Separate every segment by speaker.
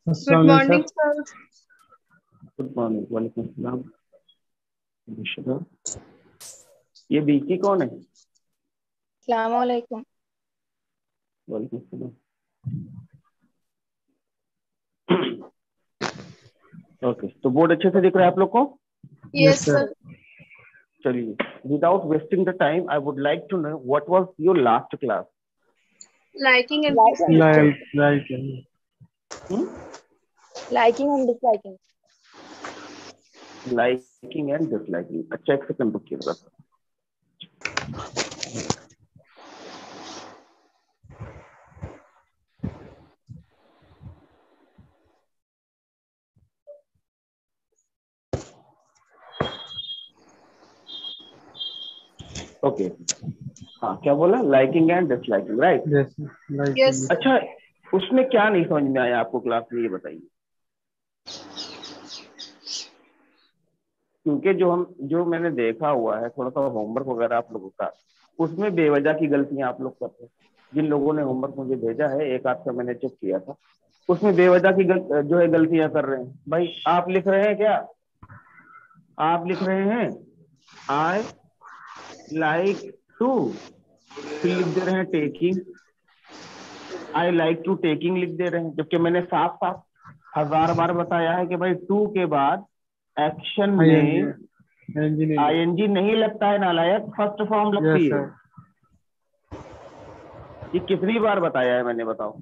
Speaker 1: Good morning sir.
Speaker 2: Good morning. वालेकुम सलाम। ये बीकी कौन है?
Speaker 1: अस्सलाम वालेकुम।
Speaker 2: वालेकुम सलाम। ओके, तो बोर्ड अच्छे से दिख रहा है आप लोग को?
Speaker 1: Yes sir.
Speaker 2: चलिए, without wasting the time I would like to know what was your last class.
Speaker 1: Liking and disliking. Liking and disliking.
Speaker 2: Liking and disliking. अच्छा, एक सेकंड रुकिएगा। ओके, हाँ, क्या बोला? Liking and disliking, right?
Speaker 1: Yes.
Speaker 2: अच्छा, उसमें क्या नहीं समझ में आया आपको क्लास में, ये बताइए। क्योंकि जो मैंने देखा हुआ है, थोड़ा सा होमवर्क वगैरह आप लोगों का, उसमें बेवजह की गलतियां आप लोग करते हैं। जिन लोगों ने होमवर्क मुझे भेजा है, एक आध का मैंने चेक किया था, उसमें बेवजह की जो है गलतियां कर रहे हैं। भाई, आप लिख रहे हैं क्या? आप लिख रहे हैं आई लाइक टू, फिर लिख दे रहे हैं taking. I like to taking लिख दे रहे हैं, जबकि मैंने साफ साफ 1000 बार बताया है कि भाई टू के बाद एक्शन में आईएनजी नहीं लगता है नालायक, फर्स्ट फॉर्म लगती है। ये कितनी बार बताया है मैंने, बताओ?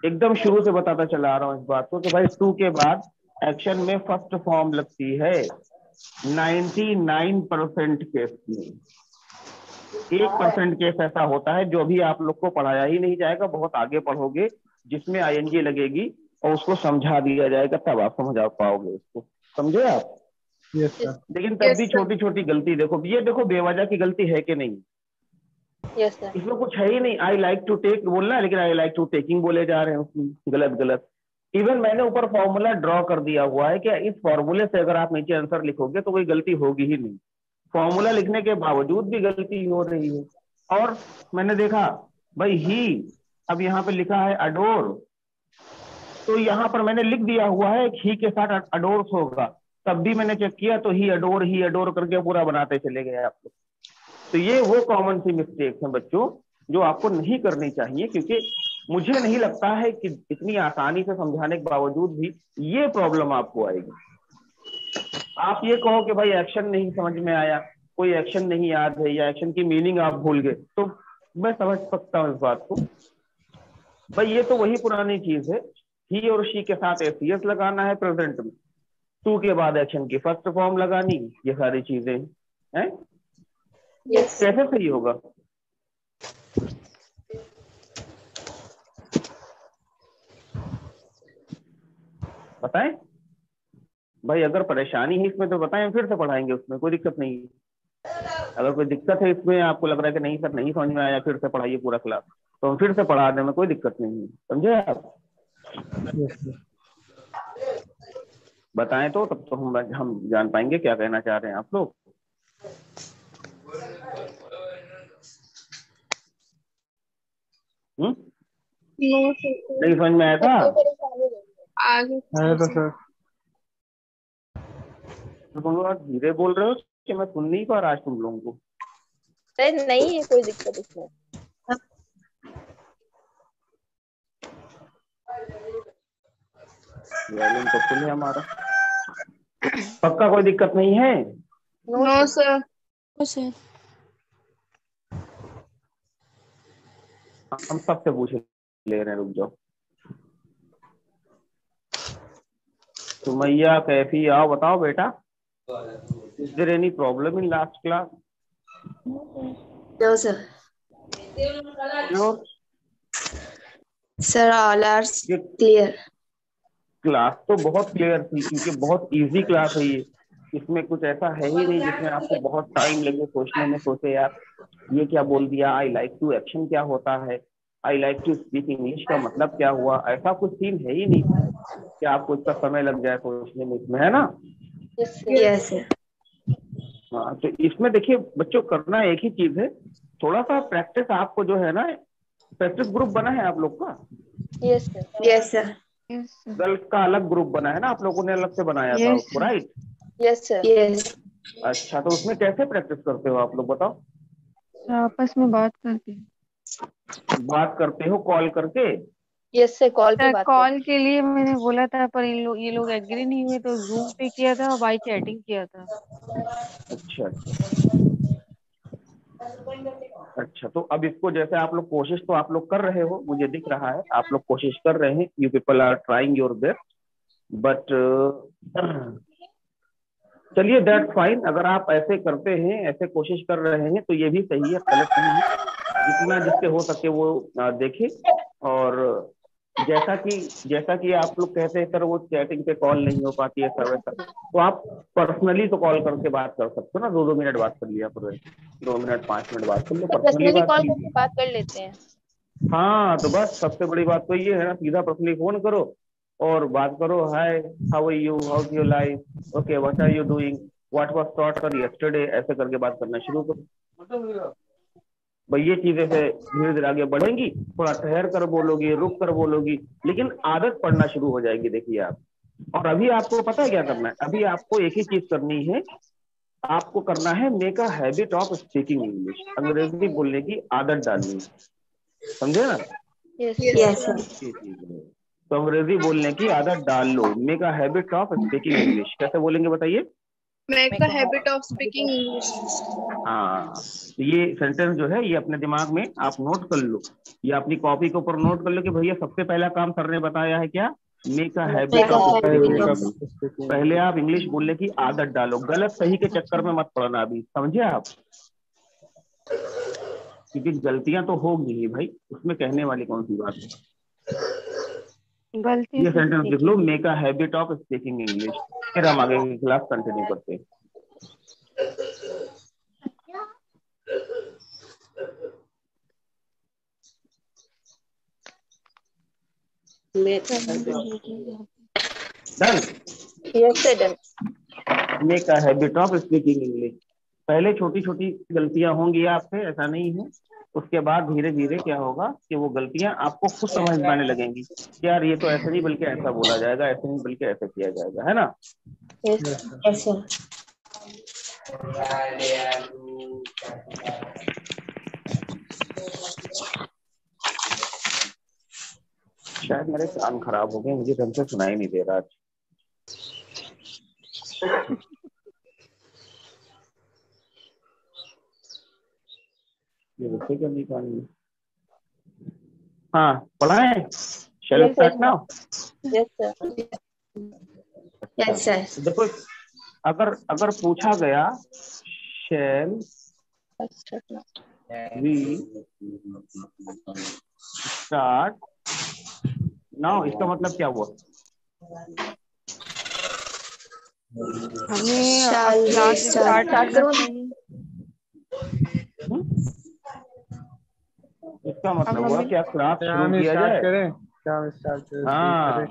Speaker 2: एकदम शुरू से बताता चला आ रहा हूँ इस बात को कि भाई टू के बाद एक्शन में फर्स्ट फॉर्म लगती है 99% केस में। 1% केस ऐसा होता है जो अभी आप लोग को पढ़ाया ही नहीं जाएगा, बहुत आगे पढ़ोगे, जिसमें आईएनजी लगेगी और उसको समझा दिया जाएगा, तब आप समझ पाओगे उसको। समझे आप? लेकिन तब भी छोटी छोटी गलती देखो, ये देखो बेवजह की गलती है कि नहीं?
Speaker 1: Yes sir.
Speaker 2: इसमें कुछ है ही नहीं। आई लाइक टू टेक बोलना है, लेकिन आई लाइक टू टेकिंग बोले जा रहे हैं उसमें, गलत गलत। इवन मैंने ऊपर फॉर्मूला ड्रॉ कर दिया हुआ है कि इस फॉर्मूले से अगर आप नीचे आंसर लिखोगे तो कोई गलती होगी ही नहीं। फॉर्मूला लिखने के बावजूद भी गलती हो रही है। और मैंने देखा भाई ही, अब यहाँ पे लिखा है अडोर, तो यहाँ पर मैंने लिख दिया हुआ है ही के साथ अडोर्स होगा, तब भी मैंने चेक किया तो ही अडोर करके पूरा बनाते चले गए आप लोग। तो ये वो कॉमन सी मिस्टेक्स हैं बच्चों, जो आपको नहीं करनी चाहिए, क्योंकि मुझे नहीं लगता है कि इतनी आसानी से समझाने के बावजूद भी ये प्रॉब्लम आपको आएगी। आप ये कहो कि भाई एक्शन नहीं समझ में आया, कोई एक्शन नहीं याद है, या एक्शन की मीनिंग आप भूल गए, तो मैं समझ सकता हूँ इस बात को। भाई ये तो वही पुरानी चीज है, ही और शी के साथ एसीएस लगाना है प्रेजेंट में, टू के बाद एक्शन की फर्स्ट फॉर्म लगानी, ये सारी चीजें हैं। कैसे सही होगा? बताएं भाई, अगर परेशानी है इसमें तो बताएं, फिर से पढ़ाएंगे, उसमें कोई दिक्कत नहीं है। अगर कोई दिक्कत है इसमें, आपको लग रहा है कि नहीं सर नहीं समझ में आया, फिर से पढ़ाइए पूरा क्लास, तो हम फिर से पढ़ा दें, में कोई दिक्कत नहीं है। समझे आप? बताएं तो, तब तो हम जान पाएंगे क्या कहना चाह रहे हैं आप लोग। नहीं समझ में आया था?
Speaker 1: आगे
Speaker 2: तो तुम लोग धीरे बोल रहे हो कि मैं सुन नहीं पा रहा आज तुम लोगों को?
Speaker 1: नहीं है कोई दिक्कत इसमें।
Speaker 2: वॉल्यूम तो फुल है हमारा, पक्का कोई दिक्कत नहीं है?
Speaker 1: No sir.
Speaker 2: हम सबसे पूछ ले रहे हैं, रुक जाओ। सुमैया, कैफी, आओ बताओ बेटा, is there any problem in last class?
Speaker 3: No, sir. Sir, all are clear.
Speaker 2: Class तो बहुत क्लियर थी, क्योंकि बहुत इजी क्लास है ये। इसमें कुछ ऐसा है ही नहीं जिसमें आपको बहुत टाइम लगे सोचने में, सोचे यार ये क्या बोल दिया, आई लाइक टू एक्शन क्या होता है, I like to speak English का मतलब क्या हुआ, ऐसा कुछ सीन है ही नहीं कि आपको इतना समय लग जाए सोचने में, इसमें है ना?
Speaker 3: Yes, sir.
Speaker 2: हाँ, तो इसमें देखिए बच्चों, करना एक ही चीज है, थोड़ा सा प्रैक्टिस। आपको जो है ना, प्रैक्टिस ग्रुप बना है आप लोग का?
Speaker 1: Yes sir.
Speaker 3: Yes, sir.
Speaker 2: Girls का अलग ग्रुप बना है ना, आप लोगों ने अलग से बनाया था उसको, राइट?
Speaker 1: Yes sir.
Speaker 3: Yes.
Speaker 2: अच्छा, तो उसमें कैसे प्रैक्टिस करते हो आप लोग, बताओ?
Speaker 4: आपस में बात करते हैं।
Speaker 2: बात करते हो कॉल करके?
Speaker 1: यस सर, कॉल पे बात
Speaker 4: कॉल के लिए मैंने बोला था, पर ये लोग एग्री नहीं हुए, तो जूम पे किया था और बाई चैटिंग किया था।
Speaker 2: अच्छा अच्छा, तो अब इसको जैसे आप लोग कोशिश तो आप लोग कर रहे हो, मुझे दिख रहा है आप लोग कोशिश कर रहे हैं, you people are trying your best, but चलिए दैट्स फाइन। अगर आप ऐसे करते हैं, ऐसे कोशिश कर रहे हैं, तो ये भी सही है, गलत नहीं है। जितना जिससे हो सके वो देखे। और जैसा कि आप लोग कहते हैं सर वो चैटिंग पे कॉल नहीं हो पाती है सर, वैसा तो आप पर्सनली तो कॉल करके बात कर सकते हो ना, 2-2 मिनट बात कर लिया पूरे, 2 मिनट 5 मिनट बात कर लो, पर्सनली
Speaker 1: पर्सनली
Speaker 2: बात
Speaker 1: कॉल
Speaker 2: कर
Speaker 1: करके
Speaker 2: लीजिए।
Speaker 1: बात कर लेते हैं।
Speaker 2: हाँ, तो बस सबसे बड़ी बात तो ये है ना, सीधा पर्सनली फोन करो और बात करो, hi how are you, how is your life, okay what are you doing, what was thought for yesterday, ऐसे करके बात करना शुरू करो। भाई ये चीजें से धीरे धीरे आगे बढ़ेंगी, थोड़ा ठहर कर बोलोगी, रुक कर बोलोगी, लेकिन आदत पड़ना शुरू हो जाएगी, देखिए आप। और अभी आपको पता है क्या करना है, अभी आपको एक ही चीज करनी है, आपको करना है make a habit of speaking English, अंग्रेजी बोलने की आदत डालनी है, समझे ना?
Speaker 3: Yes, sir.
Speaker 2: तो अंग्रेजी बोलने की आदत डाल लो, make a habit of speaking English, कैसे बोलेंगे बताइए?
Speaker 1: Make a habit of speaking English.
Speaker 2: हाँ, तो ये सेंटेंस जो है ये अपने दिमाग में आप नोट कर लो, या अपनी कॉपी के ऊपर नोट कर लो कि भैया सबसे पहला काम सर ने बताया है क्या, make a habit
Speaker 3: Make a
Speaker 2: of speaking
Speaker 3: habit of
Speaker 2: English. पहले आप इंग्लिश बोलने की आदत डालो, गलत सही के चक्कर में मत पड़ना अभी, समझे आप? क्योंकि गलतियां तो होगी ही भाई, उसमें कहने वाली कौन सी बात है।
Speaker 4: गलती
Speaker 2: ये
Speaker 4: से
Speaker 2: सेंटेंस लिख लो, make a habit of speaking English, फिर हम आगे की क्लास कंटिन्यू करते हैं। Done?
Speaker 1: Yes sir, done.
Speaker 2: Make a habit of speaking English. पहले छोटी छोटी गलतियां होंगी आपसे, ऐसा नहीं है, उसके बाद धीरे धीरे क्या होगा कि वो गलतियां आपको खुद समझ में आने लगेंगी, यार ये तो ऐसे नहीं बल्कि ऐसा बोला जाएगा, ऐसे नहीं बल्कि ऐसे किया जाएगा, है ना?
Speaker 3: yes, sir.
Speaker 2: शायद मेरे कान खराब हो गए, मुझे ढंग से सुनाई नहीं दे रहा आज। ये बच्चे क्या नहीं कान में? हाँ, पढ़ाएं? Shall we start now?
Speaker 1: Yes sir.
Speaker 3: Yes, sir.
Speaker 2: देखो, अगर पूछा गया शैल वी स्टार्ट नाउ, इसका मतलब क्या हुआ?
Speaker 4: हमें
Speaker 3: Shall we
Speaker 4: class
Speaker 3: start?
Speaker 4: Start करना चाहिए।
Speaker 2: इसका मतलब
Speaker 4: अब
Speaker 2: हुआ
Speaker 4: हमें
Speaker 2: क्या क्लास शुरू किया जाए? हाँ,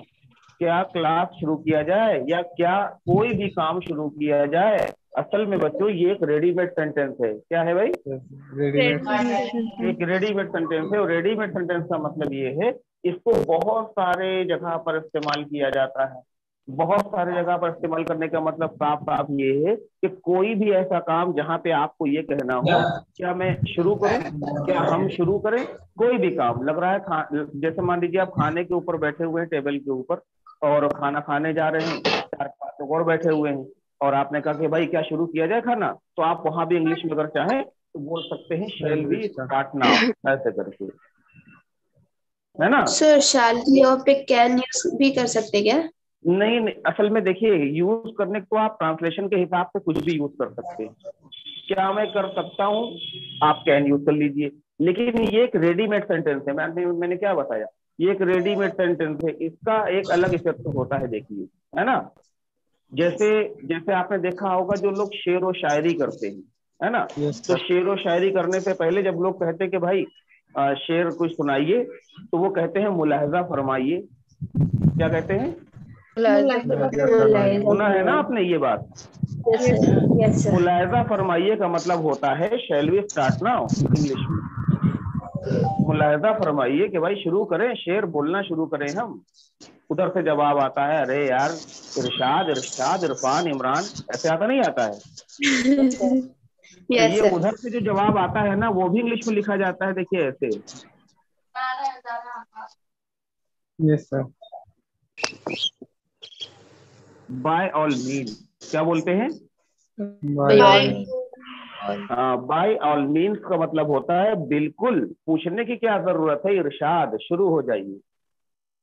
Speaker 2: क्या क्लास शुरू किया जाए या क्या कोई भी काम शुरू किया जाए? असल में बच्चों ये एक रेडीमेड सेंटेंस है, क्या है भाई? एक रेडीमेड सेंटेंस है, और रेडीमेड सेंटेंस का मतलब ये है, इसको बहुत सारे जगह पर इस्तेमाल किया जाता है। बहुत सारे जगह पर इस्तेमाल करने का मतलब साफ साफ ये है कि कोई भी ऐसा काम जहाँ पे आपको ये कहना हो, क्या मैं शुरू करूं, क्या हम शुरू करें, कोई भी काम लग रहा है, जैसे मान लीजिए आप खाने के ऊपर बैठे हुए हैं टेबल के ऊपर और खाना खाने जा रहे हैं, 4-5 लोग और बैठे हुए हैं और आपने कहा कि भाई क्या शुरू किया जाए खाना, तो आप वहां भी इंग्लिश में अगर चाहें तो बोल सकते हैं शैल वी स्टार्ट नाउ, ऐसे करके, है ना?
Speaker 3: Sir, shall we और पे can use भी कर सकते क्या?
Speaker 2: नहीं नहीं, असल में देखिए यूज करने को आप ट्रांसलेशन के हिसाब से कुछ भी यूज कर सकते हैं, क्या मैं कर सकता हूँ, आप कैन यूज कर लीजिए, लेकिन ये एक रेडीमेड सेंटेंस है। मैंने क्या बताया, ये एक रेडीमेड सेंटेंस है, इसका एक अलग इफेक्ट होता है, देखिए, है ना? जैसे जैसे आपने देखा होगा जो लोग शेर व शायरी करते हैं, है ना? तो शेर व शायरी करने से पहले जब लोग कहते हैं कि भाई शेर कुछ सुनाइए, तो वो कहते हैं मुलाहजा फरमाइए। क्या कहते हैं? सुना है ना आपने ये बात?
Speaker 3: Yes, sir.
Speaker 2: मुलाहजा फरमाइए का मतलब होता है shall we start now, English में मुलाहजा फरमाइए कि भाई शुरू करें, शेर बोलना शुरू करें हम। उधर से जवाब आता है, अरे यार इरशाद इरशाद इरफान इमरान, ऐसे आता नहीं आता है। तो
Speaker 3: यस
Speaker 2: ये
Speaker 3: सर।
Speaker 2: उधर से जो जवाब आता है ना, वो भी इंग्लिश में लिखा जाता है, देखिए ऐसे।
Speaker 5: Yes sir.
Speaker 2: By all mean, क्या बोलते हैं?
Speaker 5: By all.
Speaker 2: By all means का मतलब होता है बिल्कुल, पूछने की क्या जरूरत है, इरशाद, शुरू हो जाइए।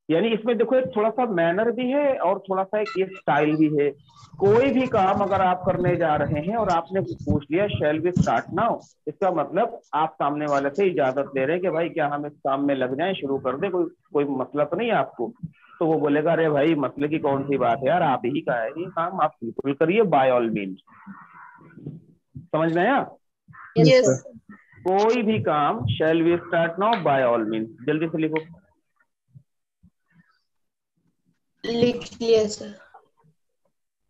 Speaker 2: यानी इसमें देखो एक थोड़ा सा मैनर भी है और थोड़ा सा एक ये स्टाइल भी है। कोई भी काम अगर आप करने जा रहे हैं और आपने पूछ लिया शैल वी स्टार्ट नाउ, इसका मतलब आप सामने वाले से इजाजत ले रहे हैं कि भाई क्या हम इस काम में लग जाएं, शुरू कर दें, कोई मसला तो नहीं है आपको। तो वो बोलेगा, अरे भाई मसले की कौन सी बात है यार, आप ही का है ये काम, आप बिल्कुल करिए बाय ऑल मीन्स। समझ में आया?
Speaker 1: यस
Speaker 2: कोई भी काम shall we start now by all means, जल्दी से लिखो।
Speaker 3: लिख लिया सर।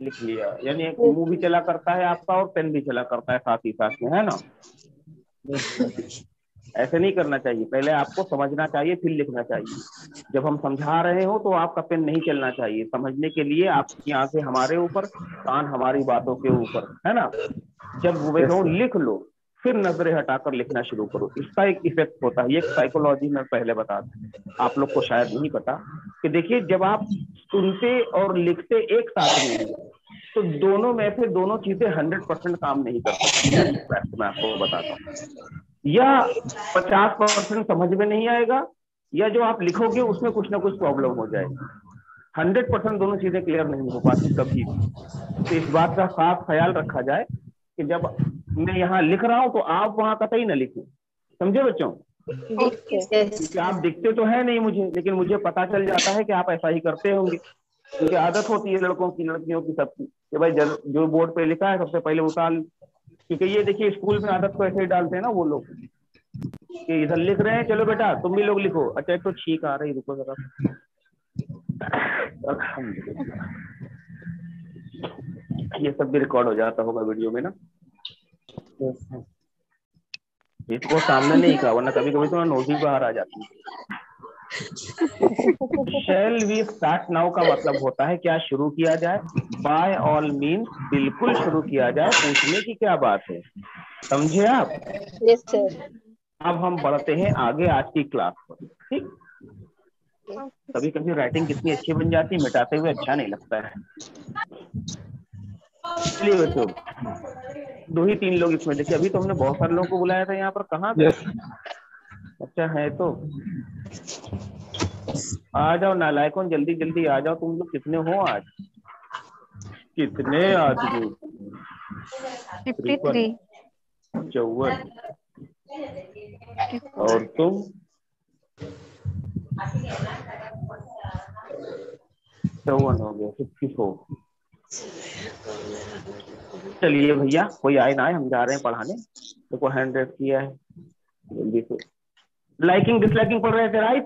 Speaker 2: लिख लिया, यानी एक मुंह भी चला करता है आपका और पेन भी चला करता है साथ ही साथ में, है ना? ऐसे नहीं करना चाहिए, पहले आपको समझना चाहिए फिर लिखना चाहिए। जब हम समझा रहे हो तो आपका पेन नहीं चलना चाहिए, समझने के लिए आपकी आंखें हमारे ऊपर, कान हमारी बातों के ऊपर, है ना? जब वो कहूं लिख लो, फिर नजरें हटाकर लिखना शुरू करो, इसका एक इफेक्ट होता है। ये एक साइकोलॉजी में पहले बता दूं, आप लोग को शायद नहीं पता कि देखिए जब आप सुनते और लिखते एक साथ में हैं, तो दोनों में से दोनों चीजें 100% काम नहीं कर सकती। मैं आपको बताता हूँ, या 50% समझ में नहीं आएगा, या जो आप लिखोगे उसमें कुछ ना कुछ प्रॉब्लम हो जाएगी। 100% दोनों चीजें क्लियर नहीं हो पाती कभी भी। तो इस बात का खास ख्याल रखा जाए कि जब मैं यहाँ लिख रहा हूँ तो आप वहां कतई ना लिखें, समझे बच्चों? क्योंकि आप दिखते तो है नहीं मुझे, लेकिन मुझे पता चल जाता है कि आप ऐसा ही करते होंगे, क्योंकि आदत होती है लड़कों की, लड़कियों की, सबकी, कि भाई जो बोर्ड पे लिखा है सबसे पहले उतार। क्योंकि ये देखिए स्कूल में आदत को ऐसे ही डालते हैं ना वो लोग, कि इधर लिख रहे हैं, चलो बेटा तुम भी लोग लिखो, अच्छा एक तो छींक आ रही, रुको जरा। ये सब भी रिकॉर्ड हो जाता होगा वीडियो में ना, इसको सामने नहीं कहा, वरना कभी कभी तो नोट भी बाहर आ जाती है। शैल वी स्टार्ट नाउ का मतलब होता है क्या शुरू किया जाए, बाय ऑल मीन्स बिल्कुल शुरू किया जाए, पूछने की क्या बात है, समझे आप?
Speaker 1: Yes sir.
Speaker 2: अब हम बढ़ते हैं आगे आज की क्लास पर, ठीक? कभी कभी राइटिंग कितनी अच्छी बन जाती है, मिटाते हुए अच्छा नहीं लगता है। चलिए बच्चों, 2 ही 3 लोग इसमें, देखिए अभी तो हमने बहुत सारे लोगों को बुलाया था यहाँ पर, कहाँ गए? अच्छा है तो आ जाओ नालायकों, जल्दी जल्दी आ जाओ, तुम लोग कितने हो आज? कितने आदमी?
Speaker 4: 53।
Speaker 2: 54। और तुम? 54 हो गया, 54। चलिए भैया, कोई आए ना आए, हम जा रहे हैं पढ़ाने। देखो हैंड रेस किया है, जल्दी से। लाइकिंग डिसलाइकिंग पढ़ रहे थे, right?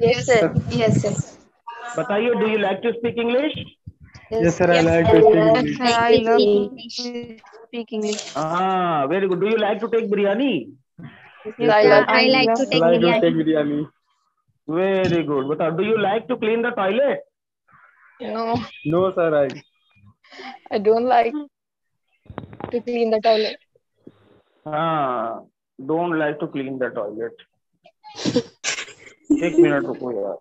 Speaker 1: Yes sir.
Speaker 3: Yes sir.
Speaker 2: बताइए, do you like to speak English?
Speaker 5: Yes sir, I like to speak English.
Speaker 4: I love to speak English.
Speaker 2: हाँ, very good. Do you like to take biryani?
Speaker 5: Yes
Speaker 1: I
Speaker 5: sir,
Speaker 1: love
Speaker 4: I
Speaker 1: to
Speaker 4: love
Speaker 5: I like to take biryani.
Speaker 2: Very good. बताओ, do you like to clean the toilet?
Speaker 1: No,
Speaker 5: No sir,
Speaker 1: I don't like to clean the toilet.
Speaker 2: हाँ, don't like to clean the toilet. एक minute रुको यार,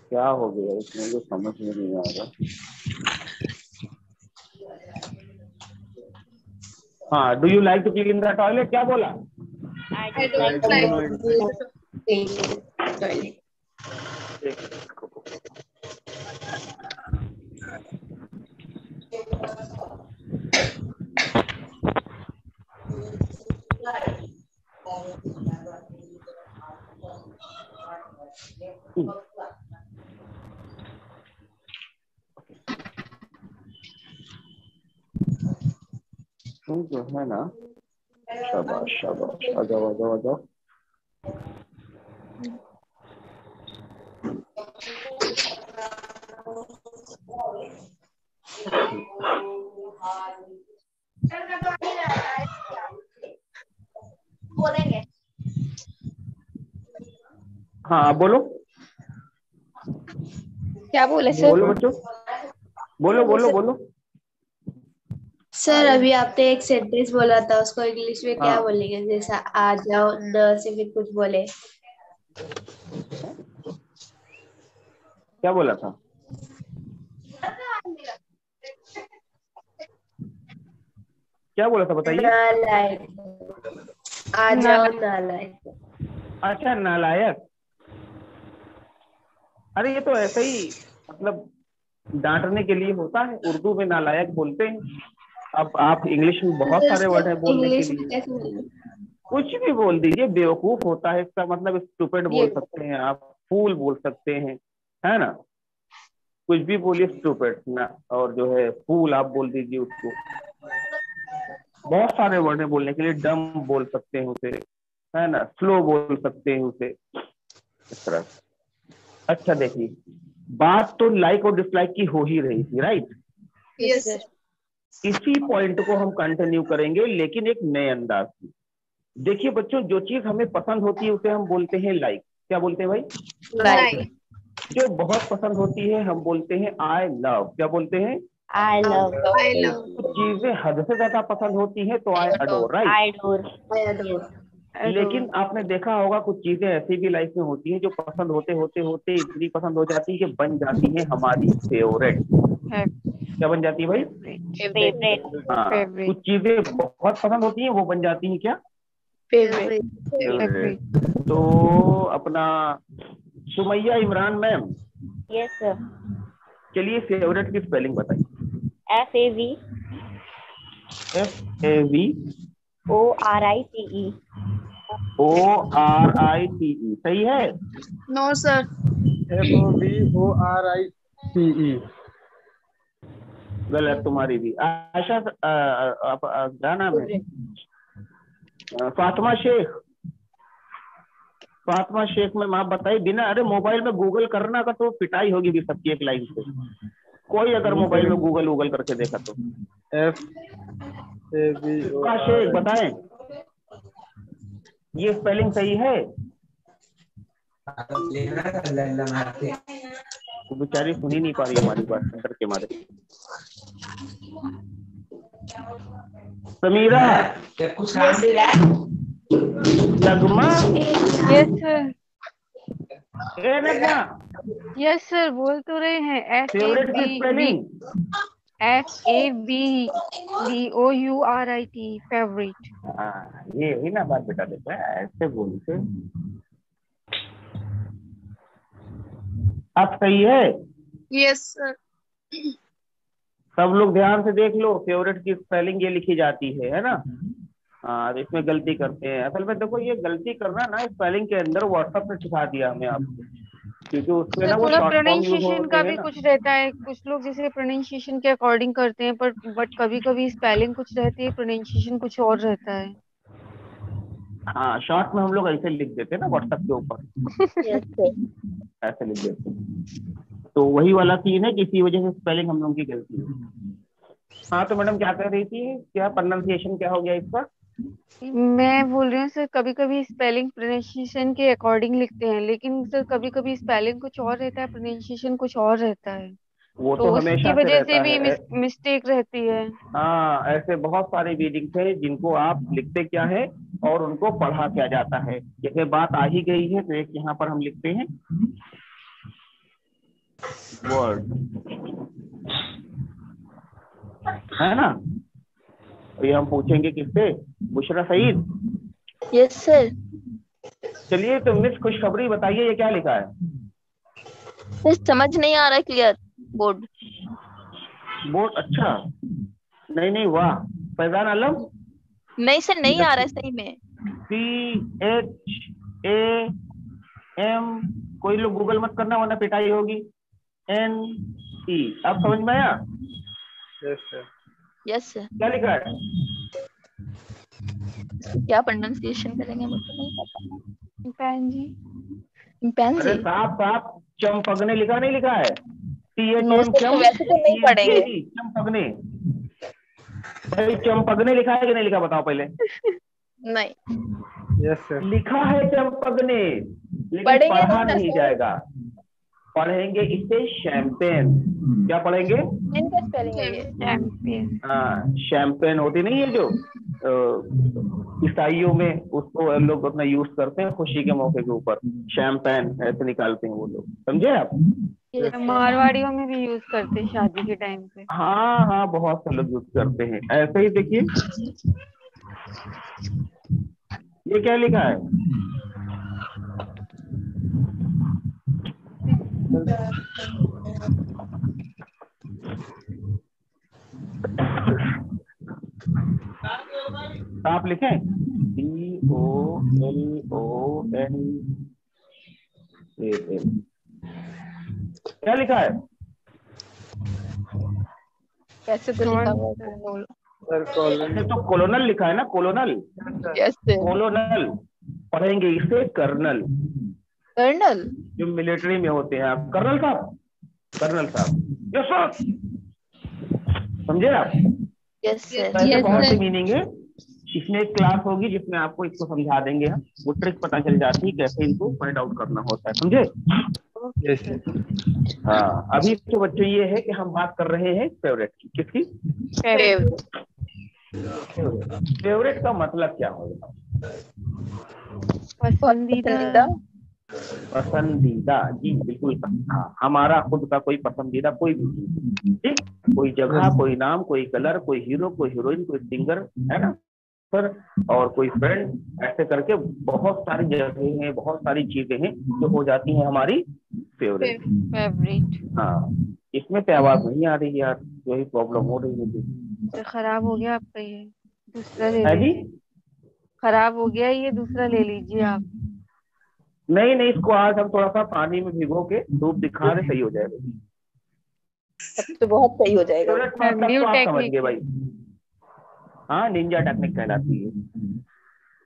Speaker 2: क्या हो गया इसमें, जो समझ में नहीं आ रहा। हाँ, do you like to clean the toilet, क्या बोला?
Speaker 1: I don't like to
Speaker 3: toilet.
Speaker 2: जो है ना, शाबाश शाबाश, आ जाओ आ जाओ आ जाओ। हाँ बोलो।
Speaker 1: क्या बोले सर?
Speaker 2: बोलो बच्चों, बोलो बोलो बोलो।
Speaker 3: सर अभी आपने एक सेंटेंस बोला था, उसको इंग्लिश में क्या
Speaker 2: हाँ।
Speaker 3: बोलेंगे? जैसा आ जाओ, न से फिर कुछ बोले।
Speaker 2: क्या बोला था? क्या बोला था बताइए?
Speaker 3: नालायक। आ जाओ नालायक।
Speaker 2: अच्छा, नालायक। अरे ये तो ऐसे ही मतलब डांटने के लिए होता है, उर्दू में नालायक बोलते हैं। अब आप इंग्लिश में बहुत सारे वर्ड है बोलने के
Speaker 3: इंग्लिश में
Speaker 2: लिए,
Speaker 3: कैसे बोलेंगे?
Speaker 2: कुछ भी बोल दीजिए। बेवकूफ होता है इसका मतलब, स्टूपिड बोल
Speaker 1: ये
Speaker 2: सकते हैं आप, फूल बोल सकते हैं, है ना? कुछ भी बोलिए स्टूपिड ना, और जो है फूल आप बोल दीजिए उसको। बहुत सारे वर्ड है बोलने के लिए। डम बोल सकते हैं उसे, है ना? स्लो बोल सकते हैं उसे, इस तरह। अच्छा देखिए, बात तो लाइक और डिसलाइक की हो ही रही थी, राइट?
Speaker 3: Yes sir.
Speaker 2: इसी पॉइंट को हम कंटिन्यू करेंगे, लेकिन एक नए अंदाज में। देखिए बच्चों, जो चीज हमें पसंद होती है उसे हम बोलते हैं लाइक। क्या बोलते हैं भाई?
Speaker 3: लाइक।
Speaker 2: जो बहुत पसंद होती है हम बोलते हैं आई लव। क्या बोलते हैं?
Speaker 4: I love,
Speaker 3: I love.
Speaker 2: कुछ चीजें हद से ज्यादा पसंद होती है तो I adore, right?
Speaker 4: I door,
Speaker 3: I adore.
Speaker 2: लेकिन आपने देखा होगा कुछ चीजें ऐसी भी लाइफ में होती हैं जो पसंद होते होते होते इतनी पसंद हो जाती है कि बन जाती है हमारी फेवरेट। क्या बन जाती है भाई?
Speaker 4: फेवरेट,
Speaker 2: हाँ,
Speaker 4: फेवरेट,
Speaker 2: कुछ चीजें बहुत पसंद होती हैं वो बन जाती हैं क्या?
Speaker 3: फेवरेट।
Speaker 2: फेवरेट। तो अपना Sumaiya Imran ma'am,
Speaker 4: yes sir,
Speaker 2: चलिए फेवरेट की स्पेलिंग बताइए।
Speaker 4: FAVORITE,
Speaker 2: FAVORITE, सही है?
Speaker 3: No sir.
Speaker 5: FOVORITE।
Speaker 2: गलत तुम्हारी भी। आशा क्या नाम है? फातिमा शेख। फातिमा शेख में आप बताइए, बिना अरे मोबाइल में गूगल करना का तो पिटाई होगी भी सबकी एक लाइन से। कोई अगर मोबाइल में गूगल करके देखा तो फातिमा शेख बताएं, ये स्पेलिंग सही है? वो बेचारी सुन ही नहीं पा रही हमारी बात डर के मारे। समीरा, नगमा,
Speaker 4: यस सर,
Speaker 2: नगमा,
Speaker 4: यस सर, बोल तो रहे हैं
Speaker 2: फेवरेट की स्पेलिंग?
Speaker 4: FAVOURITE, favourite.
Speaker 2: हाँ, ये ही ना बात बेटा, देता है ऐसे बोलते। अब सही है?
Speaker 3: Yes sir.
Speaker 2: सब लोग ध्यान से देख लो, फेवरेट की स्पेलिंग ये लिखी जाती है ना? हाँ, तो इसमें गलती करते हैं। असल में देखो, ये गलती करना ना स्पेलिंग के अंदर व्हाट्सएप पे सिखा दिया हमने आपको, क्योंकि उसमें
Speaker 4: तो
Speaker 2: ना वो
Speaker 4: थोड़ा
Speaker 2: शॉर्ट फॉर्म यूज
Speaker 4: प्रोनाउंसिएशन
Speaker 2: होते
Speaker 4: का
Speaker 2: हैं
Speaker 4: भी
Speaker 2: ना।
Speaker 4: कुछ रहता है, कुछ लोग जैसे प्रोनाउंसिएशन के अकॉर्डिंग करते हैं, पर बट कभी कभी स्पेलिंग कुछ रहती है, प्रोनाउंसिएशन कुछ और रहता है।
Speaker 2: हाँ, शॉर्ट में हम लोग ऐसे लिख देते हैं ना व्हाट्सएप के ऊपर,
Speaker 3: यस सर।
Speaker 2: ऐसे लिख देते हैं। तो वही वाला सीन है कि इसी वजह से स्पेलिंग हम लोग की गलती है। हाँ, तो मैडम क्या कह रही थी? क्या प्रोनाउंसिएशन क्या हो गया इसका?
Speaker 4: मैं बोल रही हूँ सर, कभी कभी स्पेलिंग प्रोनाउंसिएशन के अकॉर्डिंग लिखते हैं, लेकिन सर कभी कभी स्पेलिंग कुछ और रहता है, प्रोनाउंसिएशन कुछ और रहता है,
Speaker 2: वो
Speaker 4: तो
Speaker 2: तो
Speaker 4: उसकी
Speaker 2: हमेशा से
Speaker 4: वजह से
Speaker 2: रहता
Speaker 4: भी
Speaker 2: है।
Speaker 4: मिस्टेक रहती है।
Speaker 2: हाँ, ऐसे बहुत सारे रीडिंग्स हैं जिनको आप लिखते क्या है और उनको पढ़ा क्या जाता है। जैसे बात आ ही गई है तो एक यहाँ पर हम लिखते हैं वर्ड, है ना? तो ये हम पूछेंगे किससे? बुशरा सईद।
Speaker 3: Yes sir.
Speaker 2: चलिए, तो मिस खुशखबरी बताइए, ये क्या लिखा है?
Speaker 3: समझ नहीं आ रहा क्लियर बोर्ड।
Speaker 2: बोर्ड? अच्छा, नहीं नहीं, वाह। फैजान आलम,
Speaker 3: नहीं सर, नहीं आ रहा है सही में।
Speaker 2: CHAM, कोई लोग गूगल मत करना वरना पिटाई होगी। NE, अब समझ में आया?
Speaker 3: Yes sir.
Speaker 2: क्या लिखा है?
Speaker 3: क्या प्रोनाउंसिएशन करेंगे मुझे नहीं पता।
Speaker 4: पैन जी,
Speaker 2: अरे साफ साफ चंपगने लिखा, नहीं लिखा है?
Speaker 3: नो
Speaker 2: CHM,
Speaker 3: सर, वैसे तो नहीं पढ़ेंगे।
Speaker 2: चंपगने। भाई चंपगने लिखा है कि नहीं लिखा, बताओ पहले।
Speaker 3: नहीं।
Speaker 5: Yes sir.
Speaker 2: लिखा है चंपगने, लेकिन
Speaker 3: पढ़ेंगे
Speaker 2: पढ़ा
Speaker 3: नहीं ना
Speaker 2: नहीं
Speaker 3: सर।
Speaker 2: जाएगा। पढ़ेंगे इसे शैंपेन। क्या पढ़ेंगे?
Speaker 1: इनका स्पेलिंग है ये।
Speaker 4: चैंपियन।
Speaker 2: हाँ, शैंपेन होती नहीं है जो ईसाइयों में, उसको लोग अपना यूज करते हैं खुशी के मौके के ऊपर, शैंपेन ऐसे निकालते हैं वो लोग, समझे आप?
Speaker 1: Yes, sir.
Speaker 4: मारवाड़ियों में भी यूज करते हैं शादी के टाइम पे।
Speaker 2: हाँ हाँ, बहुत से लोग यूज करते हैं। ऐसे ही देखिए, ये क्या लिखा है? आप लिखें COLONAL, क्या लिखा है?
Speaker 1: कैसे तो लिखा हुआ है बोलो।
Speaker 5: Sir colon.
Speaker 2: अच्छा, तो कोलोनल लिखा है ना, कोलोनल।
Speaker 1: Yes sir.
Speaker 2: कोलोनल पढ़ेंगे इसे कर्नल,
Speaker 1: कर्नल।
Speaker 2: जो मिलिट्री में होते हैं। आप कर्नल साहब, कर्नल साहब, यस सर, समझे आप?
Speaker 1: Yes sir.
Speaker 2: ऐसे बहुत सी मीनिंग है। इसमें एक क्लास होगी जिसमें आपको इसको समझा देंगे हम, वो ट्रिक पता चल जाती है कैसे इनको फाइंड आउट करना होता है, समझे?
Speaker 5: Yes sir.
Speaker 2: हाँ, अभी तो बच्चों ये है कि हम बात कर रहे हैं फेवरेट की। किसकी?
Speaker 1: फेवरेट।
Speaker 2: फेवरेट का मतलब क्या होगा?
Speaker 4: पसंदीदा।
Speaker 2: पसंदीदा, जी बिल्कुल। हाँ, हमारा खुद का कोई पसंदीदा कोई भी चीज, ठीक, कोई जगह, कोई नाम, कोई कलर, कोई हीरो, कोई हीरोइन, कोई सिंगर, है ना सर, और कोई फ्रेंड, ऐसे करके बहुत सारी जगह हैं, बहुत सारी चीजें हैं जो हो जाती हैं हमारी फेवरेट।
Speaker 4: फेवरेट।
Speaker 2: हाँ, इसमें से आवाज नहीं आ रही यार, यही प्रॉब्लम हो रही मुझे।
Speaker 4: तो खराब हो गया आपका, ये दूसरा ले
Speaker 2: है जी?
Speaker 4: लीजिए। खराब हो गया, ये दूसरा ले लीजिए आप।
Speaker 2: नहीं नहीं, इसको आज हम थोड़ा सा पानी में भिगो के धूप दिखा दे, सही हो जाएगा।
Speaker 1: अब तो बहुत सही हो जाएगा।
Speaker 2: फेवरेट मतलब
Speaker 4: न्यू
Speaker 2: तो आप समझ
Speaker 4: टेक्निक
Speaker 2: गए भाई। हाँ, निंजा टेक्निक कहलाती है।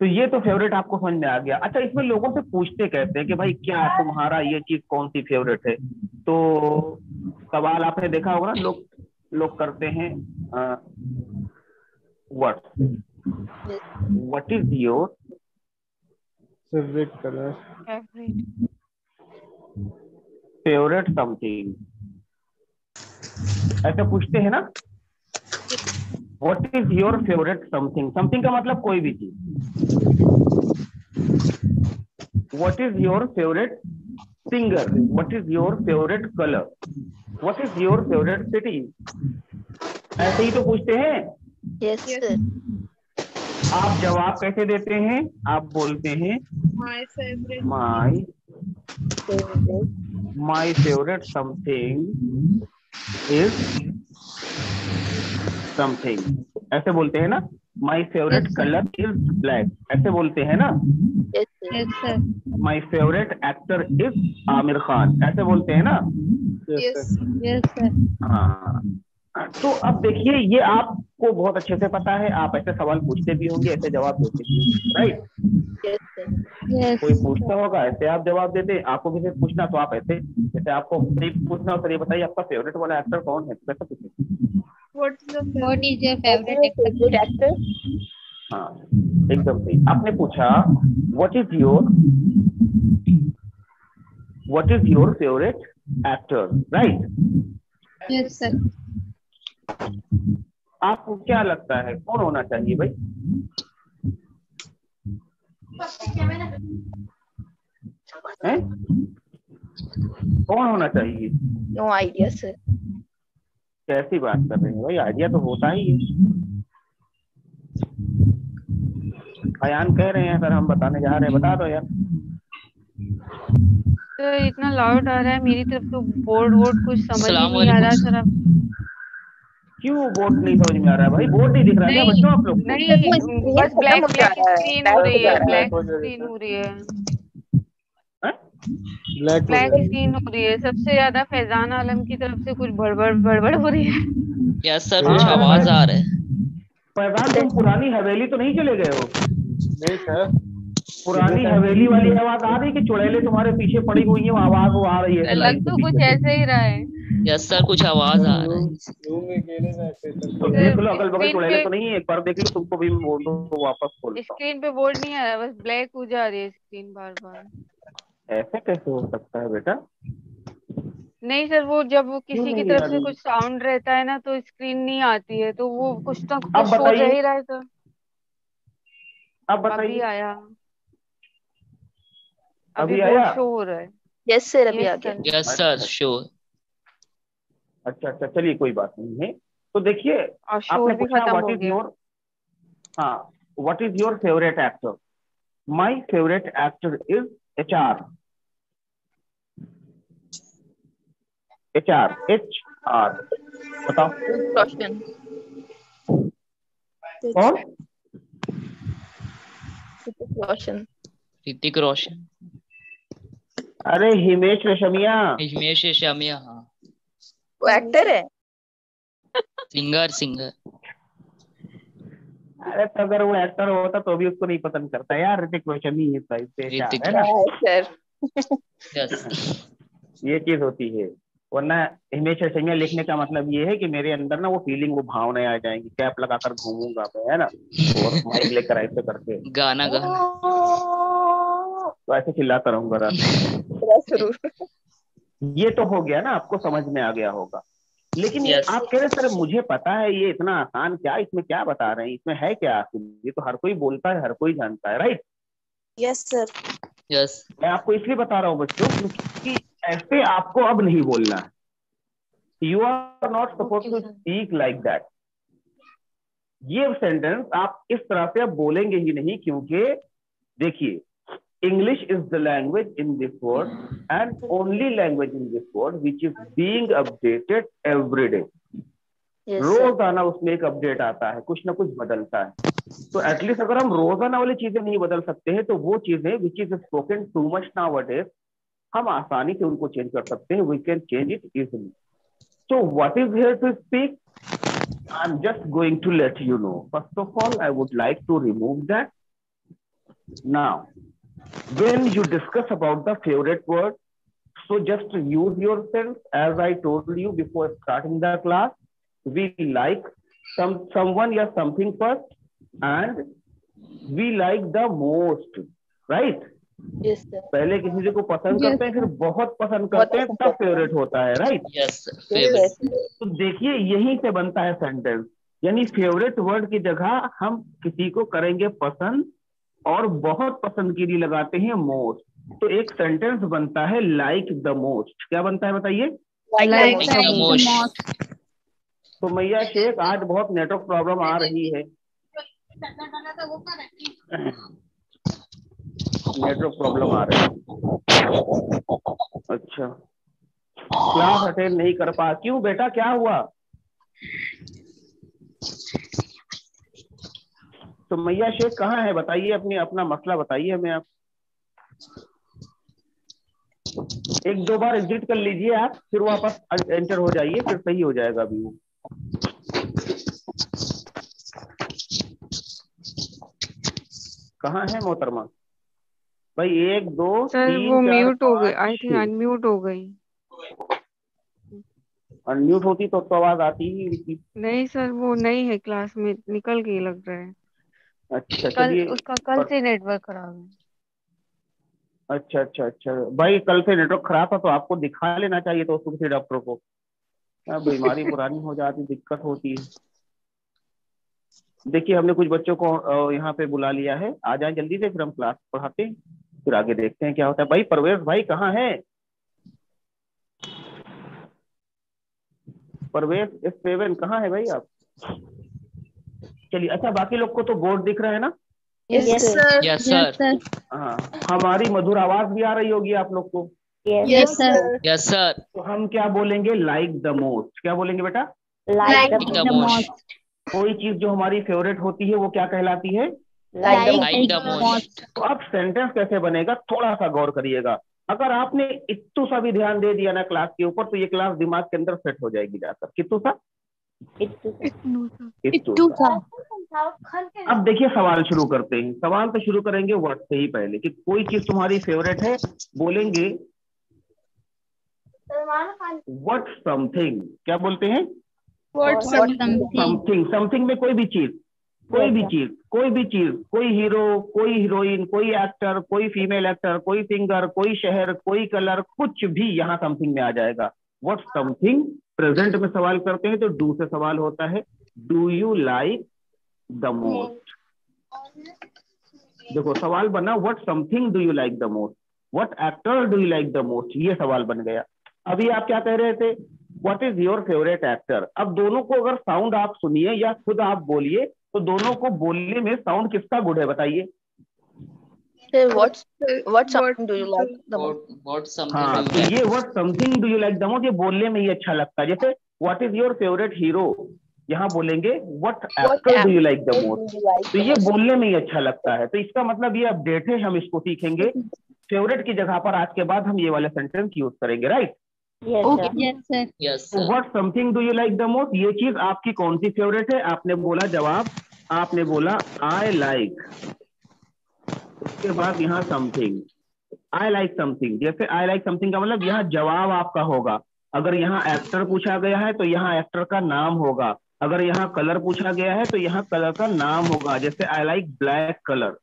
Speaker 2: तो ये तो फेवरेट आपको समझ में आ गया। अच्छा, इसमें लोगों से पूछते कहते हैं कि भाई क्या तुम्हारा ये चीज कौन सी फेवरेट है? तो सवाल आपने देखा होगा ना, लोग लोग करते हैं what is your
Speaker 5: favourite colour.
Speaker 4: Favourite.
Speaker 2: Favourite something, ऐसा पूछते हैं ना। What is your favourite something? Something का मतलब कोई भी चीज। What is your favourite singer? What is your favourite colour? What is your favourite city? ऐसे ही तो पूछते हैं।
Speaker 1: Yes sir.
Speaker 2: आप जवाब कैसे देते हैं? आप बोलते हैं
Speaker 3: my favourite.
Speaker 2: My favourite something is something, ऐसे बोलते हैं ना। My favourite colour is black, ऐसे बोलते हैं ना।
Speaker 1: Yes sir.
Speaker 2: My favourite actor is Aamir Khan, ऐसे बोलते हैं ना।
Speaker 5: Yes
Speaker 1: yes sir.
Speaker 2: हाँ, तो अब देखिए, ये आपको बहुत अच्छे से पता है, आप ऐसे सवाल पूछते भी होंगे, ऐसे जवाब देते भी होंगे, राइट?
Speaker 1: Yes sir.
Speaker 2: कोई पूछता होगा, ऐसे आप जवाब देते। आपको किसी से पूछना तो आप ऐसे, जैसे आपको पूछना हो, सर ये बताइए आपका फेवरेट वाला एक्टर कौन है, तो कैसे पूछेंगे?
Speaker 3: What is your favorite
Speaker 1: favourite actor.
Speaker 2: हाँ, एकदम सही। आपने पूछा what is your favourite actor, right?
Speaker 3: Yes sir.
Speaker 2: आपको क्या लगता है कौन होना चाहिए भाई? हैं? कौन होना चाहिए?
Speaker 1: No idea sir.
Speaker 2: कैसी बात कर रहे हैं भाई, आइडिया तो होता ही है। अयान कह रहे हैं सर, हम बताने जा रहे हैं, बता दो यार।
Speaker 4: तो इतना लाउड आ रहा है मेरी तरफ, तो बोर्ड वोर्ड कुछ समझ ही नहीं आ रहा सर। आप
Speaker 2: क्यों बोर्ड नहीं समझ में आ रहा है भाई? बोर्ड नहीं दिख रहा है क्या बच्चों आप लोग को?
Speaker 4: नहीं, बस ब्लैक ब्लैक स्क्रीन हो रही है, ब्लैक स्क्रीन हो रही है,
Speaker 2: हैं?
Speaker 4: ब्लैक स्क्रीन हो रही है। सबसे ज्यादा फैजान आलम की तरफ से कुछ बड़बड़ हो रही है।
Speaker 6: यस सर, कुछ आवाज आ रहा है।
Speaker 2: फैजान, तुम पुरानी हवेली तो नहीं चले गए हो?
Speaker 5: नहीं सर।
Speaker 2: पुरानी हवेली वाली आवाज आ रही कि चुड़ैले तुम्हारे पीछे पड़ी हुई है, वो आवाज वो आ रही है
Speaker 4: लग तो कुछ ऐसे ही रहा है।
Speaker 6: यस सर, कुछ आवाज आ रहा है।
Speaker 5: रूम में अकेले बैठे
Speaker 2: तो
Speaker 5: सर।
Speaker 2: देख लो, अगल बगल
Speaker 4: स्क्रीन
Speaker 2: चुड़ैले
Speaker 4: पे
Speaker 2: तो नहीं है, एक बार देख लो, तुमको भी मैं बोल दो तो वापस खोलता हूँ।
Speaker 4: स्क्रीन पे बोर्ड नहीं आ रहा, बस ब्लैक हो जा रही है स्क्रीन बार बार।
Speaker 2: ऐसे कैसे हो सकता है बेटा?
Speaker 4: नहीं सर, वो जब वो
Speaker 2: क्यों
Speaker 4: किसी की
Speaker 2: नहीं आ
Speaker 4: तरफ से
Speaker 2: रही?
Speaker 4: कुछ साउंड रहता है ना तो स्क्रीन नहीं आती है, तो वो कुछ ना
Speaker 2: अब
Speaker 4: कुछ शोर रह
Speaker 2: बताइए,
Speaker 4: ही रहा है सर।
Speaker 2: अब
Speaker 4: अभी
Speaker 2: बताइए,
Speaker 4: आया। अभी
Speaker 2: अभी
Speaker 4: बहुत
Speaker 2: आया?
Speaker 4: शो हो रहा है।
Speaker 1: यस सर, अभी
Speaker 4: यस
Speaker 1: आ गया।
Speaker 4: सर।
Speaker 6: यस सर,
Speaker 2: अच्छा
Speaker 6: श्योर।
Speaker 2: अच्छा अच्छा, चलिए कोई बात नहीं है। तो देखिए,
Speaker 4: और
Speaker 2: आपने
Speaker 4: शोर भी
Speaker 2: पूछा
Speaker 4: खत्म
Speaker 2: व्हाट
Speaker 4: हो
Speaker 2: इज
Speaker 4: गया।
Speaker 2: योर, हाँ, what is your favourite actor? My favourite actor is HR। HR। बताओ
Speaker 1: रोशन।
Speaker 2: कौन?
Speaker 1: रोशन।
Speaker 6: ऋतिक रोशन।
Speaker 2: अरे हिमेश रेशमिया।
Speaker 6: हिमेश रेशमिया, हाँ।
Speaker 1: वो एक्टर है?
Speaker 6: Singer singer.
Speaker 2: अरे तो अगर वो एक्टर होता तो भी उसको नहीं पसंद करता यार, ऋतिक रोशन ही है इससे
Speaker 6: ऋतिक।
Speaker 2: है ना।
Speaker 1: सर।
Speaker 6: यस।
Speaker 2: ये चीज होती है, वरना हिमेश रेशमिया लिखने का मतलब ये है कि मेरे अंदर ना वो फीलिंग, वो भावनाएं आ जाएंगी, कैप लगाकर घूमूंगा मैं, है ना, और माइक लेकर ऐसे करके
Speaker 6: गाना गाना।
Speaker 2: तो ऐसे चिल्लाता रहूंगा रात
Speaker 1: जरूर।
Speaker 2: में। ये तो हो गया ना, आपको समझ में आ गया होगा। लेकिन ये
Speaker 6: यस
Speaker 2: आप कह रहे सर मुझे पता है, ये इतना आसान क्या, इसमें क्या बता रहे हैं, इसमें है क्या आखिर? ये तो हर कोई बोलता है, हर कोई जानता है, राइट?
Speaker 1: Yes sir.
Speaker 6: यस।
Speaker 2: मैं आपको इसलिए बता रहा हूँ बच्चों, क्योंकि ऐसे आपको अब नहीं बोलना है। You are not suppose
Speaker 4: okay
Speaker 2: to
Speaker 4: sir.
Speaker 2: Speak like that. ये सेंटेंस आप इस तरह से अब बोलेंगे ही नहीं, क्योंकि देखिए, English is the language in this world and only language in this world which is being updated every day.
Speaker 1: Yes sir.
Speaker 2: रोजाना उसमें एक अपडेट आता है, कुछ ना कुछ बदलता है। तो एटलीस्ट अगर हम रोजाना वाली चीजें नहीं बदल सकते हैं, तो वो चीजें which is spoken too much nowadays, हम आसानी से उनको चेंज कर सकते हैं। We can change it easily. So what is here to speak? I am just going to let you know. First of all I would like to remove that now. When you discuss about the favorite word, so just use yourself as I told you before starting the class. We like someone or something first, and we like the most, right?
Speaker 1: Yes sir.
Speaker 2: पहले किसी को पसंद करते हैं, फिर बहुत पसंद
Speaker 1: बहुत
Speaker 2: करते हैं,
Speaker 1: पसंद
Speaker 2: तब
Speaker 1: करते
Speaker 2: फेवरेट होता है, right?
Speaker 6: Yes
Speaker 1: yes
Speaker 6: favourite.
Speaker 1: Sir.
Speaker 2: तो देखिए, यहीं से बनता है सेंटेंस। यानी फेवरेट वर्ड की जगह हम किसी को करेंगे पसंद, और बहुत पसंद के लिए लगाते हैं मोस्ट। तो एक सेंटेंस बनता है लाइक द मोस्ट। क्या बनता है बताइए?
Speaker 1: Like
Speaker 6: the most.
Speaker 2: तो मैया शेख, आज बहुत नेटवर्क प्रॉब्लम आ रही है। नेटवर्क प्रॉब्लम आ रही है। अच्छा, क्लास अटेंड नहीं कर पा, क्यों बेटा, क्या हुआ? तो मैया शेख कहाँ है, बताइए, अपनी अपना मसला बताइए हमें आप। एक दो बार एग्जिट कर लीजिए आप, फिर वापस एंटर हो जाइए, फिर सही हो जाएगा अभी वो। कहाँ है मोहतरमा भाई? 1 2
Speaker 4: सर
Speaker 2: 3
Speaker 4: वो
Speaker 2: 4
Speaker 4: म्यूट हो गई,
Speaker 2: 5
Speaker 4: आई थिंक
Speaker 2: 6।
Speaker 4: अनम्यूट हो गई।
Speaker 2: अनम्यूट होती तो आवाज आती ही नहीं।
Speaker 4: नहीं सर, वो नहीं है क्लास में, निकल गई लग रहा है।
Speaker 2: अच्छा
Speaker 4: कल
Speaker 2: चलिए।
Speaker 4: उसका कल से नेटवर्क खराब है।
Speaker 2: अच्छा अच्छा अच्छा भाई, कल से नेटवर्क खराब था तो आपको दिखा लेना चाहिए तो किसी डॉक्टर को। बीमारी पुरानी हो जाती, दिक्कत होती है। देखिए, हमने कुछ बच्चों को यहाँ पे बुला लिया है, आ जाए जल्दी से, फिर हम क्लास पढ़ाते हैं, फिर आगे देखते हैं क्या होता है। भाई परवेश भाई कहाँ है? परवेश S7 कहाँ है भाई आप? चलिए, अच्छा बाकी लोग को तो बोर्ड दिख रहा है ना?
Speaker 1: Yes sir.
Speaker 6: Yes sir.
Speaker 2: हाँ, हमारी मधुर आवाज भी आ रही होगी आप लोग को।
Speaker 1: Yes sir.
Speaker 6: Yes sir.
Speaker 2: तो हम क्या बोलेंगे? Like the most. क्या बोलेंगे बेटा?
Speaker 1: Like
Speaker 6: the most.
Speaker 2: कोई चीज जो हमारी फेवरेट होती है वो क्या कहलाती है?
Speaker 6: Like the most.
Speaker 2: तो अब सेंटेंस कैसे बनेगा, थोड़ा सा गौर करिएगा। अगर आपने इत्तू सा भी ध्यान दे दिया ना क्लास के ऊपर, तो ये क्लास दिमाग के अंदर सेट हो जाएगी जाकर। कित्तू सा, इत्तू सा। अब देखिए, सवाल शुरू करते हैं। सवाल तो शुरू करेंगे वर्ड से ही पहले, कि कोई चीज तुम्हारी फेवरेट है, बोलेंगे व्हाट समथिंग। क्या बोलते हैं? समथिंग। समथिंग में कोई भी चीज, कोई भी चीज, कोई भी चीज, कोई हीरो, कोई हीरोइन, कोई एक्टर, कोई फीमेल एक्टर, कोई सिंगर, कोई शहर, कोई कलर, कुछ भी यहाँ समथिंग में आ जाएगा। व्हाट समथिंग प्रेजेंट में सवाल करते हैं तो डू से सवाल होता है, do you like the most. देखो सवाल बना what something do you like the most, what actor do you like the most, ये सवाल बन गया। अभी आप क्या कह रहे थे, what is your favourite actor. अब दोनों को अगर साउंड आप सुनिए या खुद आप बोलिए तो दोनों को बोलने में साउंड किसका गुड है बताइए।
Speaker 1: What something do you like the most?
Speaker 6: What something
Speaker 2: हाँ,
Speaker 6: do
Speaker 2: तो
Speaker 6: you like?
Speaker 2: ये what something do you like the most, ये बोलने में ही अच्छा लगता है। जैसे what is your favourite hero, यहाँ बोलेंगे what actor do you like the most, तो ये बोलने में ही अच्छा लगता है। तो इसका मतलब ये अपडेट है, हम इसको सीखेंगे। फेवरेट की जगह पर आज के बाद हम ये वाले सेंटेंस यूज करेंगे, राइट।
Speaker 3: ओके
Speaker 6: Yes,
Speaker 2: तो
Speaker 6: sir.
Speaker 2: What something do you like the most, ये चीज आपकी कौन सी फेवरेट है। आपने बोला जवाब, आपने बोला आई लाइक, उसके बाद यहाँ समथिंग, आई लाइक समथिंग। जैसे आई लाइक समथिंग का मतलब यहाँ जवाब आपका होगा। अगर यहाँ एक्टर पूछा गया है तो यहाँ एक्टर का नाम होगा, अगर यहाँ कलर पूछा गया है तो यहाँ कलर का नाम होगा। जैसे आई like black colour,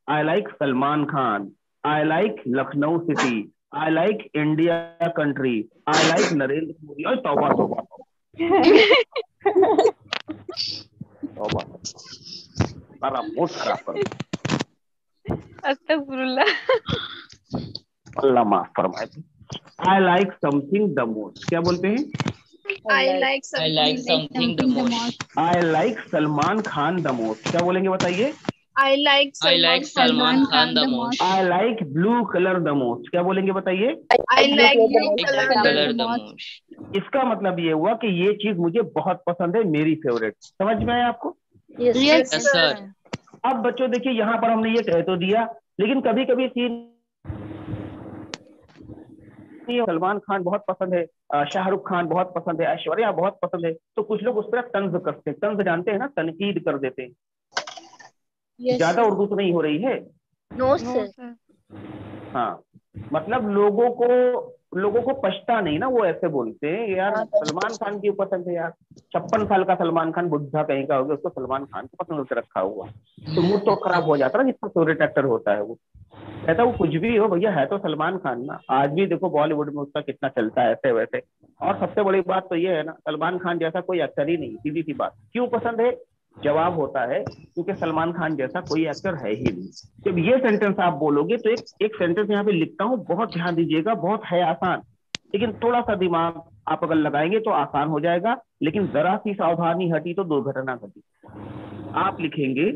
Speaker 2: I like Salman Khan, I like Lucknow city, I like India country, I like Narendra Modi. और तौबा तौबा तौबा, सारा मूड खराब कर दिया।
Speaker 4: अस्तगफुरुल्लाह।
Speaker 2: अल्लाह माफ फरमाए। आई लाइक समथिंग द मोस्ट, क्या बोलते हैं।
Speaker 6: I like something the most.
Speaker 2: I like Salman Khan the most, क्या बोलेंगे बताइए।
Speaker 6: I like Salman Khan the most.
Speaker 2: I like blue colour the most, क्या बोलेंगे बताइए।
Speaker 6: I like blue
Speaker 5: color
Speaker 6: color the most.
Speaker 2: इसका मतलब ये हुआ कि ये चीज मुझे बहुत पसंद है, मेरी फेवरेट। समझ में आया आपको।
Speaker 3: Yes
Speaker 6: Yes, sir.
Speaker 2: अब बच्चों देखिए यहाँ पर हमने ये कह तो दिया, लेकिन कभी कभी सीन सलमान खान बहुत पसंद है, शाहरुख खान बहुत पसंद है, ऐश्वर्या बहुत पसंद है, तो कुछ लोग उस पर तंज करते हैं। तंज जानते हैं ना, तनकीद कर देते हैं। ज्यादा उर्दू तो नहीं हो रही है।
Speaker 1: No,
Speaker 4: no
Speaker 1: sir.
Speaker 4: सर।
Speaker 2: हाँ, मतलब लोगों को पछता नहीं ना, वो ऐसे बोलते हैं यार सलमान खान क्यों पसंद है यार, 56 साल का सलमान खान बुढ़ा कहीं का हो गया, उसको सलमान खान को पसंद करके रखा हुआ, तो मूड तो खराब हो जाता है ना जिसका फेवरेट एक्टर होता है। वो कहता वो कुछ भी हो भैया, है तो सलमान खान ना। आज भी देखो बॉलीवुड में उसका कितना चलता है ऐसे वैसे। और सबसे बड़ी बात तो ये है ना, सलमान खान जैसा कोई एक्टर ही नहीं, सीधी सी बात। क्यों पसंद है, जवाब होता है क्योंकि सलमान खान जैसा कोई एक्टर है ही नहीं। जब ये सेंटेंस आप बोलोगे तो एक सेंटेंस यहाँ पे लिखता हूँ, बहुत ध्यान दीजिएगा, बहुत है आसान, लेकिन थोड़ा सा दिमाग आप अगर लगाएंगे तो आसान हो जाएगा, लेकिन जरा सी सावधानी हटी तो दुर्घटना घटी। आप लिखेंगे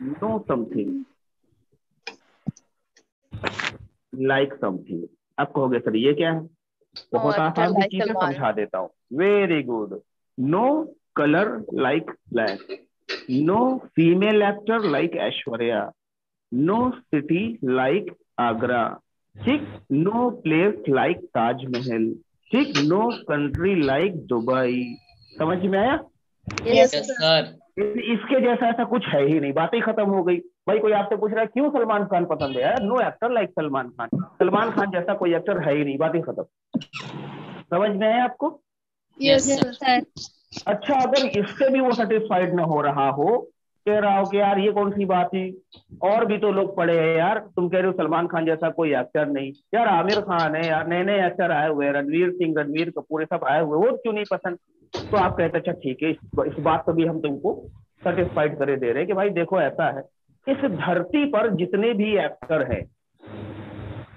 Speaker 2: नो समथिंग लाइक समथिंग। आप कहोगे सर ये क्या है, बहुत आसान सी चीज है, समझा देता हूँ। Very good. No colour like black, no female actor like Aishwarya, no city like Agra, ठीक, नो प्लेस लाइक ताजमहल, ठीक, नो कंट्री लाइक दुबई। समझ में आया।
Speaker 6: Yes, sir.
Speaker 2: इसके जैसा ऐसा कुछ है ही नहीं, बातें खत्म हो गई। भाई कोई आपसे पूछ रहा है क्यों सलमान खान पसंद है, यार no actor like Salman Khan, Salman Khan जैसा कोई एक्टर है ही नहीं, बातें खत्म। समझ में आया आपको।
Speaker 6: Yes, sir.
Speaker 2: अच्छा, अगर इससे भी वो सेटिस्फाइड ना हो रहा हो, कह रहा हो कि यार ये कौन सी बात है, और भी तो लोग पड़े हैं यार, तुम कह रहे हो सलमान खान जैसा कोई एक्टर नहीं, यार आमिर खान है यार, नए नए एक्टर आए हुए, रणवीर सिंह, रणवीर कपूर, सब आए हुए, वो क्यों नहीं पसंद। तो आप कहते अच्छा ठीक है, इस बात को भी हम तुमको सेटिस्फाइड करे दे रहे हैं कि भाई देखो ऐसा है, इस धरती पर जितने भी एक्टर हैं,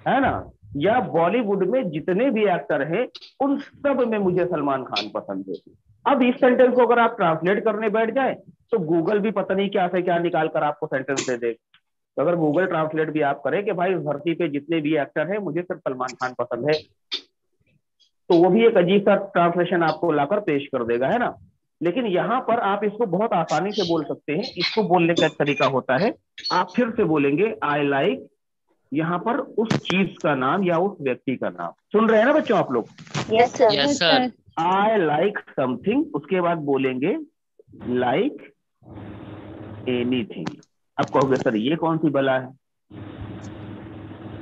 Speaker 2: है ना, या बॉलीवुड में जितने भी एक्टर हैं, उन सब में मुझे सलमान खान पसंद है। अब इस सेंटेंस को अगर आप ट्रांसलेट करने बैठ जाए तो गूगल भी पता नहीं क्या से क्या निकाल कर आपको सेंटेंस दे दे। तो अगर गूगल ट्रांसलेट भी आप करें कि भाई इस धरती पे जितने भी एक्टर हैं मुझे सिर्फ सलमान खान पसंद है, तो वो भी एक अजीब सा ट्रांसलेशन आपको लाकर पेश कर देगा, है ना। लेकिन यहाँ पर आप इसको बहुत आसानी से बोल सकते हैं। इसको बोलने का तरीका होता है, आप फिर से बोलेंगे आई लाइक, यहाँ पर उस चीज का नाम या उस व्यक्ति का नाम। सुन रहे हैं ना बच्चों आप लोग।
Speaker 1: Yes, sir.
Speaker 6: Yes, sir.
Speaker 2: आई लाइक समथिंग, उसके बाद बोलेंगे लाइक एनीथिंग। अब कहोगे सर ये कौन सी बला है,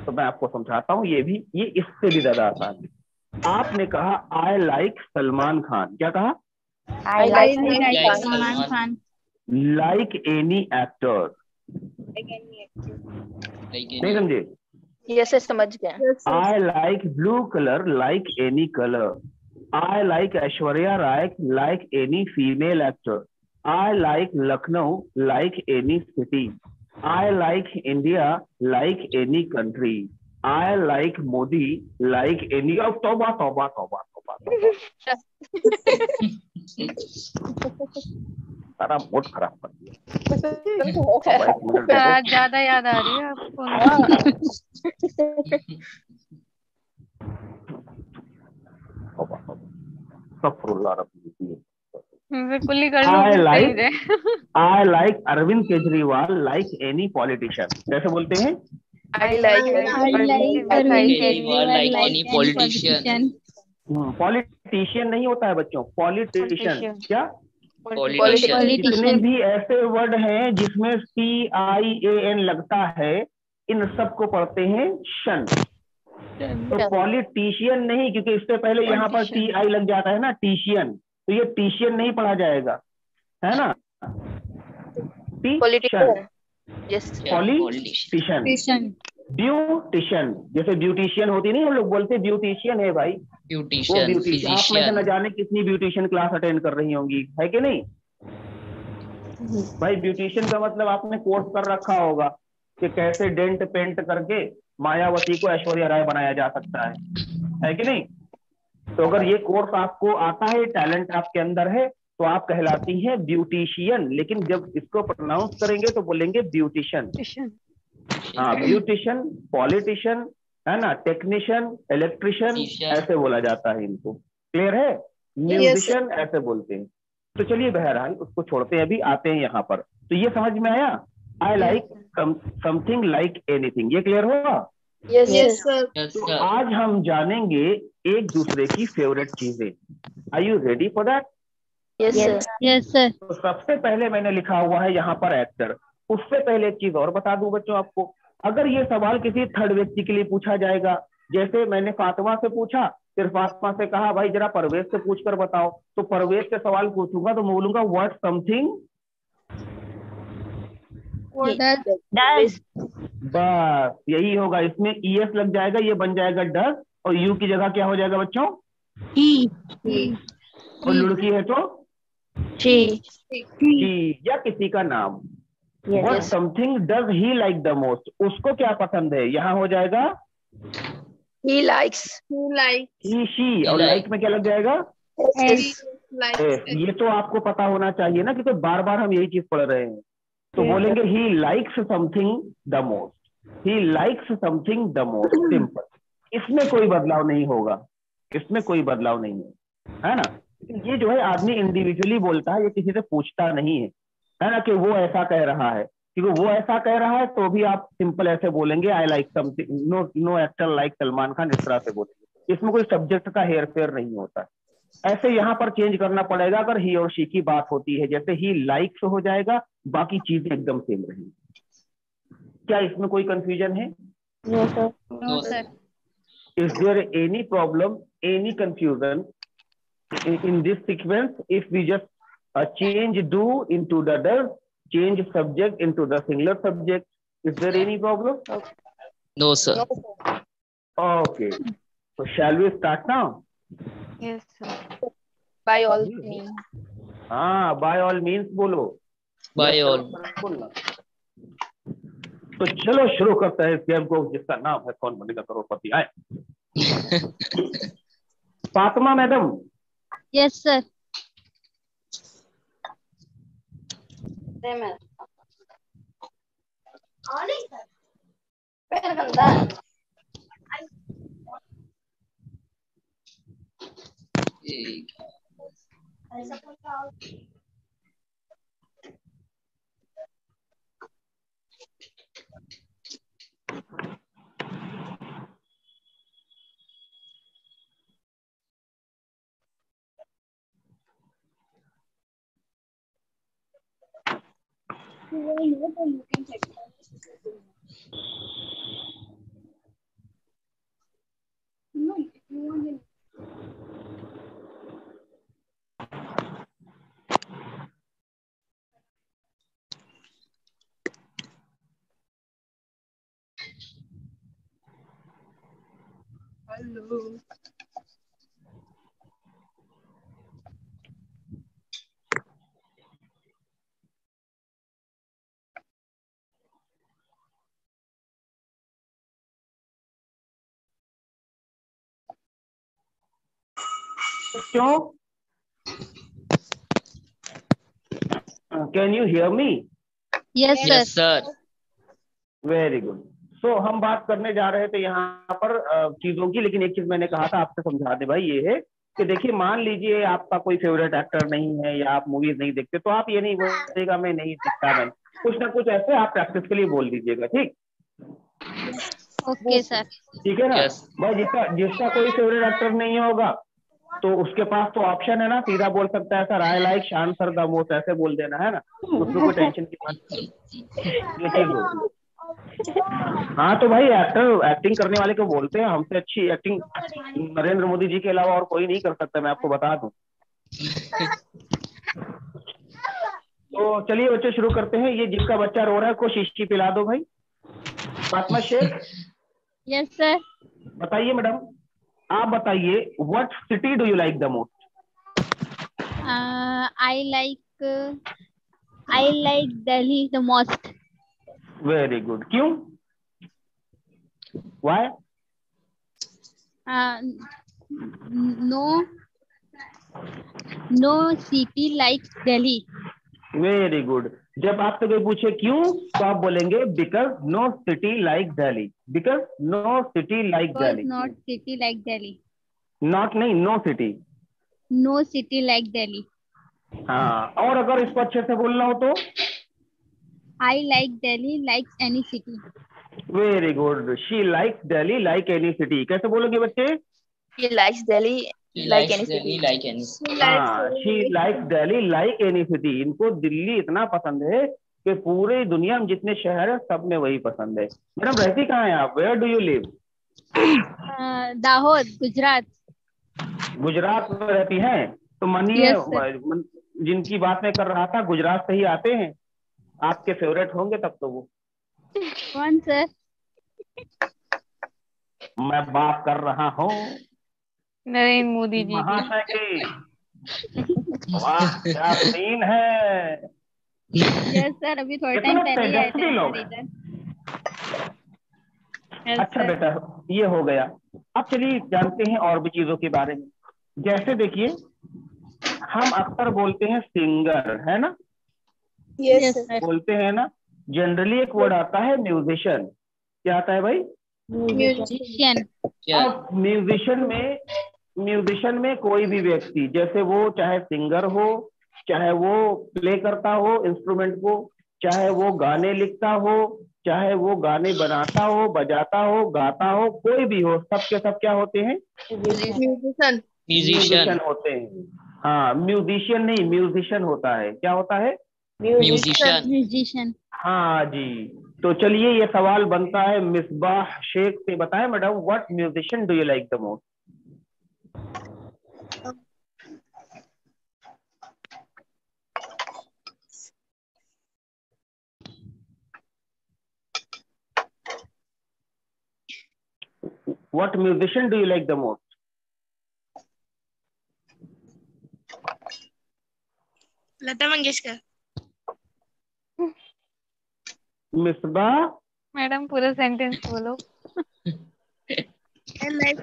Speaker 2: तो मैं आपको समझाता हूँ, ये इससे भी ज्यादा आसान है। आपने कहा आई लाइक सलमान खान, क्या कहा,
Speaker 1: I like
Speaker 6: Like
Speaker 1: Salman
Speaker 6: Salman.
Speaker 1: Khan.
Speaker 2: Like any actor,
Speaker 6: Like
Speaker 2: नहीं समझे।
Speaker 1: यस सर समझ गए।
Speaker 2: I like blue color like any color. I like Aishwarya Rai like any female actor. I like Lucknow like any city. I like India like any country. I like Modi like any of तौबा तौबा तौबा तौबा तौबा सारा mood खराब कर दिया। अब एक मिनट दे दो।
Speaker 4: ज्यादा याद आ रही है आपको?
Speaker 2: तौबा तौबा अस्तगफुरुल्लाह रब्बी।
Speaker 4: बिल्कुल ही कर लो, सही है।
Speaker 2: I like Arvind Kejriwal like any politician. कैसे बोलते हैं?
Speaker 1: I like
Speaker 6: Kejriwal like any politician.
Speaker 2: Politician नहीं होता है बच्चों, पॉलिटिशियन। क्या?
Speaker 6: Politician.
Speaker 2: जितने भी ऐसे वर्ड हैं जिसमें CIAN लगता है, इन सबको पढ़ते हैं शन। तो पॉलिटिशियन नहीं, क्योंकि इससे पहले यहाँ पर TI लग जाता है ना, टीशियन, तो ये टीशियन नहीं पढ़ा जाएगा, है ना?
Speaker 1: politician. Yes.
Speaker 2: पॉलिटिशियन। ब्यूटिशियन, जैसे ब्यूटिशियन होती नहीं, हम लोग बोलते ब्यूटिशियन है भाई, वो
Speaker 6: Beautician,
Speaker 2: ब्यूटिशियन। आप में से न
Speaker 6: physician.
Speaker 2: जाने कितनी ब्यूटिशियन क्लास अटेंड कर रही होंगी, है कि नहीं भाई? ब्यूटिशियन का मतलब आपने कोर्स कर रखा होगा कि कैसे डेंट पेंट करके मायावती को ऐश्वर्या राय बनाया जा सकता है कि नहीं? तो अगर ये कोर्स आपको आता है, टैलेंट आपके अंदर है, तो आप कहलाती हैं ब्यूटिशियन। लेकिन जब इसको प्रोनाउंस करेंगे तो बोलेंगे ब्यूटिशियन। हाँ, ब्यूटिशियन, पॉलिटिशियन, है ना, टेक्नीशियन, इलेक्ट्रिशियन, ऐसे बोला जाता है इनको। क्लियर है? म्यूजिशियन ऐसे बोलते हैं। तो चलिए बहरहाल उसको छोड़ते हैं, अभी आते हैं यहाँ पर। तो ये समझ में आया? आई लाइक समथिंग लाइक एनीथिंग, ये क्लियर हुआ?
Speaker 3: Yes, sir.
Speaker 6: Yes,
Speaker 2: तो
Speaker 6: sir.
Speaker 2: आज हम जानेंगे एक दूसरे की फेवरेट चीजें। Are you ready for that?
Speaker 1: Yes sir.
Speaker 3: Yes, sir.
Speaker 2: तो सबसे पहले मैंने लिखा हुआ है यहाँ पर एक्टर। उससे पहले एक चीज और बता दूं बच्चों आपको, अगर ये सवाल किसी थर्ड व्यक्ति के लिए पूछा जाएगा, जैसे मैंने फातिमा से पूछा, फिर फातिमा से कहा भाई जरा परवेज से पूछ कर बताओ, तो परवेज से सवाल पूछूंगा तो मैं बोलूंगा व्हाट समथिंग
Speaker 3: Does.
Speaker 2: बस यही होगा। इसमें ES लग जाएगा, ये बन जाएगा डज, और यू की जगह क्या हो जाएगा बच्चों?
Speaker 3: He.
Speaker 2: और लुड़की है तो
Speaker 3: She.
Speaker 2: या किसी का नाम।
Speaker 3: Yes.
Speaker 2: What something does he like the most? उसको क्या पसंद है, यहाँ हो जाएगा
Speaker 1: He likes.
Speaker 2: he, she, और
Speaker 6: Like.
Speaker 2: लाइक में क्या लग जाएगा?
Speaker 3: Yes.
Speaker 2: ये तो आपको पता होना चाहिए ना, क्योंकि बार बार हम यही चीज पढ़ रहे हैं। तो बोलेंगे he likes something the most. He likes something the most. Simple, इसमें कोई बदलाव नहीं होगा, इसमें कोई बदलाव नहीं है ना? ये जो है आदमी इंडिविजुअली बोलता है, ये किसी से पूछता नहीं है ना, कि वो ऐसा कह रहा है। क्योंकि वो ऐसा कह रहा है तो भी आप सिंपल ऐसे बोलेंगे I like something, no actor like Salman Khan, इस तरह से बोलेंगे। इसमें कोई सब्जेक्ट का हेर फेर नहीं होता है। ऐसे यहाँ पर चेंज करना पड़ेगा अगर ही और शी की बात होती है, जैसे ही लाइक्स हो जाएगा, बाकी चीजें एकदम सेम रहेंगी। क्या इसमें कोई कंफ्यूजन है?
Speaker 3: No, sir.
Speaker 6: No, sir.
Speaker 2: Is there any problem, any confusion in this sequence if we just change do into the does, change subject into the singular subject? Is there any problem?
Speaker 6: No, sir.
Speaker 1: No, sir.
Speaker 2: Okay. So shall we start now?
Speaker 4: Yes, sir.
Speaker 1: By all means.
Speaker 2: हाँ, by all means बोलो।
Speaker 6: By all.
Speaker 2: बोलना। तो चलो शुरू करते हैं इस game को, जिसका नाम है कौन बनेगा करोड़पति। आए फातिमा मैडम।
Speaker 3: Yes, sir.
Speaker 2: क्यों? Can you hear me?
Speaker 3: Yes sir.
Speaker 6: Yes, sir.
Speaker 2: Very good. So हम बात करने जा रहे थे यहाँ पर चीजों की, लेकिन एक चीज मैंने कहा था आपसे समझा दे भाई, ये है कि देखिए मान लीजिए आपका कोई फेवरेट एक्टर नहीं है या आप मूवीज नहीं देखते, तो आप ये नहीं बोलिएगा मैं नहीं देखता, मैं कुछ ना कुछ ऐसे आप प्रैक्टिस के लिए बोल दीजिएगा, ठीक?
Speaker 3: Okay sir.
Speaker 2: ठीक है ना?
Speaker 6: Yes.
Speaker 2: भाई जिसका जिसका कोई फेवरेट एक्टर नहीं होगा तो उसके पास तो ऑप्शन है ना, सीधा बोल सकता है sir I like Shan sir the most, ऐसे बोल देना है ना, उसमें कोई टेंशन की बात नहीं, ये चीज होगी। हाँ तो भाई एक्टिंग करने वाले को बोलते हैं, हमसे अच्छी एक्टिंग नरेंद्र मोदी जी के अलावा और कोई नहीं कर सकता, मैं आपको बता दूं। तो चलिए बच्चे शुरू करते हैं। ये जिसका बच्चा रो रहा है को शीशी पिला दो भाई। फातिमा शेख।
Speaker 3: Yes sir.
Speaker 2: बताइए मैडम, आप बताइए what city do you like the most?
Speaker 3: I like Delhi the most.
Speaker 2: Very good. क्यों? Why?
Speaker 3: No city like Delhi.
Speaker 2: Very good. जब आपसे कोई पूछे क्यों तो आप बोलेंगे because no city like Delhi, because no city like Delhi.
Speaker 3: Not city like Delhi.
Speaker 2: Not नहीं, no city.
Speaker 3: No city like Delhi.
Speaker 2: हाँ, और अगर इसको अच्छे से बोलना हो तो
Speaker 3: आई like Delhi like any city.
Speaker 2: Very good. She likes Delhi like any city. कैसे बोलोगे बच्चे?
Speaker 1: He likes Delhi
Speaker 6: He
Speaker 1: like
Speaker 6: likes
Speaker 1: any
Speaker 6: Delhi
Speaker 1: city.
Speaker 6: like any.
Speaker 2: हाँ, she likes Delhi like any city. इनको दिल्ली इतना पसंद है कि पूरी दुनिया में जितने शहर है सब में वही पसंद है। मैडम रहती कहाँ है आप? Where do you live?
Speaker 3: Dahod Gujarat.
Speaker 2: Gujarat में रहती हैं? तो मानिए
Speaker 3: Yes, sir.
Speaker 2: जिनकी बात मैं कर रहा था गुजरात से ही आते हैं, आपके फेवरेट होंगे तब तो वो।
Speaker 3: कौन सर?
Speaker 2: मैं बात कर रहा हूँ
Speaker 4: नरेंद्र मोदी जी की।
Speaker 2: महाशय की। वाह क्या सीन है।
Speaker 3: यस सर, अभी थोड़ा टाइम
Speaker 2: कितने
Speaker 3: पहले ही आए थे
Speaker 2: तेजस्वी लोग।
Speaker 3: इधर।
Speaker 2: अच्छा बेटा, ये हो गया। अब चलिए जानते हैं और भी चीजों के बारे में। जैसे देखिए हम अक्सर बोलते हैं सिंगर, है ना?
Speaker 3: Yes sir.
Speaker 2: बोलते हैं ना। जनरली एक वर्ड आता है म्यूजिशियन। क्या आता है भाई?
Speaker 3: म्यूजिशियन।
Speaker 6: Yeah.
Speaker 2: अब म्यूजिशियन में कोई भी व्यक्ति, जैसे वो चाहे सिंगर हो, चाहे वो प्ले करता हो इंस्ट्रूमेंट को, चाहे वो गाने लिखता हो, चाहे वो गाने बनाता हो, बजाता हो, गाता हो, कोई भी हो, सब के सब क्या होते हैं?
Speaker 1: Musician.
Speaker 6: Musician.
Speaker 2: होते हैं। हाँ, म्यूजिशियन नहीं, म्यूजिशियन होता है। क्या होता है?
Speaker 6: Musician.
Speaker 3: म्यूजिशियन।
Speaker 2: हाँ जी। तो चलिए ये सवाल बनता है मिसबाह शेख से। बताएं madam, what musician do you like the most? What musician do you like the most?
Speaker 3: Lata Mangeshkar.
Speaker 2: Misbah.
Speaker 4: Madam पूरा सेंटेंस बोलो।
Speaker 3: I like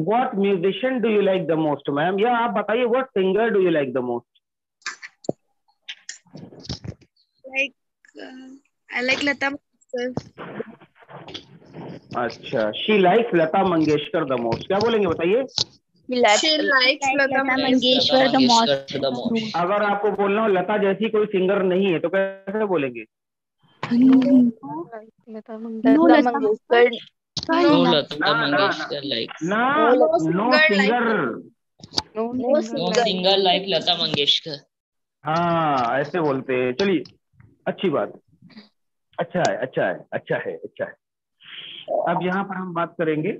Speaker 2: What musician do you like the most, ma'am? या आप बताइए what singer do you like the most?
Speaker 3: I like Lata Mangeshkar.
Speaker 2: अच्छा, she likes Lata Mangeshkar the most। क्या बोलेंगे बताइए?
Speaker 1: He likes
Speaker 3: Lata Mangeshkar the most.
Speaker 6: The most.
Speaker 2: अगर आपको बोलना हो लता जैसी कोई सिंगर नहीं है तो कैसे बोलेंगे?
Speaker 4: लता
Speaker 1: Lata Mangeshkar.
Speaker 6: No Lata
Speaker 2: ना ना
Speaker 6: Mangeshkar like.
Speaker 2: ना, know singer.
Speaker 6: No singer like Lata Mangeshkar.
Speaker 2: हाँ ऐसे बोलते हैं। चलिए अच्छी बात। अच्छा है, अच्छा है, अच्छा है, अच्छा है। अब यहाँ पर हम बात करेंगे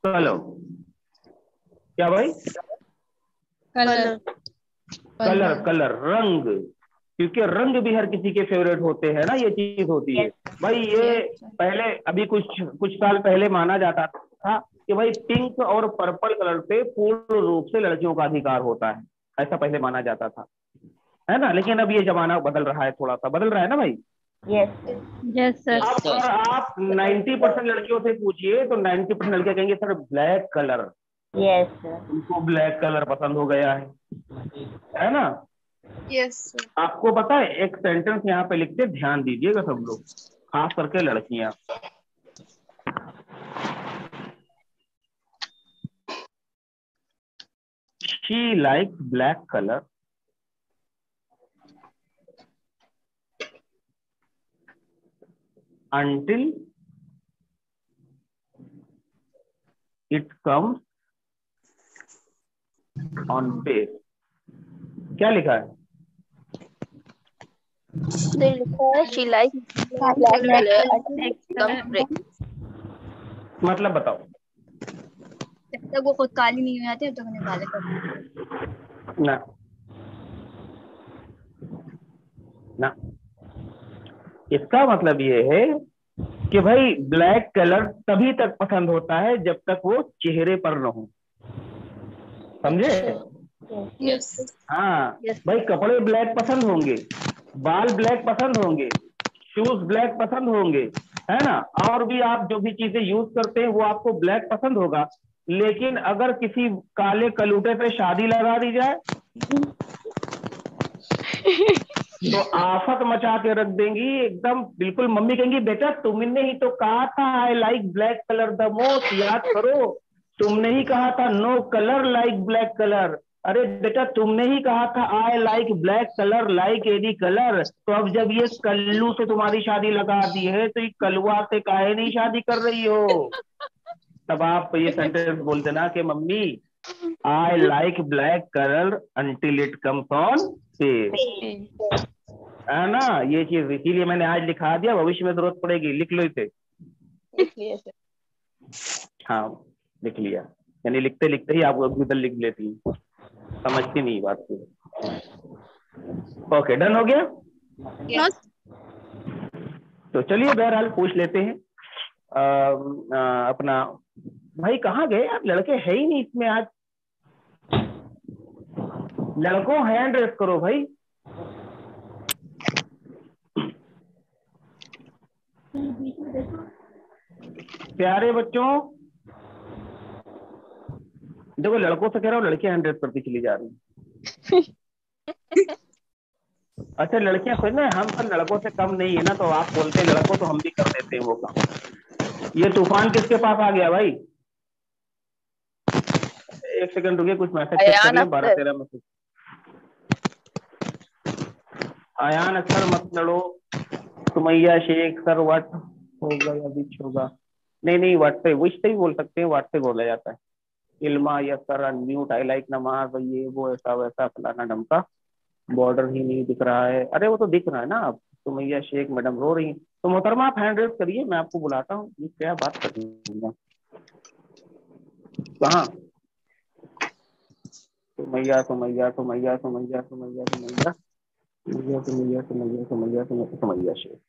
Speaker 2: कलर। क्या भाई?
Speaker 3: कलर।
Speaker 2: कलर, कलर, रंग। क्योंकि रंग भी हर किसी के फेवरेट होते हैं ना, ये चीज होती है भाई। ये पहले अभी कुछ साल पहले माना जाता था कि भाई पिंक और पर्पल कलर पे पूर्ण रूप से लड़कियों का अधिकार होता है, ऐसा पहले माना जाता था, है ना। लेकिन अब ये जमाना बदल रहा है, थोड़ा सा बदल रहा है ना भाई।
Speaker 4: Yes sir.
Speaker 2: अब अगर आप 90% लड़कियों से पूछिए तो 90% लड़कियां कहेंगे सर ब्लैक कलर, उनको ब्लैक कलर पसंद हो गया है ना।
Speaker 3: यस
Speaker 2: आपको पता है एक सेंटेंस यहाँ पे लिखते, ध्यान दीजिएगा सब लोग, खास करके लड़कियां। She likes black color until it comes on face। क्या लिखा है?
Speaker 1: She likes black color until it becomes red।
Speaker 2: मतलब बताओ।
Speaker 3: जब तक वो खुद काली नहीं हो जाती तब तक उन्हें काले कर
Speaker 2: ना ना, इसका मतलब ये है कि भाई ब्लैक कलर तभी तक पसंद होता है जब तक वो चेहरे पर न हो, समझे? हाँ भाई, कपड़े ब्लैक पसंद होंगे, बाल ब्लैक पसंद होंगे, शूज ब्लैक पसंद होंगे, है ना, और भी आप जो भी चीजें यूज करते हैं वो आपको ब्लैक पसंद होगा। लेकिन अगर किसी काले कलूटे पे शादी लगा दी जाए तो आफत मचा के रख देंगी एकदम, बिल्कुल। मम्मी कहेंगी बेटा तुमने ही तो कहा था I like black colour the most, याद करो, तुमने ही कहा था no colour like black colour. अरे बेटा तुमने ही कहा था I like black colour like any colour. तो अब जब ये कल्लू से तुम्हारी शादी लगा दी है तो ये कलुआ से काहे नहीं शादी कर रही हो? तब आप ये सेंटेंस बोल देना कि mummy I like black colour until it comes on face, है ना। ये चीज इसीलिए मैंने आज लिखा दिया, भविष्य में जरूरत पड़ेगी, लिख लो इसे। हाँ लिख लिया, यानी लिखते लिखते ही आप उधर लिख लेती हैं, समझती नहीं बात को। ओके, डन हो गया। तो चलिए बहरहाल पूछ लेते हैं अपना भाई कहाँ गए आप? लड़के है ही नहीं इसमें आज। लड़कों हैंड रेस करो भाई। प्यारे बच्चों, देखो लड़कों से कह रहा हूँ, लड़कियां हैंड रेस करती चली जा रही हैं। अच्छा लड़कियां खुद ना, हम सब लड़कों से कम नहीं है ना, तो आप बोलते हैं लड़कों तो हम भी कर देते हैं वो काम। ये तूफान किसके पास आ गया भाई? एक सेकंड रुकिए, कुछ मैसेज चेक कर ले, 12-13 मैसेज। अयान अक्सर मत लड़ो, सुमैया शेख सर व्हाट होगा या बीच होगा? नहीं व्हाट पे, विश से ही बोल सकते हैं, व्हाट पे बोला जाता है। Ilma yes sir unmute, I like namaz, ये वो ऐसा वैसा फलाना ढमका, बॉर्डर ही नहीं दिख रहा है। अरे वो तो दिख रहा है ना। आप सुमैया शेख मैडम रो रही हैं तो मोहतरमा आप हैंड रेस करिए, मैं आपको बुलाता हूँ। ये क्या बात कर रही हूँ? कहाँ? सुमैया सुमैया सुमैया सुमैया सुमैया सुमैया सुमैया सुमैया सुमैया सुमैया सुमैया सुमैया शेख।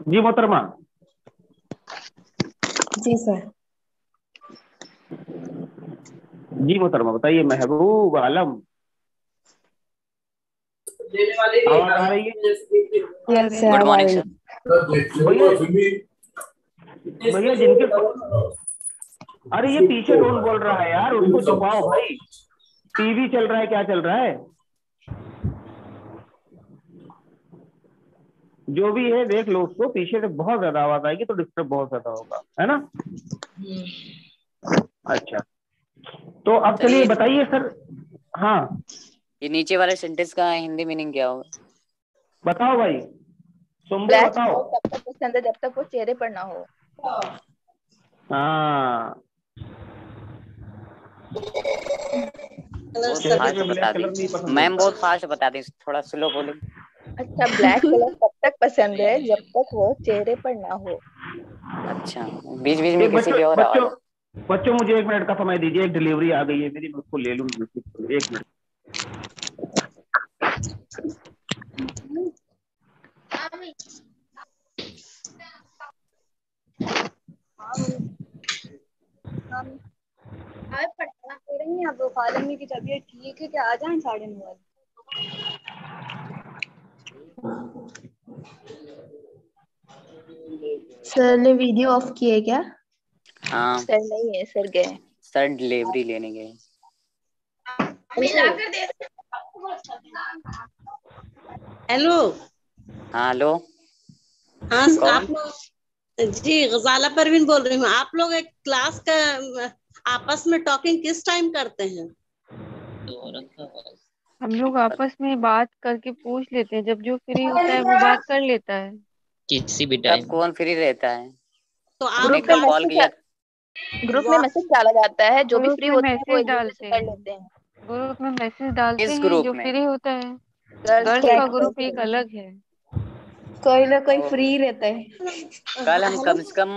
Speaker 2: जी मोहतरमा।
Speaker 7: जी सर।
Speaker 2: जी मोहतरमा बताइए। महबूब आलम, आवाज आ रही है?
Speaker 6: Good morning sir.
Speaker 2: भैया जिनके, अरे ये पीछे कौन बोल रहा है यार? उसको छुपाओ भाई, टीवी चल रहा है, क्या चल रहा है? जो भी है देख लो उसको, पीछे से बहुत ज्यादा आवाज आएगी तो डिस्टर्ब बहुत ज्यादा होगा, है ना। अच्छा तो अब चलिए बताइए सर। हाँ
Speaker 6: ये नीचे वाले सेंटेंस का हिंदी मीनिंग क्या होगा?
Speaker 2: बताओ भाई, तुम
Speaker 1: ब्लैक
Speaker 2: बताओ।
Speaker 1: तब तक पसंद है जब तक वो चेहरे पर ना हो।
Speaker 2: हाँ
Speaker 6: फास्ट बता दी मैम, बहुत फास्ट बता दी, थोड़ा स्लो बोलो।
Speaker 1: अच्छा, ब्लैक कलर तब तक पसंद है जब तक वो चेहरे पर ना हो।
Speaker 6: अच्छा, बीच बीच में किसी की और आवाज।
Speaker 2: बच्चों मुझे 1 मिनट का समय दीजिए, एक डिलीवरी आ गई है मेरी, मैं उसको ले लूंगी। 1 मिनट।
Speaker 3: पढ़ना पड़ेंगे अब, खा लेंगे की तबीयत ठीक है, क्या आ जाए 9:30 बजे।
Speaker 7: सर ने वीडियो ऑफ की है क्या?
Speaker 6: हाँ
Speaker 1: सर नहीं है, सर गए।
Speaker 6: सर डिलीवरी लेने गए।
Speaker 8: हेलो।
Speaker 6: हाँ हेलो।
Speaker 8: हाँ
Speaker 6: कौन?
Speaker 8: आप लोग जी, गजाला परवीन बोल रही हूँ। आप लोग एक क्लास का आपस में टॉकिंग किस टाइम करते हैं?
Speaker 4: हम लोग आपस में बात करके पूछ लेते हैं, जब जो फ्री होता है वो बात कर लेता है।
Speaker 6: किसी भी टाइम। तब कौन फ्री रहता है?
Speaker 8: तो
Speaker 6: हमने
Speaker 8: आप
Speaker 6: कल कॉल किया।
Speaker 1: ग्रुप में मैसेज डाला जाता है, जो भी
Speaker 4: ग्रुप
Speaker 1: फ्री
Speaker 4: में
Speaker 1: होते हैं वो
Speaker 4: मैसेज
Speaker 1: एक दूसरे
Speaker 4: डालते
Speaker 1: से कर
Speaker 4: हैं।
Speaker 1: लेते हैं।
Speaker 4: ग्रुप में मैसेज डालते
Speaker 6: किस
Speaker 4: हैं,
Speaker 6: ग्रुप
Speaker 4: जो
Speaker 6: में?
Speaker 4: फ्री होता है।
Speaker 1: गर्ल्स
Speaker 4: गर्ल्स का ग्रुप एक अलग है।
Speaker 7: कोई ना कोई फ्री रहता है।
Speaker 6: कल हम कम से कम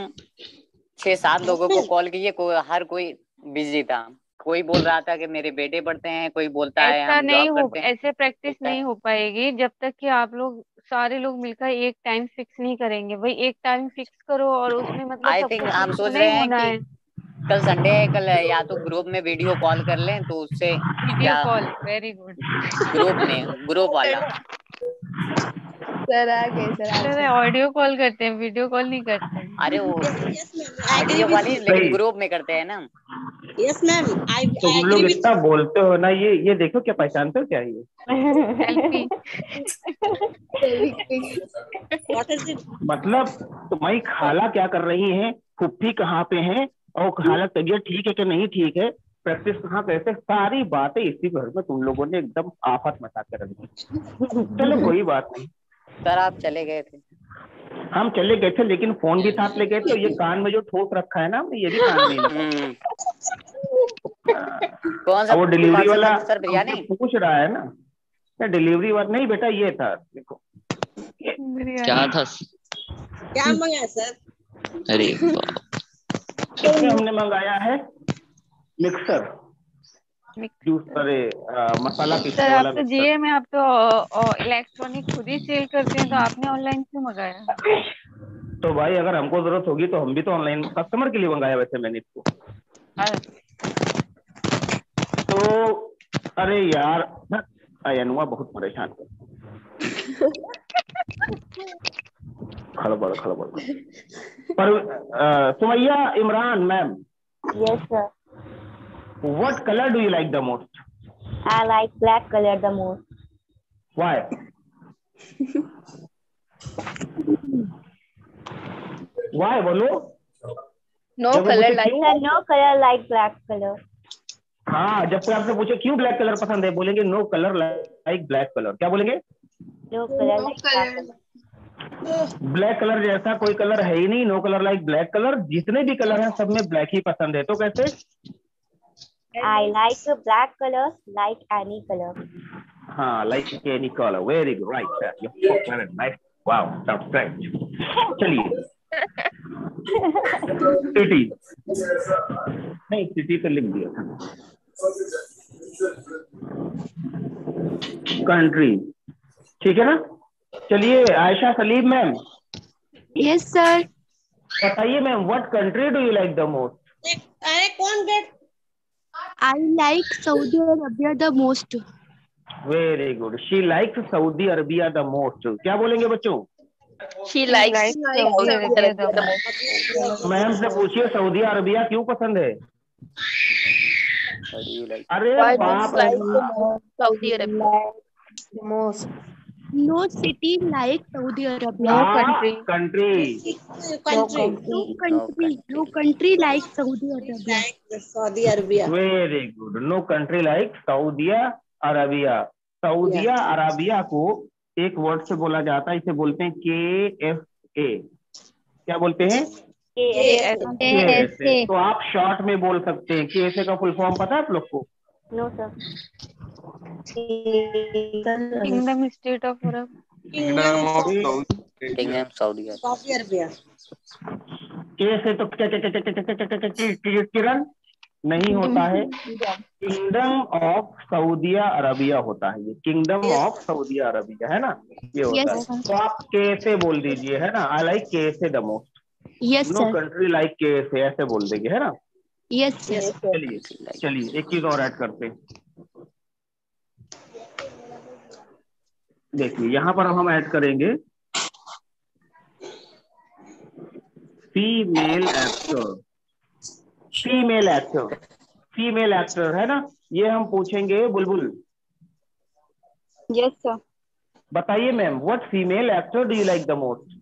Speaker 6: 6-7 लोगों को कॉल किए, हर कोई बिजी था। कोई बोल रहा था कि मेरे बेटे पढ़ते हैं, कोई बोलता है
Speaker 4: ऐसा
Speaker 6: हम
Speaker 4: नहीं
Speaker 6: जॉब
Speaker 4: हो,
Speaker 6: करते हैं।
Speaker 4: ऐसे प्रैक्टिस नहीं हो पाएगी जब तक कि आप लोग सारे लोग मिलकर एक टाइम फिक्स नहीं करेंगे। भाई एक टाइम फिक्स करो और उसमें मतलब
Speaker 6: आई
Speaker 4: सबको
Speaker 6: थिंक हम
Speaker 4: फ्री तो
Speaker 6: सोच
Speaker 4: नहीं
Speaker 6: रहे हैं
Speaker 4: होना
Speaker 6: कि
Speaker 4: है।
Speaker 6: कल संडे है, कल या तो ग्रुप में वीडियो कॉल कर लें तो उससे
Speaker 4: वीडियो
Speaker 6: क्या,
Speaker 4: कॉल, वेरी गुड।
Speaker 6: ग्रुप वाला।
Speaker 7: सर आ गए, सर आ
Speaker 4: सर
Speaker 7: गए।
Speaker 4: ऑडियो कॉल करते हैं, वीडियो कॉल नहीं करते हैं।
Speaker 6: अरे वो
Speaker 8: yes ma'am, I agree
Speaker 6: video call
Speaker 8: with
Speaker 6: he,
Speaker 8: you.
Speaker 6: लेकिन
Speaker 2: सही।
Speaker 6: ग्रुप में करते हैं ना।
Speaker 8: यस मैम, आई
Speaker 2: तुम
Speaker 8: एग्री
Speaker 2: लोग
Speaker 8: विद
Speaker 2: इतना बोलते हो ना, ये देखो क्या पहचानते हो क्या ये?
Speaker 4: सेल्फी।
Speaker 8: What is it?
Speaker 2: मतलब तुम्हारी खाला क्या कर रही हैं, फुफ्फी कहाँ पे हैं, और खाला तबीयत ठीक है कि नहीं ठीक है, प्रैक्टिस कहाँ कैसे, सारी बातें इसी घर में तुम लोगों ने एकदम आफत मचा के रख दी। चलो कोई बात नहीं।
Speaker 6: सर आप चले गए थे।
Speaker 2: हम चले गए थे, लेकिन फोन भी साथ ले गए थे, और ये कान में जो ठोस रखा है ना हमने, ये भी कान में ही लगा।
Speaker 6: कौन सा
Speaker 2: वो डिलीवरी
Speaker 6: सा
Speaker 2: वाला
Speaker 6: था सर? बिरयानी?
Speaker 2: हमसे पूछ रहा है ना, डिलीवरी वाला नहीं बेटा, ये था देखो।
Speaker 6: क्या था?
Speaker 8: क्या मंगाया सर?
Speaker 6: अरे
Speaker 2: इसमें हमने मंगाया है मिक्सर जूस, अरे मसाला
Speaker 4: सर
Speaker 2: पीसने
Speaker 4: आप
Speaker 2: वाला
Speaker 4: तो
Speaker 2: मिक्सर।
Speaker 4: जीए में, आप तो इलेक्ट्रॉनिक खुद ही सेल करते हैं, तो आपने ऑनलाइन क्यों मंगाया?
Speaker 2: तो भाई अगर हमको जरूरत होगी तो हम भी तो ऑनलाइन, कस्टमर के लिए मंगाया वैसे मैंने इसको। तो अरे यार अयनुआ बहुत परेशान कर, खड़बड़ खड़बड़। पर Sumaiya Imran ma'am,
Speaker 9: Yes, sir.
Speaker 2: what color do you like the most?
Speaker 9: I like black color the most.
Speaker 2: Why? Why बोलो?
Speaker 1: No
Speaker 2: जब
Speaker 1: color
Speaker 2: पूछे
Speaker 1: like
Speaker 2: क्यों?
Speaker 9: Sir, no color like black color.
Speaker 2: हाँ, जब कोई आपसे पूछे क्यों ब्लैक कलर पसंद है, बोलेंगे no colour like black colour. क्या बोलेंगे?
Speaker 9: No color like black color.
Speaker 2: Black colour जैसा कोई कलर है ही नहीं, no colour like black colour. जितने भी कलर हैं सब में ब्लैक ही पसंद है। तो कैसे?
Speaker 9: I like black colors like any color.
Speaker 2: हाँ, like any colour. Very good, right, very nice, wow, that's great. चलिए सिटी, नहीं सिटी तो लिख दिया था। कंट्री, ठीक है ना? चलिए Ayesha Saleem ma'am.
Speaker 7: Yes sir.
Speaker 2: बताइए ma'am, what country do you like the most?
Speaker 8: अरे कौन गेट?
Speaker 7: I like Saudi Arabia the most.
Speaker 2: Very good, she likes Saudi Arabia the most. क्या बोलेंगे बच्चों?
Speaker 1: She likes
Speaker 4: Saudi Arabia the
Speaker 1: the
Speaker 4: most.
Speaker 2: Ma'am से पूछिए Saudi Arabia क्यों पसंद है? अरे
Speaker 1: Why do you
Speaker 2: बाप रे,
Speaker 1: like the most Saudi Arabia?
Speaker 9: The most.
Speaker 7: No city like Saudi Arabia.
Speaker 4: No country.
Speaker 2: Country,
Speaker 7: no country like Saudi Arabia.
Speaker 8: Saudi Arabia.
Speaker 2: Very good, no country like Saudia Arabia. Saudia Arabia को एक word से बोला जाता है, इसे बोलते हैं KSA। क्या बोलते हैं? KSA। तो आप शॉर्ट में बोल सकते हैं। KSA का फुल फॉर्म पता है आप लोग को?
Speaker 9: No, sir.
Speaker 4: Kingdom State of Arab.
Speaker 6: Kingdom Saudi
Speaker 8: Saudi Arabia.
Speaker 2: के से तो किरण नहीं होता है, किंगडम ऑफ सऊदिया अरबिया होता है, ये किंगडम ऑफ सऊदिया अरबिया है ना, ये होता है। तो आप के से बोल दीजिए, है ना, आई लाइक के से the most, no country like के से, ऐसे बोल देंगे, है ना।
Speaker 7: Yes sir.
Speaker 2: चलिए चलिए एक चीज और ऐड करते हैं। देखिए यहाँ पर हम ऐड करेंगे female actor, female actor, female actor है ना, ये हम पूछेंगे। बुलबुल
Speaker 4: यस सर।
Speaker 2: बताइए ma'am, what female actor do you like the most?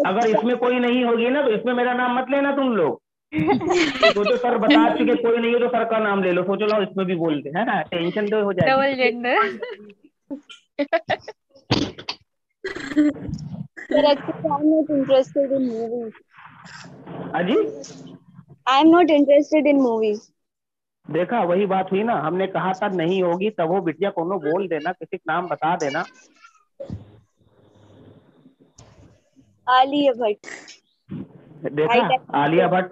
Speaker 2: अगर इसमें कोई नहीं होगी ना तो इसमें मेरा नाम मत लेना तुम लोग। सोचो सर बता चुके कोई नहीं है तो सर का नाम ले लो, सोचो लो इसमें भी बोलते है ना, टेंशन तो हो जाएगी।
Speaker 4: Double gender.
Speaker 7: Sir, actually, I'm not interested in movies.
Speaker 2: अजी
Speaker 7: I'm not interested in movies.
Speaker 2: देखा, वही बात हुई ना, हमने कहा था नहीं होगी, तब वो बिटिया कोनो बोल देना, किसी का नाम बता देना।
Speaker 7: आलिया भट्ट।
Speaker 2: देखा, आलिया भट्ट,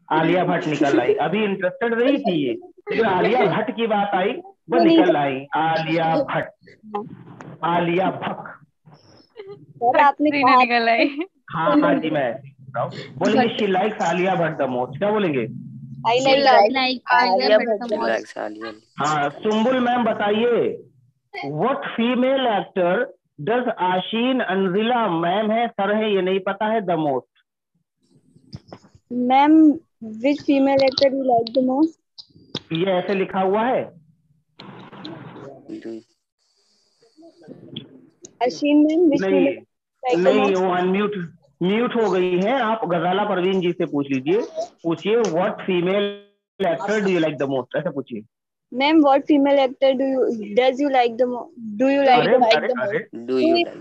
Speaker 2: आलिया भट्ट निकल आई। अभी इंटरेस्टेड नहीं थी ये, लेकिन आलिया भट्ट की बात आई वो निकल आई। आलिया भट्ट, आलिया भट्ट।
Speaker 7: सर आपने कहा
Speaker 4: निकल आई।
Speaker 2: हाँ हाँ जी, मैं बोलेंगे she likes Alia Bhatt the most, क्या बोलेंगे?
Speaker 7: I like Alia Bhatt.
Speaker 2: हाँ सुम्बुल मैम बताइए, what female actor does Ashin Anjila ma'am है सर है ये नहीं पता है the most?
Speaker 7: Ma'am which female actor you like the most?
Speaker 2: ये ऐसे लिखा हुआ है।
Speaker 7: अशीन मैम which
Speaker 2: नहीं
Speaker 7: female like the
Speaker 2: नहीं,
Speaker 7: most?
Speaker 2: वो अनम्यूट म्यूट हो गई है। आप गजाला परवीन जी से पूछ लीजिए, पूछिए what female actor do you like the most, ऐसे पूछिए।
Speaker 7: Ma'am, what female actor does you like the most? Do you like
Speaker 2: अरे
Speaker 7: the most?
Speaker 2: अरे अरे,
Speaker 6: Do you like?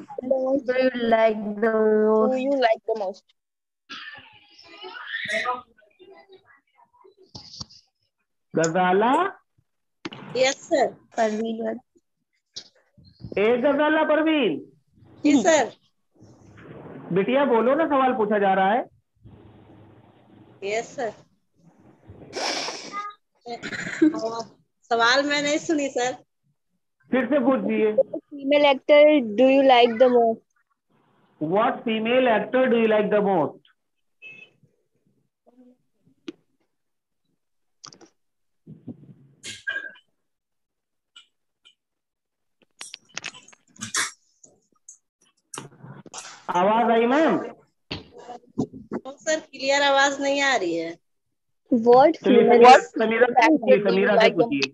Speaker 7: Do you like the most? Do you like the most?
Speaker 2: Ghazala,
Speaker 8: yes sir.
Speaker 7: Parveen.
Speaker 2: ए गजाला परवीन,
Speaker 8: जी sir.
Speaker 2: बिटिया बोलो ना, सवाल पूछा जा रहा है।
Speaker 8: Yes sir. सवाल मैं नहीं सुनी सर।
Speaker 2: फिर से पूछिए,
Speaker 7: Female actor do you like the most?
Speaker 2: What female actor do you like the most? आवाज आई मैम?
Speaker 8: सर क्लियर आवाज नहीं आ रही है।
Speaker 7: What
Speaker 2: चलिए
Speaker 7: female
Speaker 2: समीरा से पूछिए, समीरा से पूछिए।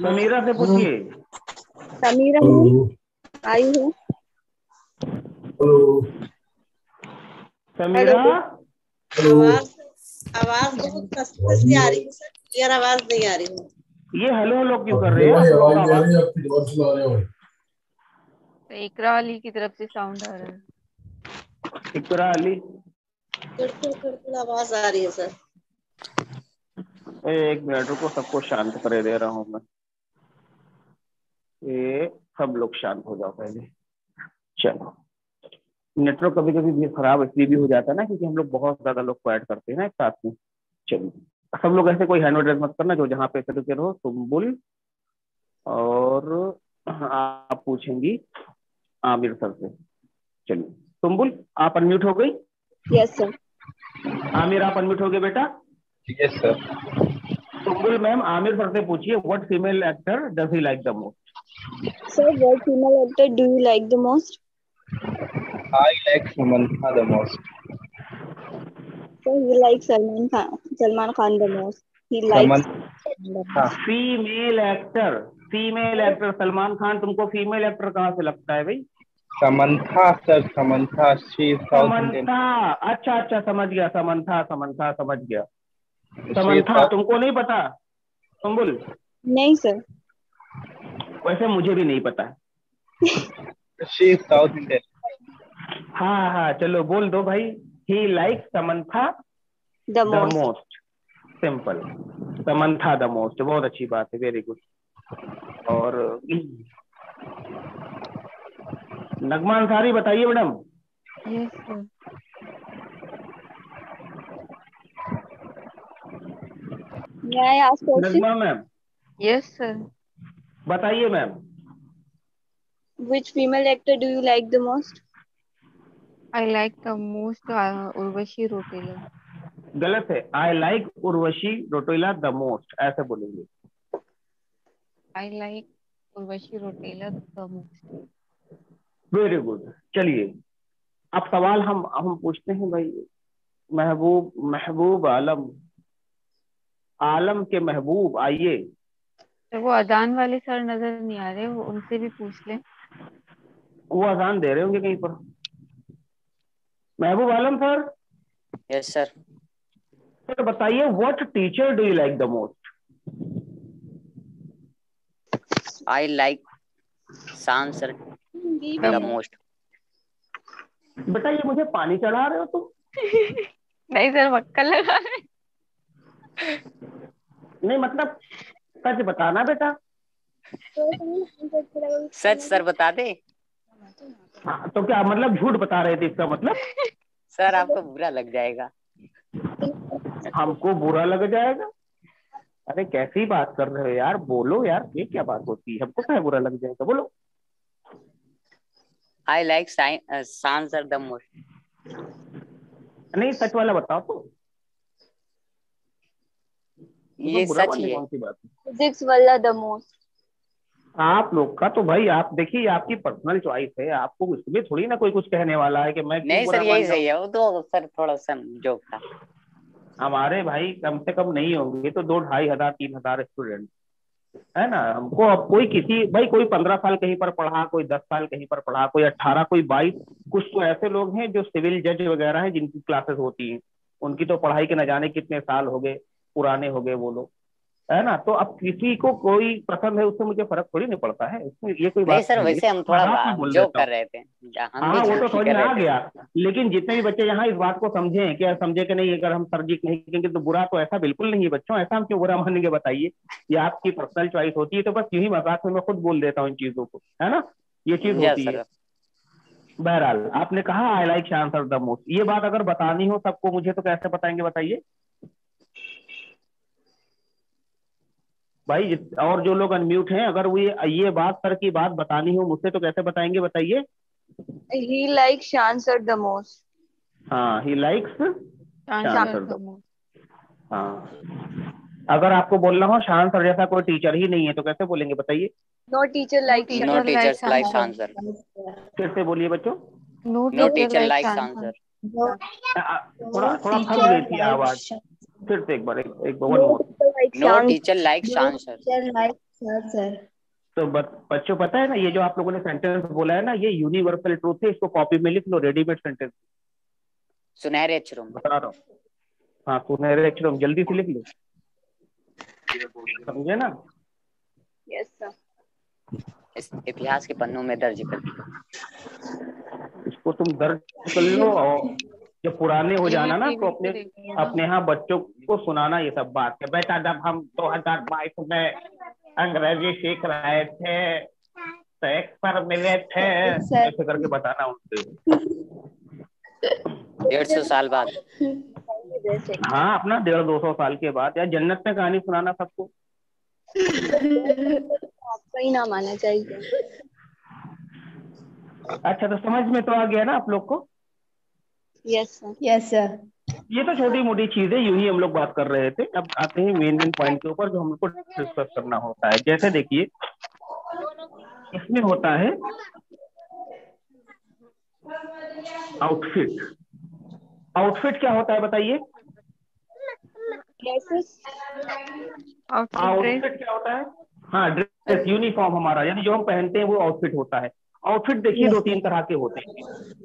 Speaker 2: समीरा से पूछिए।
Speaker 7: समीरा आई है।
Speaker 2: समीरा,
Speaker 8: आवाज आवाज बहुत कष्ट से आ रही है सर, क्लियर आवाज नहीं आ रही है।
Speaker 2: ये हेलो हेलो क्यों कर रहे हैं?
Speaker 4: इकरा अली की तरफ से साउंड आ रहा है।
Speaker 2: इकरा अली,
Speaker 8: बिल्कुल आवाज आ रही है सर।
Speaker 2: एक मिनट रुको, सबको शांत करे दे रहा हूँ मैं। ये सब लोग शांत हो जाओ पहले। चलो, नेटवर्क कभी कभी भी खराब इसलिए भी हो जाता है ना, क्योंकि हम लोग बहुत ज्यादा लोग को ऐड करते हैं ना एक साथ में। चलिए सब लोग ऐसे कोई हैंड रेज मत करना, जो जहाँ पे रुके रहो। सुम्बुल और आप पूछेंगी आमिर सर से। चलिए सुम्बुल आप अनम्यूट हो गई।
Speaker 7: Yes sir.
Speaker 2: आमिर आप अनम्यूट हो गए बेटा।
Speaker 5: Yes sir.
Speaker 2: Sumbul ma'am Aamir sir से पूछिए, what female actor does he like the most?
Speaker 7: Sir, what female actor do you like the most?
Speaker 5: I like Samantha the most.
Speaker 7: Sir, he likes Salman Khan the most. He likes
Speaker 2: female actor Salman Khan. तुमको female actor कहाँ से लगता है भाई?
Speaker 5: Samantha sir, Samantha, she is South Indian.
Speaker 2: Samantha, अच्छा अच्छा समझ गया, समंथा समंथा समझ गया।
Speaker 5: She is
Speaker 2: समंथा
Speaker 5: South-
Speaker 2: तुमको नहीं पता? सुम्बुल,
Speaker 7: नहीं सर।
Speaker 2: वैसे मुझे भी नहीं पता।
Speaker 5: she is South Indian.
Speaker 2: हाँ हाँ चलो बोल दो भाई। He like Samantha
Speaker 7: The
Speaker 2: the
Speaker 7: most.
Speaker 2: Most, simple, Samantha the most. बहुत अच्छी बात है, वेरी गुड। और नगमा अंसारी बताइए madam.
Speaker 4: Yes sir.
Speaker 7: May I ask question?
Speaker 2: नगमा मैम
Speaker 4: यस सर।
Speaker 2: बताइए ma'am.
Speaker 7: Which female actor do you like the most?
Speaker 4: I like the most Urvashi Rautela.
Speaker 2: गलत है, I like Urvashi Rautela the most, ऐसे बोलेंगे।
Speaker 4: I like Urvashi Rautela the most.
Speaker 2: Very good. चलिए अब सवाल हम पूछते हैं भाई। महबूब आलम, आलम के महबूब, आइए।
Speaker 4: तो वो अजान वाले सर नजर नहीं आ रहे, वो उनसे भी पूछ लें।
Speaker 2: वो अजान दे रहे होंगे कहीं पर। महबूब आलम सर।
Speaker 6: Yes sir.
Speaker 2: सर बताइए, what teacher do you like the most?
Speaker 6: I like Shan sir the most.
Speaker 2: बेटा ये मुझे पानी चढ़ा रहे हो तुम?
Speaker 4: नहीं सर, मक्का लगा रहे।
Speaker 2: नहीं मतलब सच बताना बेटा।
Speaker 6: सच सर बता दे।
Speaker 2: हाँ, तो क्या मतलब झूठ बता रहे थे इसका मतलब?
Speaker 6: सर आपको बुरा लग जाएगा।
Speaker 2: हमको बुरा लग जाएगा? अरे कैसी बात कर रहे हो यार, बोलो यार, ये क्या बात होती है? हमको क्या बुरा लग जाएगा, बोलो।
Speaker 6: I like Shan sir the most.
Speaker 2: नहीं सच वाला बताओ तो।
Speaker 6: ये
Speaker 2: बुरा
Speaker 6: सच
Speaker 2: वाली
Speaker 6: ही है।
Speaker 2: कौन सी बात है?
Speaker 7: Physics वाला the most.
Speaker 2: आप लोग का तो भाई, आप देखिए आपकी पर्सनल चॉइस है, आपको इसमें थोड़ी ना कोई कुछ कहने वाला है कि मैं क्यों
Speaker 6: नहीं
Speaker 2: बुरा
Speaker 6: सर
Speaker 2: मान
Speaker 6: यही
Speaker 2: जाऊं।
Speaker 6: सही है, वो तो सर थोड़ा सा जोक था।
Speaker 2: हमारे भाई कम से कम नहीं होंगे तो 2-2,500 3,000 स्टूडेंट है ना। हमको अब कोई किसी भाई, कोई 15 साल कहीं पर पढ़ा, कोई 10 साल कहीं पर पढ़ा, कोई 18, कोई 22। कुछ तो ऐसे लोग हैं जो सिविल जज वगैरह हैं जिनकी क्लासेस होती हैं, उनकी तो पढ़ाई के न जाने कितने साल हो गए, पुराने हो गए वो लोग, है ना। तो अब किसी को कोई पसंद है उससे मुझे फर्क थोड़ी नहीं पड़ता है, इसमें ये कोई
Speaker 6: नहीं
Speaker 2: बात
Speaker 6: सर,
Speaker 2: नहीं है।
Speaker 6: वैसे हम
Speaker 2: मैं
Speaker 6: थोड़ा
Speaker 2: बात में बोल
Speaker 6: जोक
Speaker 2: देता
Speaker 6: कर
Speaker 2: हूँ।
Speaker 6: रहे थे। हम भी
Speaker 2: हाँ वो तो
Speaker 6: जोक ही
Speaker 2: समझ
Speaker 6: कर
Speaker 2: में
Speaker 6: रहे
Speaker 2: आ
Speaker 6: थे।
Speaker 2: गया, लेकिन जितने भी बच्चे यहाँ इस बात को समझे क्या समझे कि नहीं, अगर हम सर जी नहीं कहेंगे तो बुरा, तो ऐसा बिल्कुल नहीं है बच्चों, ऐसा हम क्यों बुरा मानेंगे बताइए। ये आपकी पर्सनल चॉइस होती है, तो बस यूं ही मजाक में मैं खुद बोल देता हूँ इन चीजों को, है ना, ये चीज
Speaker 6: यस
Speaker 2: होती है।
Speaker 6: सर।
Speaker 2: बहरहाल आपने कहा I like Shan sir the most, ये बात अगर बतानी हो सबको मुझे तो कैसे बताएंगे बताइए भाई। और जो लोग अनम्यूट हैं, अगर वो ये बात सर की बात बतानी हो मुझसे तो कैसे बताएंगे बताइए।
Speaker 7: He likes Shan sir the most.
Speaker 2: हाँ, ही लाइक्स शान
Speaker 4: Shan
Speaker 2: sir
Speaker 4: the
Speaker 2: the.
Speaker 4: Most.
Speaker 2: हाँ, अगर आपको बोलना हो शान सर जैसा कोई टीचर ही नहीं है तो कैसे बोलेंगे बताइए।
Speaker 7: No teacher
Speaker 4: no
Speaker 7: likes
Speaker 4: teacher
Speaker 6: no
Speaker 7: Shan.
Speaker 6: Teachers
Speaker 4: like
Speaker 6: like
Speaker 4: Shan
Speaker 6: Shan sir.
Speaker 2: फिर से बोलिए बच्चों।
Speaker 4: No
Speaker 6: no
Speaker 4: teacher
Speaker 6: teacher
Speaker 4: like
Speaker 6: like
Speaker 4: Shan
Speaker 6: Shan
Speaker 4: sir.
Speaker 6: Sir.
Speaker 2: थोड़ा थोड़ा फंस गई थी आवाज, फिर से एक बार, एक one
Speaker 7: No
Speaker 2: more.
Speaker 7: teacher likes
Speaker 6: no
Speaker 7: Shan.
Speaker 6: Teacher like Shan sir.
Speaker 7: Teacher likes Shan sir.
Speaker 2: तो बच्चों पता है ना, ये जो आप लोगों ने सेंटेंस बोला है ना, ये यूनिवर्सल ट्रूथ है, इसको कॉपी में लिख लो, रेडीमेड सेंटेंस
Speaker 6: सुनहरे अक्षरों में।
Speaker 2: बता रहा हूँ। हाँ सुनहरे अक्षरों में जल्दी से लिख लो, समझे ना।
Speaker 7: Yes sir.
Speaker 6: इस इतिहास के पन्नों में दर्ज कर दिया।
Speaker 2: इसको तुम दर्ज कर लो, और जब पुराने हो
Speaker 4: ये मैं
Speaker 2: जाना ना तो
Speaker 4: टीवी
Speaker 2: अपने
Speaker 4: पे देखूंगी ना।
Speaker 2: अपने यहाँ बच्चों को सुनाना ये सब बात है। बेटा जब हम 2022 में अंग्रेजी सीख रहे थे तो एक पर मिले थे, ऐसे करके बताना उनसे।
Speaker 6: 150 साल बाद।
Speaker 2: हाँ अपना 150-200 साल के बाद, या जन्नत में कहानी सुनाना सबको।
Speaker 7: आपका ही नाम आना चाहिए।
Speaker 2: अच्छा तो समझ में तो आ गया ना आप लोग को।
Speaker 7: Yes sir. Yes sir.
Speaker 2: ये तो छोटी मोटी चीजें यूं ही हम लोग बात कर रहे थे। अब आते हैं मेन पॉइंट के ऊपर जो हम लोग को डिस्कस करना होता है। जैसे देखिए इसमें होता है आउटफिट। आउटफिट क्या होता है बताइए। आउटफिट क्या होता है? हाँ ड्रेस, यूनिफॉर्म हमारा, यानी जो हम पहनते हैं वो आउटफिट होता है। आउटफिट देखिए 2-3 तरह के होते हैं।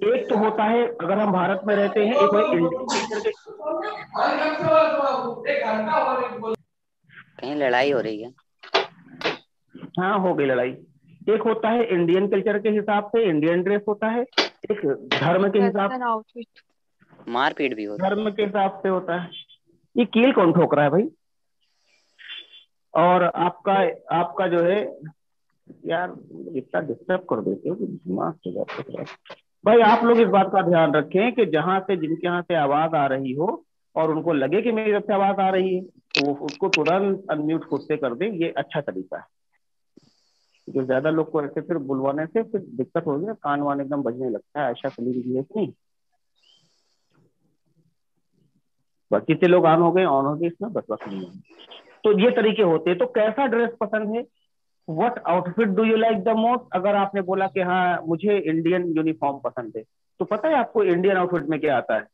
Speaker 2: एक तो होता है अगर हम भारत में रहते हैं, एक है इंडियन कल्चर के।
Speaker 6: कहीं लड़ाई हो रही है?
Speaker 2: हाँ हो गई लड़ाई। एक होता है इंडियन कल्चर के हिसाब से इंडियन ड्रेस होता है, एक धर्म के हिसाब
Speaker 4: वेस्टर्न आउटफिट।
Speaker 6: मारपीट भी हो रही है।
Speaker 2: धर्म के हिसाब से होता है। ये कील कौन ठोक रहा है भाई? और आपका आपका जो है यार इतना डिस्टर्ब कर देते हो कि दिमाग से जाता है। भाई आप लोग इस बात का ध्यान रखें कि जहां से जिनके यहाँ से आवाज आ रही हो और उनको लगे कि मेरी तरफ से आवाज आ रही है तो वो उसको तुरंत अनम्यूट खुद से कर दें, ये अच्छा तरीका है। जो ज्यादा लोग को ऐसे फिर बुलवाने से फिर दिक्कत हो गया, कान वान एकदम बजने लगता है। ऐसा सलीम जी है कि नहीं? बाकी से लोग ऑन हो गए इसमें बस नहीं है। तो ये तरीके होते हैं। तो कैसा ड्रेस पसंद है? What outfit do you like the most? अगर आपने बोला कि हाँ मुझे इंडियन यूनिफॉर्म पसंद है, तो पता है आपको इंडियन आउटफिट में क्या आता है?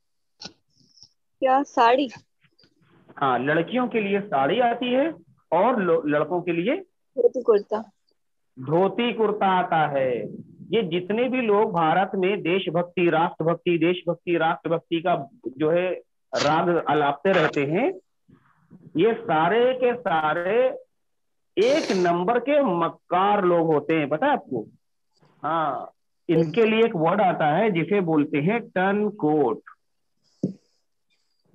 Speaker 7: क्या? साड़ी?
Speaker 2: हाँ, लड़कियों के लिए साड़ी आती है और लड़कों के लिए
Speaker 7: धोती कुर्ता।
Speaker 2: धोती कुर्ता आता है। ये जितने भी लोग भारत में देशभक्ति, राष्ट्रभक्ति, देशभक्ति, राष्ट्रभक्ति का जो है राग अलापते रहते हैं, ये सारे के सारे एक नंबर के मक्कार लोग होते हैं, पता है आपको? हाँ, इनके लिए एक वर्ड आता है जिसे बोलते हैं turn coat.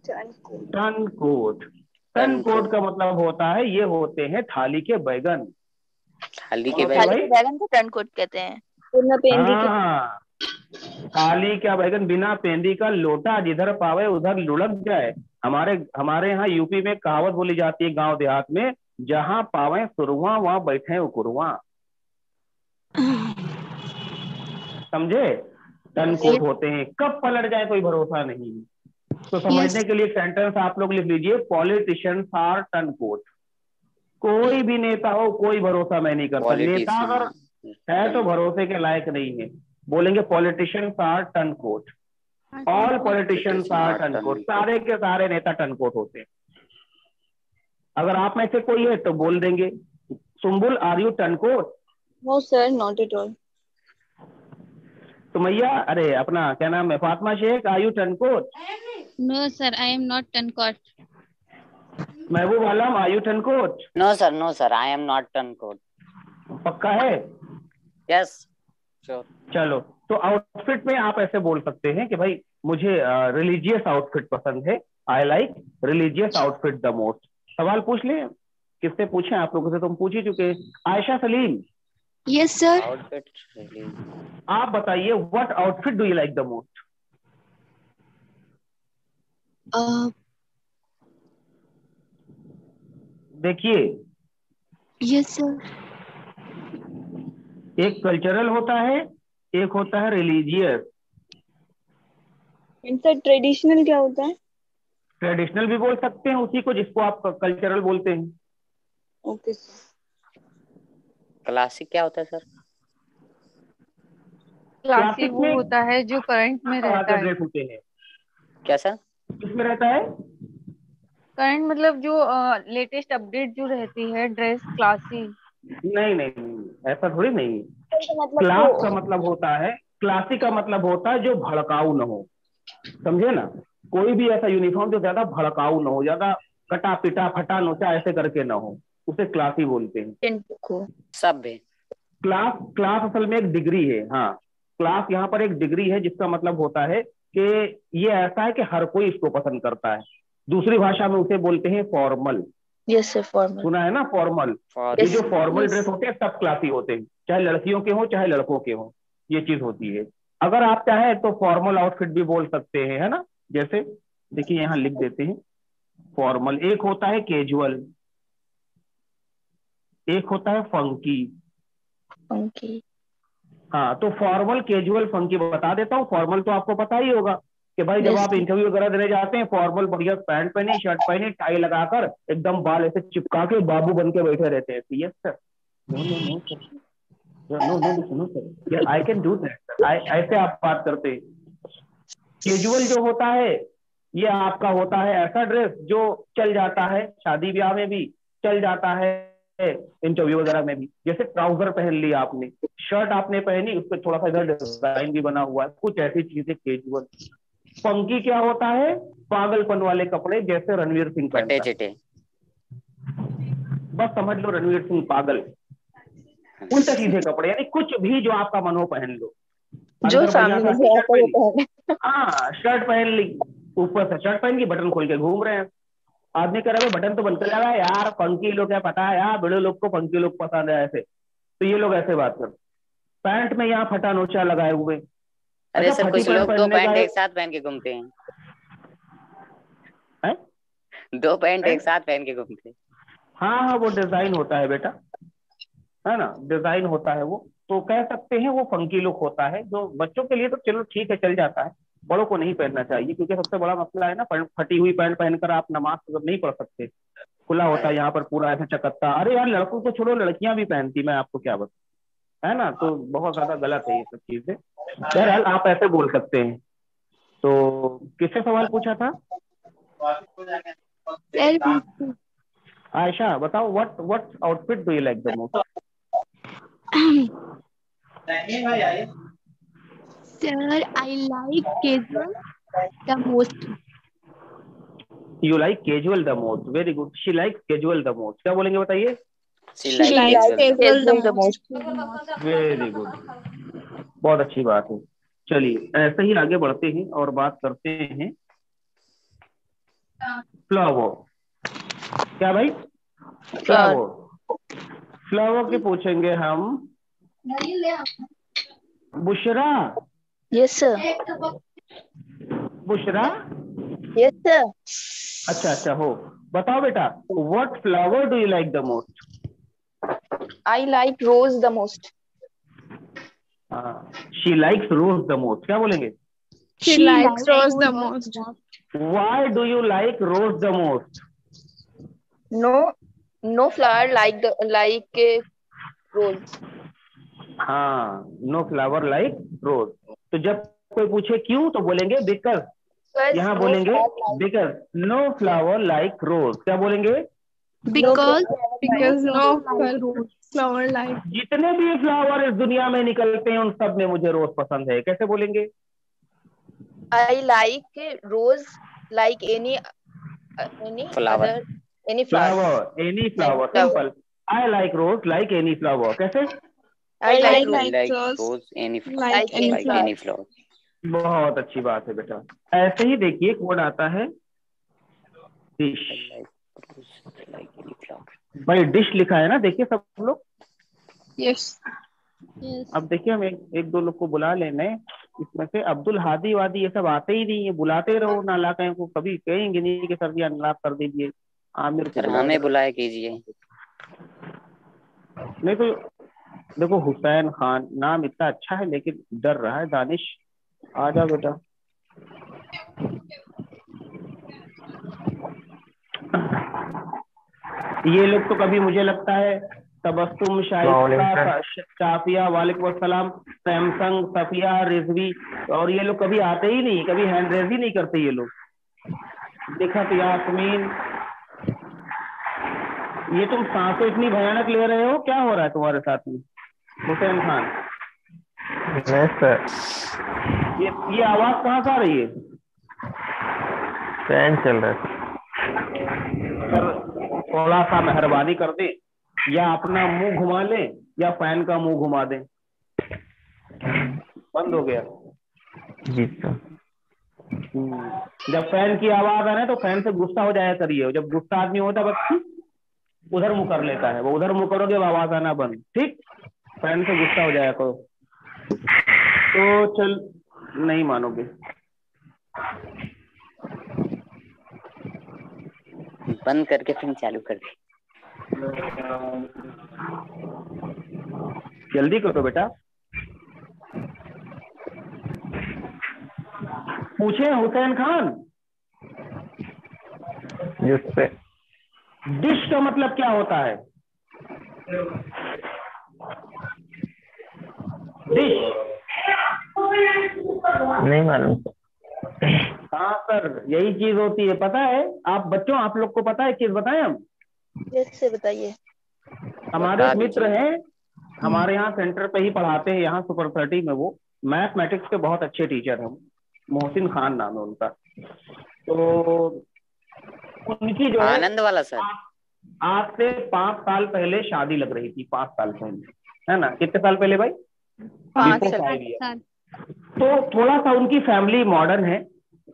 Speaker 2: Turn coat, turn coat का मतलब होता है ये होते हैं थाली के बैगन।
Speaker 6: थाली के
Speaker 10: बैगन को टर्न कोट कहते हैं।
Speaker 2: हाँ, थाली का बैगन, बिना पेंदी का लोटा, जिधर पावे उधर लुढ़क जाए। हमारे यहाँ यूपी में कहावत बोली जाती है गांव देहात में, जहां पावे सुरवा वहां बैठे उकुरवा। समझे? टर्न कोट होते हैं, कब पलट जाए कोई भरोसा नहीं। तो समझने के लिए सेंटेंस आप लोग लिख लीजिए, पॉलिटिशियंस आर टर्न कोट। कोई भी नेता हो कोई भरोसा मैं नहीं करता। नेता अगर है तो भरोसे के लायक नहीं है। बोलेंगे politicians are turn coat, all politicians are turn coat. सारे के सारे नेता टर्न कोट होते हैं। अगर आप में से कोई है तो बोल देंगे, Sumbul are you turncoat?
Speaker 7: No sir, not at all.
Speaker 2: Sumaiya, अरे अपना क्या नाम है, Fatima Shaikh, are you turncoat?
Speaker 11: No sir, I am not turncoat.
Speaker 2: Mahboob Alam, are you turncoat?
Speaker 6: No sir, I am not turncoat.
Speaker 2: पक्का है?
Speaker 6: Yes.
Speaker 2: चलो, तो outfit में आप ऐसे बोल सकते हैं कि भाई मुझे रिलीजियस आउटफिट पसंद है, I like religious outfit the most. सवाल पूछ ले, किससे पूछे? आप लोगों से तुम पूछ ही चुके। Ayesha Salim.
Speaker 10: Yes sir.
Speaker 6: Outfit,
Speaker 2: आप बताइए, what outfit do you like the most? देखिए,
Speaker 10: यस सर।
Speaker 2: एक कल्चरल होता है, एक होता है रिलीजियस।
Speaker 7: इनका ट्रेडिशनल क्या होता है?
Speaker 2: ट्रेडिशनल भी बोल सकते हैं उसी को जिसको आप कल्चरल बोलते हैं।
Speaker 7: ओके।
Speaker 6: क्लासिक क्या होता है सर?
Speaker 4: क्लासिक वो होता है जो करंट में रहता है।
Speaker 2: होते हैं। क्या
Speaker 6: सर?
Speaker 2: किसमें रहता है?
Speaker 4: करंट मतलब जो लेटेस्ट अपडेट जो रहती है ड्रेस क्लासी।
Speaker 2: नहीं, ऐसा थोड़ी नहीं। क्लास का मतलब होता है, क्लासिक का मतलब होता है जो भड़काऊ न हो। समझे ना? कोई भी ऐसा यूनिफॉर्म जो ज्यादा भड़काऊ न हो, ज्यादा कटा पिटा फटा नोचा ऐसे करके ना हो, उसे क्लासी बोलते हैं।
Speaker 6: सब है।
Speaker 2: क्लास असल में एक डिग्री है। हाँ, क्लास यहाँ पर एक डिग्री है, जिसका मतलब होता है कि ये ऐसा है कि हर कोई इसको पसंद करता है। दूसरी भाषा में उसे बोलते हैं फॉर्मल।
Speaker 10: Yes sir, formal.
Speaker 2: सुना है ना फॉर्मल? ये जो फॉर्मल ड्रेस होते हैं सब क्लासी होते हैं, चाहे लड़कियों के हो चाहे लड़कों के हो, ये चीज होती है। अगर आप चाहे तो फॉर्मल आउटफिट भी बोल सकते हैं, है ना? जैसे देखिए यहाँ लिख देते हैं फॉर्मल। एक होता है कैजुअल, एक होता है फंकी। हाँ, तो फॉर्मल, कैजुअल, फंकी बता देता हूँ। फॉर्मल तो आपको पता ही होगा कि भाई जब आप इंटरव्यू वगैरह देने जाते हैं, फॉर्मल बढ़िया पैंट पहने, शर्ट पहने, टाई लगाकर एकदम बाल ऐसे चिपका के बाबू बन के बैठे रहते हैं। Yes sir, no sir, I can do that. ऐसे आप बात करते हैं। कैजुअल जो होता है ये आपका होता है ऐसा ड्रेस जो चल जाता है शादी ब्याह में भी, चल जाता है इंटरव्यू वगैरह में भी। जैसे ट्राउजर पहन लिया आपने, शर्ट आपने पहनी, उस पर थोड़ा सा इधर डिजाइन भी बना हुआ है, कुछ ऐसी चीजें कैजुअल। फंकी क्या होता है? पागलपन वाले कपड़े, जैसे रणवीर सिंह पहनता है। बस समझ लो रणवीर सिंह पागल। उल्टे सीधे कपड़े, यानी कुछ भी जो आपका मन हो पहन लो।
Speaker 7: जो सामने से आता है।
Speaker 2: हाँ, शर्ट पहन ली, ऊपर से शर्ट पहन के बटन खोल के घूम रहे हैं। आदमी कह रहा है बटन तो बंद कर लगा यार, फंकी लोग क्या पता है यार, बड़े लोग को फंकी लोग पसंद है ऐसे, तो ये लोग ऐसे बात करते। पैंट में यहाँ फटा नोचा लगाए हुए।
Speaker 6: अरे
Speaker 2: अच्छा,
Speaker 6: सर
Speaker 2: फटी
Speaker 6: कुछ लोग दो
Speaker 2: पहनने
Speaker 6: पैंट
Speaker 2: का
Speaker 6: एक साथ पहन के घूमते हैं।
Speaker 2: है?
Speaker 6: दो पैंट एक साथ पहन के घूमते हैं।
Speaker 2: हाँ, वो डिजाइन होता है बेटा, है ना, डिजाइन होता है वो, तो कह सकते हैं वो फंकी लुक होता है। जो बच्चों के लिए तो चलो ठीक है, चल जाता है, बड़ों को नहीं पहनना चाहिए, क्योंकि सबसे बड़ा मसला है ना, फटी हुई पैंट पहनकर आप नमाज नहीं पढ़ सकते, खुला होता है यहाँ पर पूरा ऐसा चकत्ता। अरे यार लड़कों को छोड़ो, लड़कियां भी पहनती, मैं आपको क्या बताऊं, है ना, तो बहुत ज्यादा गलत है ये सब चीजें। बहरहाल आप ऐसे बोल सकते हैं। तो किससे सवाल पूछा था? आयशा बताओ, what outfit do you like the most?
Speaker 10: Sir, I like casual the most.
Speaker 2: You like casual the most. Very good. She likes casual the most. क्या बोलेंगे बताइए?
Speaker 6: She
Speaker 7: She
Speaker 6: like
Speaker 7: likes
Speaker 6: casual.
Speaker 7: casual the most.
Speaker 2: Very good, बहुत अच्छी बात है। चलिए ऐसे ही आगे बढ़ते हैं और बात करते हैं फ्लावर। क्या भाई? फ्लावर। फ्लावर के पूछेंगे हम। Bushra.
Speaker 10: Yes, sir.
Speaker 2: Bushra.
Speaker 10: Yes, sir.
Speaker 2: अच्छा हो, बताओ बेटा, what flower do you like the most?
Speaker 1: I like rose the most.
Speaker 2: She likes rose the most. क्या बोलेंगे?
Speaker 7: She likes rose the most.
Speaker 2: Why do you like rose the most?
Speaker 1: No flower like rose.
Speaker 2: हाँ, no flower like rose. तो जब कोई पूछे क्यों तो बोलेंगे बिकॉज। यहाँ बोलेंगे बिकॉज नो फ्लावर लाइक रोज। क्या बोलेंगे?
Speaker 7: Because no flower like.
Speaker 2: जितने भी फ्लावर इस दुनिया में निकलते हैं उन सब में मुझे रोज पसंद है। कैसे बोलेंगे?
Speaker 1: I like rose like any
Speaker 6: Flower.
Speaker 1: other any flower.
Speaker 2: Any flower, simple. I like rose like any flower. कैसे?
Speaker 1: I like
Speaker 6: Like
Speaker 1: rose
Speaker 6: rose any
Speaker 1: like any
Speaker 6: like
Speaker 1: flower.
Speaker 6: any flower.
Speaker 2: बहुत अच्छी बात है बेटा। ऐसे ही देखिए एक वर्ड आता है डिश।
Speaker 6: Like any flower.
Speaker 2: भाई डिश लिखा है ना, देखिए सब लोग।
Speaker 7: Yes.
Speaker 2: अब देखिए हम एक दो लोग को बुला लेने, इसमें से अब्दुल हादी वादी ये सब आते ही नहीं है। बुलाते रहो नालाकयों को, कभी कहेंगे नहीं कि सर जी अनलॉक कर दीजिए। आमिर को
Speaker 6: हमें बुलाया कीजिए।
Speaker 2: नहीं तो देखो, हुसैन खान नाम इतना अच्छा है लेकिन डर रहा है। दानिश आ जाओ बेटा। ये लोग तो कभी मुझे लगता है तबस्सुम, शाइस्ता, शाफिया, वालेकुम अस्सलाम, सैमसंग, सफिया, रिजवी, और ये लोग कभी आते ही नहीं, कभी हैंड रेज ही नहीं करते ये लोग। देखा तो यास्मीन, ये तुम सांसें इतनी भयानक ले रहे हो, क्या हो रहा है तुम्हारे साथ में? हुसैन खान ये आवाज कहाँ से आ रही है?
Speaker 5: फैन चल रहा है।
Speaker 2: सर थोड़ा सा मेहरबानी कर दे, या अपना मुंह घुमा ले या फैन का मुंह घुमा दे। बंद हो गया
Speaker 5: जी सर।
Speaker 2: जब फैन की आवाज आए तो फैन से गुस्सा हो जाया करिए। जब गुस्सा आदमी होता है बस उधर मुंह कर लेता है, वो उधर मुंह करोगे आवाज आना बंद। ठीक, फैन से गुस्सा हो जाया करो। तो चल, नहीं मानोगे।
Speaker 6: बंद करके फिर चालू कर दे।
Speaker 2: जल्दी करो बेटा। पूछे हुसैन खान,
Speaker 5: जिससे
Speaker 2: डिश का मतलब क्या होता है? डिश
Speaker 5: नहीं मालूम।
Speaker 2: हाँ सर, यही चीज होती है, पता है आप बच्चों, आप लोग को पता है चीज बताएं हम?
Speaker 1: जैसे बताइए।
Speaker 2: हमारे एक मित्र हैं, हमारे यहाँ सेंटर पे ही पढ़ाते हैं, यहाँ सुपर 30 में। वो मैथमेटिक्स के बहुत अच्छे टीचर हैं, मोहसिन खान नाम है उनका। तो उनकी जो है
Speaker 6: आनंद वाला सर,
Speaker 2: आज से 5 साल पहले शादी लग रही थी। 5 साल पहले, है ना? कितने साल पहले भाई?
Speaker 1: 5
Speaker 11: साल।
Speaker 2: तो थोड़ा सा उनकी फैमिली मॉडर्न है।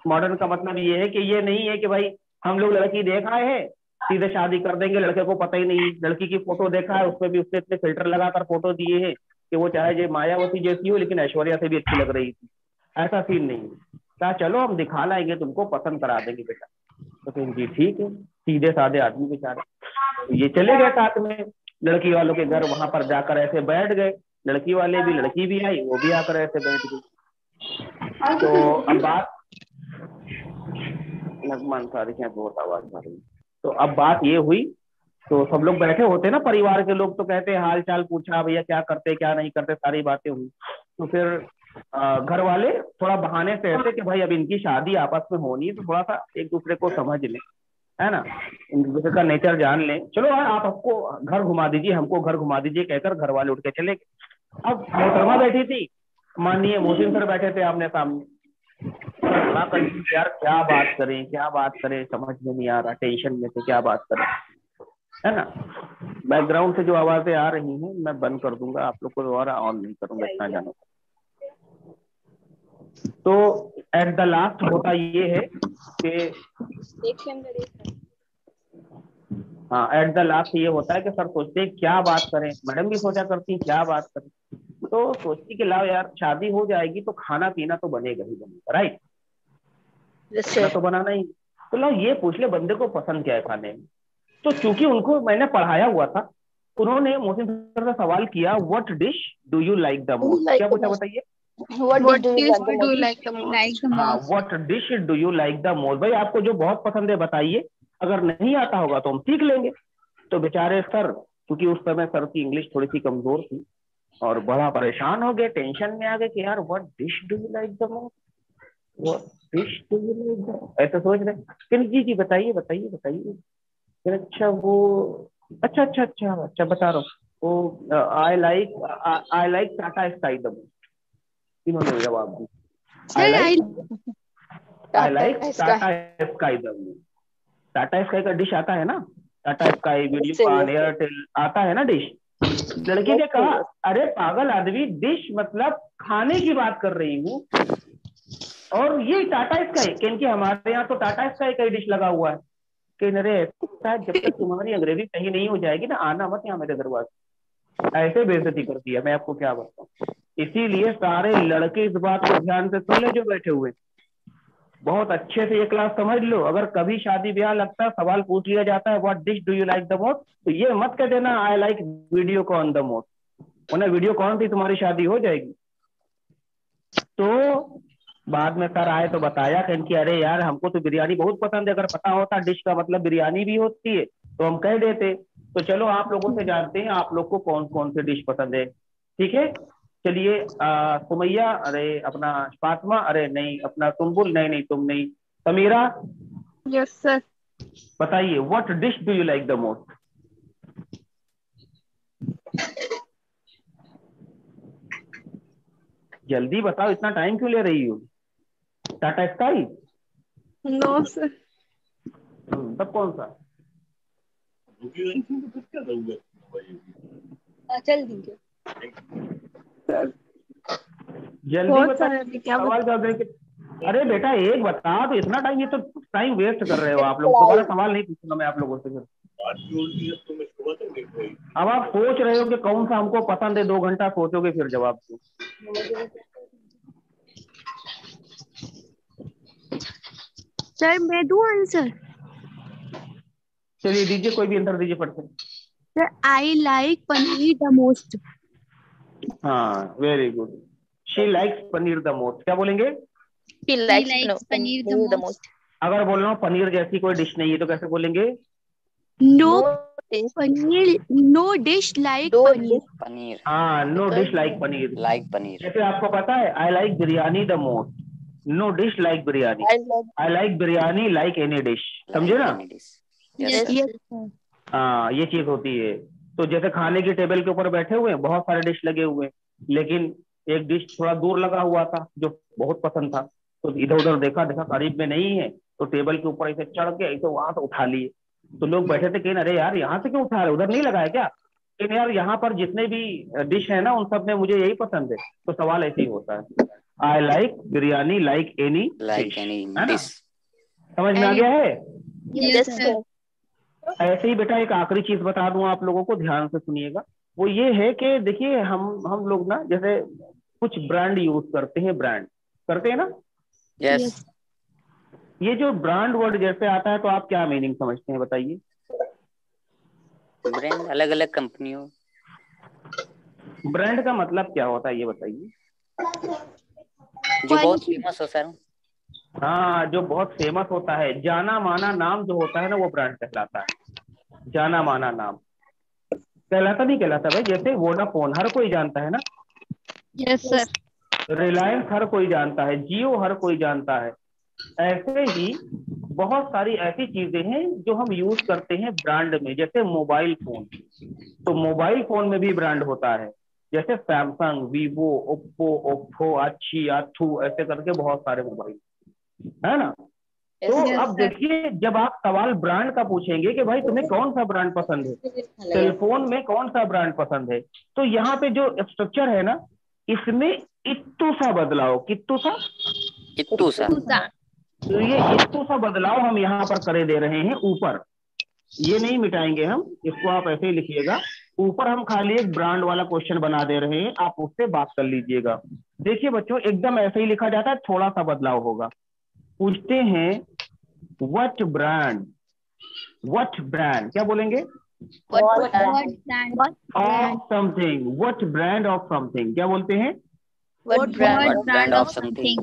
Speaker 2: मॉडर्न का मतलब ये है कि ये नहीं है कि भाई हम लोग लड़की देख आए हैं, सीधे शादी कर देंगे, लड़के को पता ही नहीं। लड़की की फोटो देखा है, उसमें भी उसने इतने फिल्टर लगाकर फोटो दिए हैं कि वो चाहे जो मायावती जैसी हो लेकिन ऐश्वर्या से भी अच्छी लग रही थी। ऐसा सीन नहीं है। कहा चलो हम दिखा लाएंगे तुमको, पसंद करा देंगे बेटा। तो फिर जी ठीक है, सीधे साधे आदमी बेचारे। तो ये चले गए साथ में लड़की वालों के घर, वहां पर जाकर ऐसे बैठ गए। लड़की वाले भी, लड़की भी आई, वो भी आकर ऐसे बैठ गई। तो अब बात नगमान सारी क्या बहुत आवाज आ रही। तो अब बात ये हुई, तो सब लोग बैठे होते ना परिवार के लोग, तो कहते हैं हाल चाल पूछा, भैया क्या करते क्या नहीं करते, सारी बातें हुई। तो फिर घर वाले थोड़ा बहाने से ऐसे कि भाई अब इनकी शादी आपस में होनी है, तो थोड़ा सा एक दूसरे को समझ लें, है ना, एक दूसरे का नेचर जान लें। चलो आप हमको घर घुमा दीजिए, हमको घर घुमा दीजिए कहकर घर वाले उठ के चले गए। अब मोहतरमा बैठी थी, माननीय मोहसिन सर बैठे थे आमने सामने। यार क्या बात करें समझ में नहीं आ रहा, टेंशन में थे क्या बात करें, है ना। बैकग्राउंड से जो आवाजें आ रही हैं मैं बंद कर दूंगा, आप लोग को दोबारा ऑन नहीं करूंगा, इतना जानो। तो एट द लास्ट होता ये है कि हाँ, एट द लास्ट ये होता है कि सर सोचते हैं क्या बात करें, मैडम भी सोचा करती हैं क्या बात करें। तो सोचती कि लाओ यार शादी हो जाएगी तो खाना पीना तो बनेगा ही बनेगा, राइट, खाना तो बनाना ही। तो लाओ ये पूछ ले बंदे को पसंद क्या है खाने में। तो चूंकि उनको मैंने पढ़ाया हुआ था, उन्होंने मोहसिन सर से सवाल किया, what dish do you like the most. क्या पूछा बताइए?
Speaker 1: What dish do you like the most?
Speaker 2: हाँ, what dish do you like the most. भाई आपको जो बहुत पसंद है बताइए, अगर नहीं आता होगा तो हम सीख लेंगे। तो बेचारे सर, क्योंकि उस समय सर की इंग्लिश थोड़ी सी कमजोर थी और बड़ा परेशान हो गए, टेंशन में आ गए कि यार what dish do you like the most, what dish do you like the, ऐसा सोच रहे। जी बताइए बताइए बताइए। अच्छा वो अच्छा बता रहा हूँ, वो I like Tata sky the most. इन्होंने जवाब दिया I like Tata sky the most. Tata sky का डिश आता है ना, टाटा स्काई, वीडियोकॉन, एयरटेल आता है ना डिश। लड़की ने कहा अरे पागल आदमी, डिश मतलब खाने की बात कर रही हूँ, और ये टाटा स्काई, क्योंकि हमारे यहाँ तो टाटा स्काई का डिश लगा हुआ है। कि अरे जब तक तुम्हारी अंग्रेजी सही नहीं हो जाएगी ना, आना मत यहाँ मेरे दरवाजे। ऐसे बेइज्जती कर दिया, मैं आपको क्या बताऊं। इसीलिए सारे लड़के इस बात को ध्यान से सुन ले जो बैठे हुए, बहुत अच्छे से ये क्लास समझ लो। अगर कभी शादी ब्याह लगता है, सवाल पूछ लिया जाता है what dish do you like the most, तो ये मत कह देना I like Videocon the most, वरना वीडियोकॉन से तुम्हारी शादी हो जाएगी। तो बाद में सर आए तो बताया कि अरे यार हमको तो बिरयानी बहुत पसंद है, अगर पता होता डिश का मतलब बिरयानी भी होती है तो हम कह देते। तो चलो आप लोगों से जानते हैं आप लोग को कौन कौन से डिश पसंद है, ठीक है। चलिए सुमैया, अरे अपना फातिमा, अरे नहीं अपना सुम्बुल, नहीं तुम नहीं, समीरा।
Speaker 1: Yes sir.
Speaker 2: बताइए what dish do you like the most. जल्दी बताओ, इतना टाइम क्यों ले रही हो। टाटा स्काई?
Speaker 1: No sir.
Speaker 2: तब कौन सा?
Speaker 3: चल दीजिए
Speaker 2: जल्दी बताइए, सवाल जवाब देके। अरे बेटा एक बता तो, इतना टाइम, ये तो टाइम वेस्ट कर रहे हो आप लोग। दोबारा सवाल नहीं पूछूंगा मैं आप लोगों से फिर। अब आप सोच रहे हो कि कौन सा हमको पसंद है, 2 घंटा सोचोगे फिर जवाब दो।
Speaker 10: सर मैं दूं आंसर?
Speaker 2: चलिए दीजिए, कोई भी आंसर दीजिए फट से।
Speaker 10: Sir I like paneer the most.
Speaker 2: हाँ very good, she likes paneer the most. क्या बोलेंगे?
Speaker 11: He likes paneer the most.
Speaker 2: अगर बोल रहा हूँ पनीर जैसी कोई डिश नहीं है तो कैसे बोलेंगे?
Speaker 10: No paneer, no dish like
Speaker 6: paneer.
Speaker 2: हाँ, no dish like paneer.
Speaker 6: Like paneer.
Speaker 2: जैसे आपको पता है I like biryani the most, no dish like biryani. I like biryani like any dish, समझे ना? हाँ ये चीज होती है। तो जैसे खाने की टेबल के ऊपर बैठे हुए हैं, बहुत सारे डिश लगे हुए हैं, लेकिन एक डिश थोड़ा दूर लगा हुआ था जो बहुत पसंद था, तो इधर उधर देखा करीब में नहीं है, तो टेबल के ऊपर ऐसे चढ़ के ऐसे वहां से उठा लिए। तो लोग बैठे थे कि अरे यार यहाँ से क्यों उठा रहे, उधर नहीं लगा है क्या? लेकिन यार यहाँ पर जितने भी डिश है ना उन सब में मुझे यही पसंद है। तो सवाल ऐसे ही होता है, I like biryani like any dish, है ना? समझ में आ गया है?
Speaker 10: Yes, sir.
Speaker 2: ऐसे ही बेटा एक आखिरी चीज बता दूं आप लोगों को, ध्यान से सुनिएगा। वो ये है कि देखिए हम लोग ना जैसे कुछ ब्रांड यूज करते हैं, ब्रांड करते हैं ना।
Speaker 6: यस।
Speaker 2: ये जो ब्रांड वर्ड जैसे आता है तो आप क्या मीनिंग समझते हैं बताइए?
Speaker 6: ब्रांड अलग अलग कंपनियों।
Speaker 2: ब्रांड का मतलब क्या होता है ये बताइए?
Speaker 6: जो बहुत फेमस हो सर।
Speaker 2: हाँ, जो बहुत फेमस होता है, जाना माना नाम जो होता है ना, वो ब्रांड कहलाता है। जाना माना नाम कहलाता नहीं कहलाता भाई? जैसे वोडाफोन हर कोई जानता है ना।
Speaker 10: Yes, sir.
Speaker 2: रिलायंस हर कोई जानता है, जियो हर कोई जानता है। ऐसे ही बहुत सारी ऐसी चीजें हैं जो हम यूज करते हैं ब्रांड में, जैसे मोबाइल फोन। तो मोबाइल फोन में भी ब्रांड होता है, जैसे सैमसंग, वीवो, ओप्पो, अच्छी, आथू, ऐसे करके बहुत सारे मोबाइल है ना। तो अब देखिए, जब आप सवाल ब्रांड का पूछेंगे कि भाई तुम्हें कौन सा ब्रांड पसंद है, सेलफोन में कौन सा ब्रांड पसंद है, तो यहाँ पे जो स्ट्रक्चर है ना, इसमें इत्तू सा बदलाव, कित्तू सा,
Speaker 6: इत्तू सा,
Speaker 2: तो ये इत्तू सा बदलाव हम यहाँ पर करे दे रहे हैं ऊपर। ये नहीं मिटाएंगे हम, इसको आप ऐसे ही लिखिएगा। ऊपर हम खाली एक ब्रांड वाला क्वेश्चन बना दे रहे हैं, आप उससे बात कर लीजिएगा। देखिए बच्चों, एकदम ऐसे ही लिखा जाता है, थोड़ा सा बदलाव होगा। पूछते हैं व्हाट ब्रांड, व्हाट ब्रांड क्या बोलेंगे?
Speaker 10: What brand?
Speaker 2: Of something, what brand of something क्या बोलते हैं?
Speaker 11: What brand?
Speaker 6: Brand of something.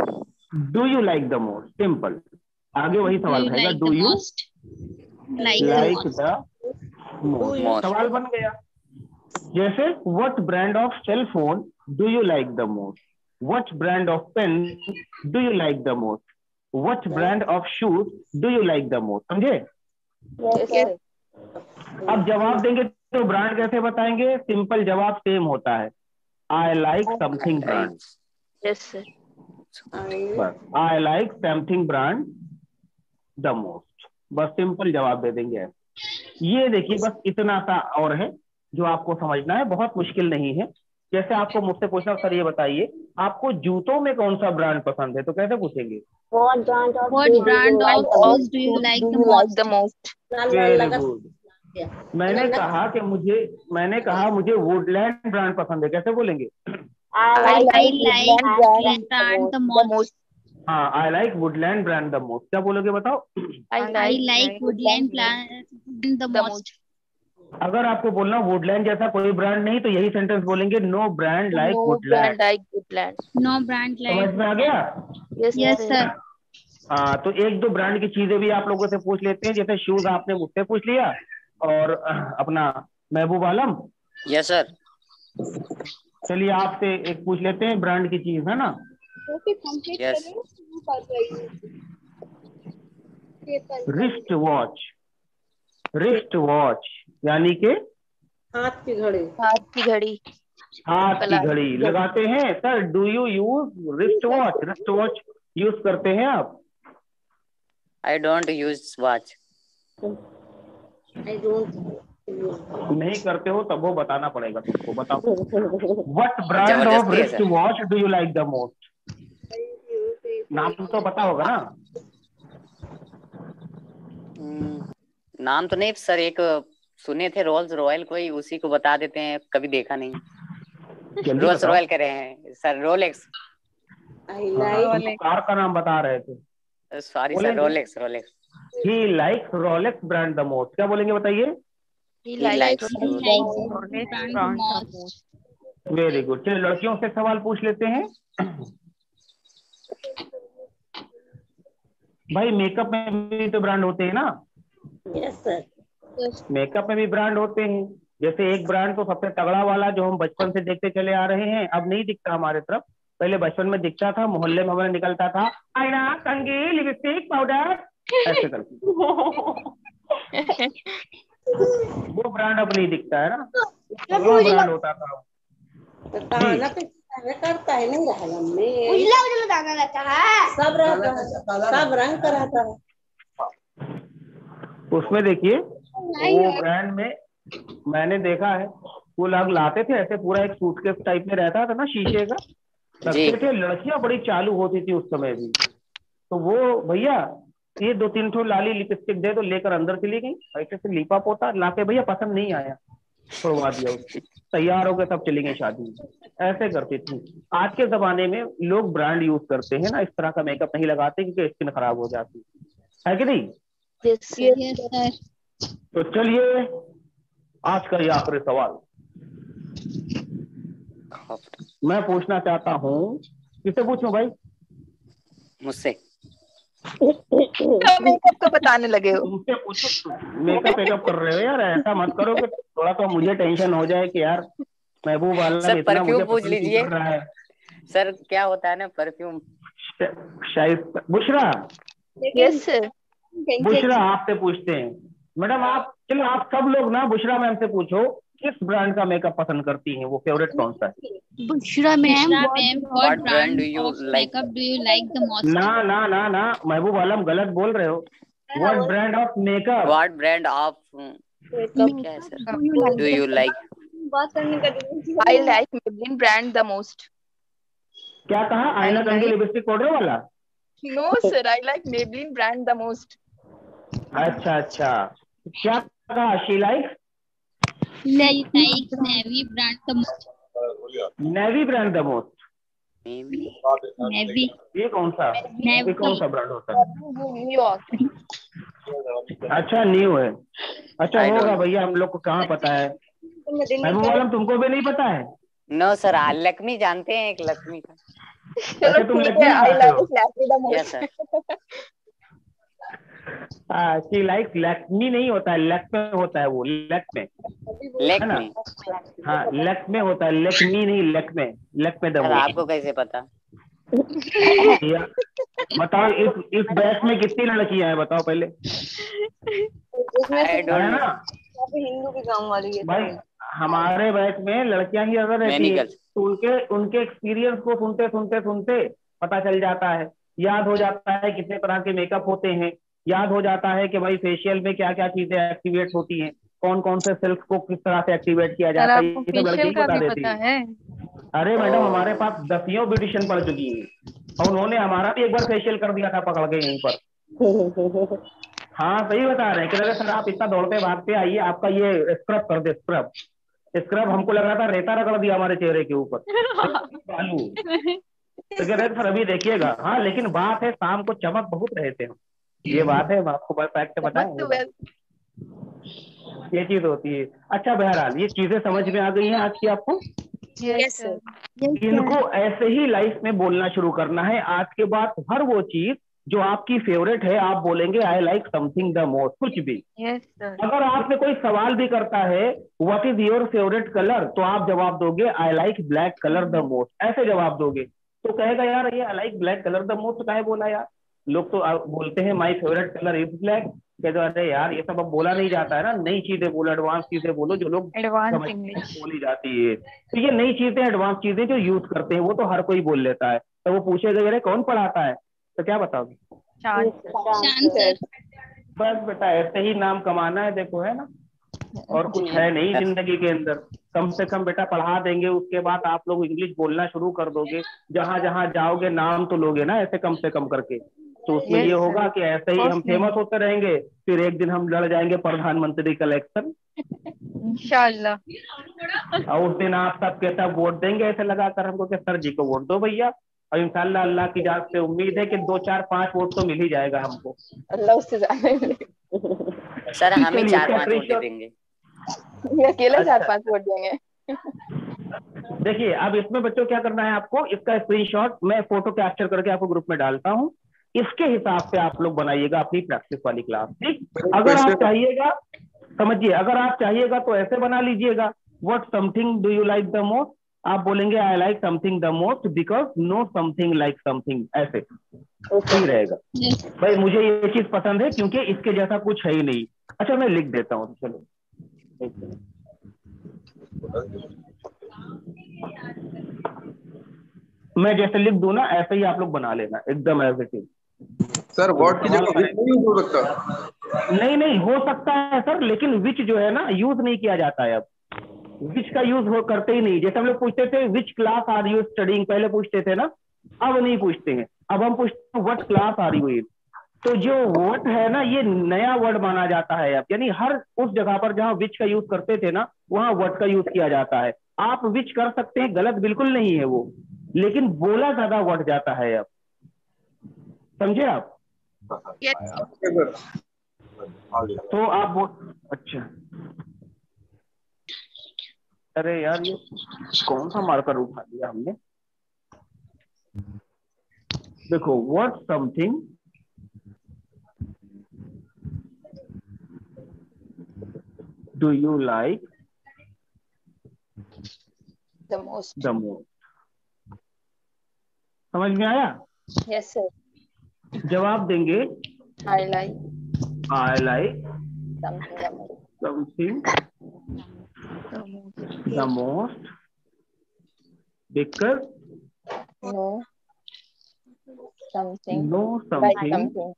Speaker 2: Do you like the most, simple. आगे वही सवाल रहेगा, do you like the most, सवाल बन गया। जैसे what brand of cell phone do you like the most, what brand of pen do you like the most, what brand of shoes do you like the most, समझे? अब जवाब देंगे तो brand कैसे बताएंगे? सिंपल जवाब सेम होता है, I like something brand.
Speaker 11: Yes, sir.
Speaker 2: बस, आई like something brand the most, बस सिंपल जवाब दे देंगे। ये देखिए, बस इतना सा और है जो आपको समझना है, बहुत मुश्किल नहीं है। जैसे आपको मुझसे पूछना, सर ये बताइए आपको जूतों में कौन सा ब्रांड पसंद है, तो कैसे पूछेंगे?
Speaker 10: What brand of shoes do you like the most?
Speaker 2: Very good. मैंने कहा मुझे वुडलैंड ब्रांड पसंद है, कैसे बोलेंगे?
Speaker 10: I like brand the most.
Speaker 2: हाँ, I like Woodland brand the most, क्या बोलोगे बताओ?
Speaker 10: I like woodland brand the most.
Speaker 2: अगर आपको बोलना वुडलैंड जैसा कोई ब्रांड नहीं, तो यही सेंटेंस बोलेंगे, no brand like
Speaker 11: No
Speaker 2: Woodland.
Speaker 11: brand like Woodland.
Speaker 10: No brand
Speaker 2: समझ
Speaker 10: like.
Speaker 2: में आ गया?
Speaker 10: Yes, sir.
Speaker 2: हाँ, तो एक दो ब्रांड की चीजें भी आप लोगों से पूछ लेते हैं, जैसे शूज आपने मुझसे पूछ लिया, और अपना महबूब आलम।
Speaker 6: Yes sir.
Speaker 2: चलिए आपसे एक पूछ लेते हैं ब्रांड की चीज, है ना?
Speaker 6: Yes.
Speaker 2: Wrist watch, wrist watch यानी कि
Speaker 8: हाथ की घड़ी।
Speaker 11: हाथ की घड़ी।
Speaker 2: हाथ की घड़ी लगाते हैं। Sir do you use wrist watch? Wrist watch use करते हैं आप?
Speaker 6: I don't use watch.
Speaker 8: I don't
Speaker 2: नहीं करते हो तब वो बताना पड़ेगा तुमको, बताओ। What brand of wrist watch do you like the most? नाम तो पता होगा ना?
Speaker 6: नाम तो नहीं सर, एक सुने थे रोल्स रॉयल, कोई उसी को बता देते हैं, कभी देखा नहीं। रोल्स रॉयल कह रहे हैं सर, रोलेक्स।
Speaker 2: कार का नाम बता रहे थे।
Speaker 6: Sorry sir, Rolex. Rolex.
Speaker 2: He likes Rolex brand the most, क्या बोलेंगे बताइए?
Speaker 11: He likes
Speaker 10: brand the most.
Speaker 2: Very good. चलिए लड़कियों से सवाल पूछ लेते हैं। भाई मेकअप में भी तो ब्रांड होते हैं ना?
Speaker 8: Yes sir.
Speaker 2: मेकअप में भी ब्रांड होते हैं। जैसे एक ब्रांड तो सबसे तगड़ा वाला जो हम बचपन से देखते चले आ रहे हैं, अब नहीं दिखता हमारे तरफ, पहले बचपन में दिखता था, मोहल्ले में हमारे निकलता था, आईना, कंघी, लिपस्टिक, पाउडर, ऐसे करके। वो ब्रांड अब नहीं दिखता है ना, वो ब्रांड होता था।
Speaker 8: करता है नहीं सब रहता है, सब रंग का रहता है।
Speaker 2: उसमें देखिए वो ब्रांड में मैंने देखा है, वो लोग लाते थे ऐसे, पूरा एक सूटकेस टाइप में रहता था ना, शीशे का, रखते थे। लड़कियां बड़ी चालू होती थी उस समय भी, तो वो भैया ये 2-3 ठो लाली लिपस्टिक दे तो लेकर अंदर चली गई, ऐसे से लीपा पोता लाके भैया पसंद नहीं आया, छुड़वा दिया उसको, तैयार हो गए तब चली गई शादी में। ऐसे करती थी। आज के जमाने में लोग ब्रांड यूज करते हैं ना, इस तरह का मेकअप नहीं लगाते क्योंकि स्किन खराब हो जाती है कि नहीं?
Speaker 11: Yes, sir.
Speaker 3: Yes, sir.
Speaker 2: तो चलिए आज का ये आखिरी सवाल मैं पूछना चाहता हूँ, किससे पूछूं भाई?
Speaker 6: मुझसे।
Speaker 11: मेकअप का बताने लगे हो।
Speaker 2: तुमसे पूछो, मेकअप वेकअप कर रहे हो यार, ऐसा मत करो कि थोड़ा तो मुझे टेंशन हो जाए कि यार महबूब आलम
Speaker 6: सर
Speaker 2: इतना मुझे
Speaker 6: परफ्यूम पूछ
Speaker 2: पसंद क्यों
Speaker 6: लीजिए।
Speaker 2: कर रहा है।
Speaker 6: सर क्या होता है ना परफ्यूम?
Speaker 2: शायद बुशरा,
Speaker 11: Yes, sir.
Speaker 2: बुशरा आपसे पूछते हैं। मैडम आप, चलो आप सब लोग ना बुशरा मैम से पूछो किस ब्रांड का मेकअप पसंद करती हैं, वो फेवरेट कौन सा है?
Speaker 10: Bushra ma'am,
Speaker 6: What brand do you
Speaker 3: of
Speaker 6: like?
Speaker 3: makeup do you like the most?
Speaker 2: ना ना ना ना महबूब आलम गलत बोल रहे हो। What brand of makeup?
Speaker 6: What brand of makeup क्या है सर? Do you like?
Speaker 3: बात करने का दिन
Speaker 11: I like Maybelline brand the most.
Speaker 2: क्या कहा? आईना गंदी लिपस्टिक पाउडर वाला?
Speaker 11: No, sir. I like Maybelline brand the most.
Speaker 2: अच्छा अच्छा, क्या कहा? She like
Speaker 3: like navy brand the most.
Speaker 2: Navy brand the most.
Speaker 6: Maybe.
Speaker 3: Navy.
Speaker 2: ये कौन सा, ये कौन सा ब्रांड होता है?
Speaker 11: New York.
Speaker 2: अच्छा न्यू है। अच्छा
Speaker 6: I
Speaker 2: होगा
Speaker 6: don't-
Speaker 2: भैया, हम लोग को कहाँ पता है। महबूब आलम तुमको भी नहीं पता है?
Speaker 6: No sir, लक्ष्मी जानते हैं, एक लक्ष्मी का।
Speaker 2: अच्छा तुम
Speaker 11: ठीक
Speaker 2: लक्ष्मी
Speaker 11: है, I
Speaker 2: लगाते
Speaker 11: like
Speaker 2: हो?
Speaker 11: Lakme the
Speaker 6: Yes
Speaker 11: most.
Speaker 6: sir.
Speaker 2: She like Lakshmi नहीं होता है, लक्ष्मे होता है, वो लक्ष्मे है ना?
Speaker 6: लक्ष्मी।
Speaker 2: हाँ लक्ष्मे होता है, लक्ष्मी नहीं लक्ष्मे, लक्ष्मे
Speaker 6: सर
Speaker 2: दबो।
Speaker 6: आपको कैसे पता?
Speaker 2: बताओ इस बैच में कितनी लड़कियां हैं बताओ पहले,
Speaker 6: I
Speaker 2: है
Speaker 6: don't know.
Speaker 2: ना?
Speaker 3: हिंदू की गाँव वाली है
Speaker 2: भाई हमारे बैच में लड़कियां ही ज्यादा रहती
Speaker 6: Many
Speaker 2: है,
Speaker 6: girls.
Speaker 2: तो उनके एक्सपीरियंस को सुनते सुनते सुनते पता चल जाता है, याद हो जाता है कितने तरह के मेकअप होते हैं, याद हो जाता है कि भाई फेशियल में क्या क्या चीजें एक्टिवेट होती हैं, कौन कौन से सेल्स को किस तरह से एक्टिवेट किया
Speaker 4: सर
Speaker 2: जाता है,
Speaker 4: आपको
Speaker 2: ये सब लड़की
Speaker 4: फेशियल
Speaker 2: ही
Speaker 4: का
Speaker 2: बता
Speaker 4: भी
Speaker 2: देती
Speaker 4: पता
Speaker 2: है।
Speaker 4: है?
Speaker 2: अरे मैडम हमारे पास 10 ब्यूटिशियन पढ़ चुकी है और उन्होंने हमारा भी एक बार फेशियल कर दिया था पकड़ के यहीं पर। हाँ सही बता रहे हैं कि सर आप इतना दौड़ते भागते आइए, आपका ये स्क्रब कर दे, स्क्रब स्क्रब हमको लग रहा था रेता रगड़ दिया हमारे चेहरे के ऊपर बालू। तो कह रहे सर अभी देखिएगा। हाँ लेकिन बात है शाम को चमक बहुत रहते हैं, ये बात है, आपको फैक्ट बताएं, ये चीज होती है। अच्छा बहरहाल ये चीजें समझ में आ गई हैं आज की आपको?
Speaker 11: Yes, sir.
Speaker 2: इनको ऐसे ही लाइफ में बोलना शुरू करना है। आज के बाद हर वो चीज जो आपकी फेवरेट है आप बोलेंगे I like something the most, कुछ भी।
Speaker 4: Yes sir.
Speaker 2: अगर आपसे कोई सवाल भी करता है what is your favourite colour, तो आप जवाब दोगे आई like black colour the most, ऐसे जवाब दोगे। तो कहेगा यार ये आई like black colour the most काहे बोला यार, लोग तो बोलते हैं my favourite colour is black. कहते अरे यार ये सब अब बोला नहीं जाता है ना, नई चीजें बोलो, एडवांस चीजें बोलो जो लोग
Speaker 4: एडवांस इंग्लिश
Speaker 2: बोली जाती है। तो ये नई चीजें एडवांस चीजें जो यूज करते हैं वो तो हर कोई बोल लेता है। तो वो पूछेगा अरे कौन पढ़ाता है, तो क्या बताओगे?
Speaker 4: शान
Speaker 3: सर।
Speaker 2: बस बेटा ऐसे ही नाम कमाना है, देखो है ना, और कुछ है नहीं जिंदगी के अंदर। कम से कम बेटा पढ़ा देंगे, उसके बाद आप लोग इंग्लिश बोलना शुरू कर दोगे, जहां जहां जाओगे नाम तो लोगे ना ऐसे कम से कम करके। तो उसमें ये होगा कि ऐसे ही हम फेमस होते रहेंगे, फिर एक दिन हम लड़ जाएंगे प्रधानमंत्री का इलेक्शन
Speaker 4: इंशाल्लाह।
Speaker 2: और उस दिन आप सब के सब वोट देंगे ऐसे लगाकर हमको कि सर जी को वोट दो भैया, और इंशाल्लाह अल्लाह की जात से उम्मीद है कि 2 4 5 वोट तो मिल ही जाएगा हमको।
Speaker 11: अल्लाह उससे ज्यादा
Speaker 6: सर हम ही
Speaker 2: चलिए,
Speaker 6: 4-5 वोट
Speaker 2: स्क्रीनशॉट-
Speaker 6: देंगे।
Speaker 11: ये अकेला
Speaker 2: अच्छा।
Speaker 11: 4-5 वोट देंगे।
Speaker 2: देखिए अब इसमें बच्चों क्या करना है आपको, इसका स्क्रीनशॉट मैं फोटो कैप्चर करके आपको ग्रुप में डालता हूँ, इसके हिसाब से आप लोग बनाइएगा अपनी प्रैक्टिस वाली क्लास। ठीक, अगर आप चाहिएगा समझिए, अगर आप चाहिएगा तो ऐसे बना लीजिएगा what something do you like the most, आप बोलेंगे I like something the most because know something like something, ऐसे सही रहेगा। भाई मुझे ये चीज पसंद है क्योंकि इसके जैसा कुछ है ही नहीं। अच्छा मैं लिख देता हूँ, चलो मैं जैसे लिख दूं ना ऐसे ही आप लोग बना लेना एकदम as it is.
Speaker 12: Sir what की जगह विच नहीं हो सकता?
Speaker 2: नहीं हो सकता है सर, लेकिन विच जो है ना यूज नहीं किया जाता है अब, विच का यूज हो करते ही नहीं। जैसे हम लोग पूछते थे which class are you studying, पहले पूछते थे ना, अब नहीं पूछते हैं, अब हम पूछते हैं what class are you in. तो जो what है ना, ये नया वर्ड माना जाता है अब, यानी हर उस जगह पर जहां which का यूज करते थे ना, वहां what का यूज किया जाता है। आप which कर सकते हैं, गलत बिल्कुल नहीं है वो, लेकिन बोला ज्यादा what जाता है अब, समझे आप? तो आप अच्छा, अरे यार ये कौन सा मार्कर उठा दिया हमने? देखो, what something do you like
Speaker 11: The most.
Speaker 2: the most? समझ में आया?
Speaker 11: Yes, sir.
Speaker 2: जवाब देंगे
Speaker 11: I like
Speaker 2: I like
Speaker 11: something the most.
Speaker 2: something the most because
Speaker 11: No. Something.
Speaker 2: no
Speaker 11: Like
Speaker 2: something
Speaker 11: something.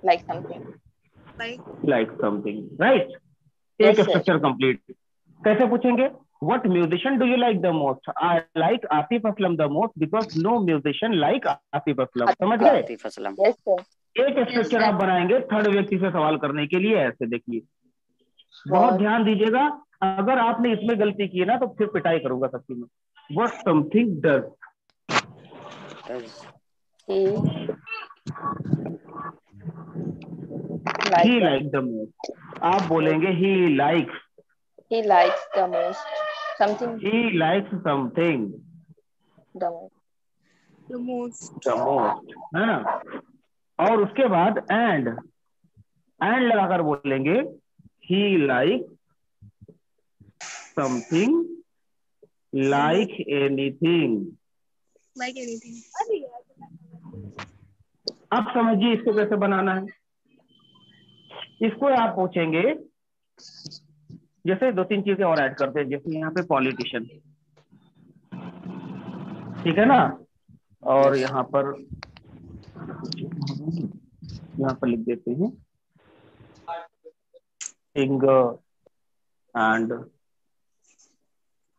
Speaker 11: Like something.
Speaker 2: like something, right?
Speaker 11: Yes,
Speaker 2: एक
Speaker 11: sir.
Speaker 2: Structure complete. कैसे पूछेंगे? What musician do you like the most? I like Atif Aslam the most because no musician like Atif Aslam. समझ गए?
Speaker 6: Atif Aslam.
Speaker 11: Yes, sir.
Speaker 2: एक structure आप बनाएंगे third व्यक्ति से सवाल करने के लिए। ऐसे देखिए, बहुत ध्यान दीजिएगा, अगर आपने इसमें गलती की है ना तो फिर पिटाई करूंगा सबकी में। What something does he like the most? आप बोलेंगे he likes
Speaker 11: the most. Something
Speaker 2: he likes something
Speaker 11: the most.
Speaker 2: the most, है ना? और उसके बाद and लगाकर बोलेंगे he likes something like anything.
Speaker 10: Like anything.
Speaker 2: अब समझिए इसको कैसे बनाना है। इसको आप पूछेंगे, जैसे दो तीन चीजें और ऐड करते हैं, जैसे यहाँ पे पॉलिटिशियन, ठीक है ना, और यहाँ पर लिख देते हैं सिंगर एंड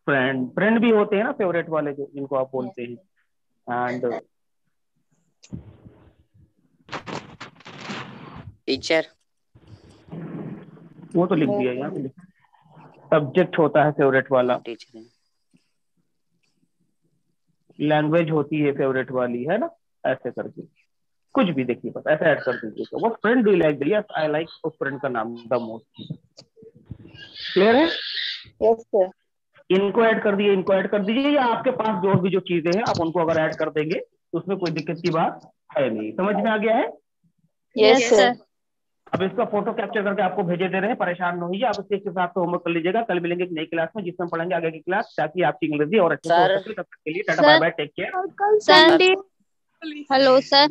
Speaker 2: फ्रेंड भी होते हैं ना, फेवरेट वाले जो जिनको आप बोलते हैं, एंड
Speaker 6: टीचर,
Speaker 2: वो तो लिख दिया यहाँ पे। सब्जेक्ट होता है फेवरेट वाला,
Speaker 6: टीचर,
Speaker 2: लैंग्वेज होती है फेवरेट वाली, है ना, ऐसे करके कुछ भी देखिए, बस ऐसे ऐड कर दीजिए। तो वो friend do you like? Yes I like उस फ्रेंड का नाम द मोस्ट। क्लियर है?
Speaker 11: Yes, sir.
Speaker 2: इनको ऐड कर दिए, इनको ऐड कर दीजिए, या आपके पास जो भी जो चीजें हैं आप उनको अगर ऐड कर देंगे तो उसमें कोई दिक्कत की बात है नहीं। समझ में आ गया है?
Speaker 11: Yes, sir.
Speaker 2: अब इसका फोटो कैप्चर करके आपको भेजे दे रहे हैं, परेशान न होइए, आप इसके हिसाब से होमवर्क कर लीजिएगा। कल मिलेंगे एक नई क्लास में जिसमें पढ़ेंगे आगे की क्लास, ताकि आपकी अंग्रेजी और अच्छे से हो सके। तब तक के लिए tata bye bye, take care.
Speaker 13: Sunday. Hello sir.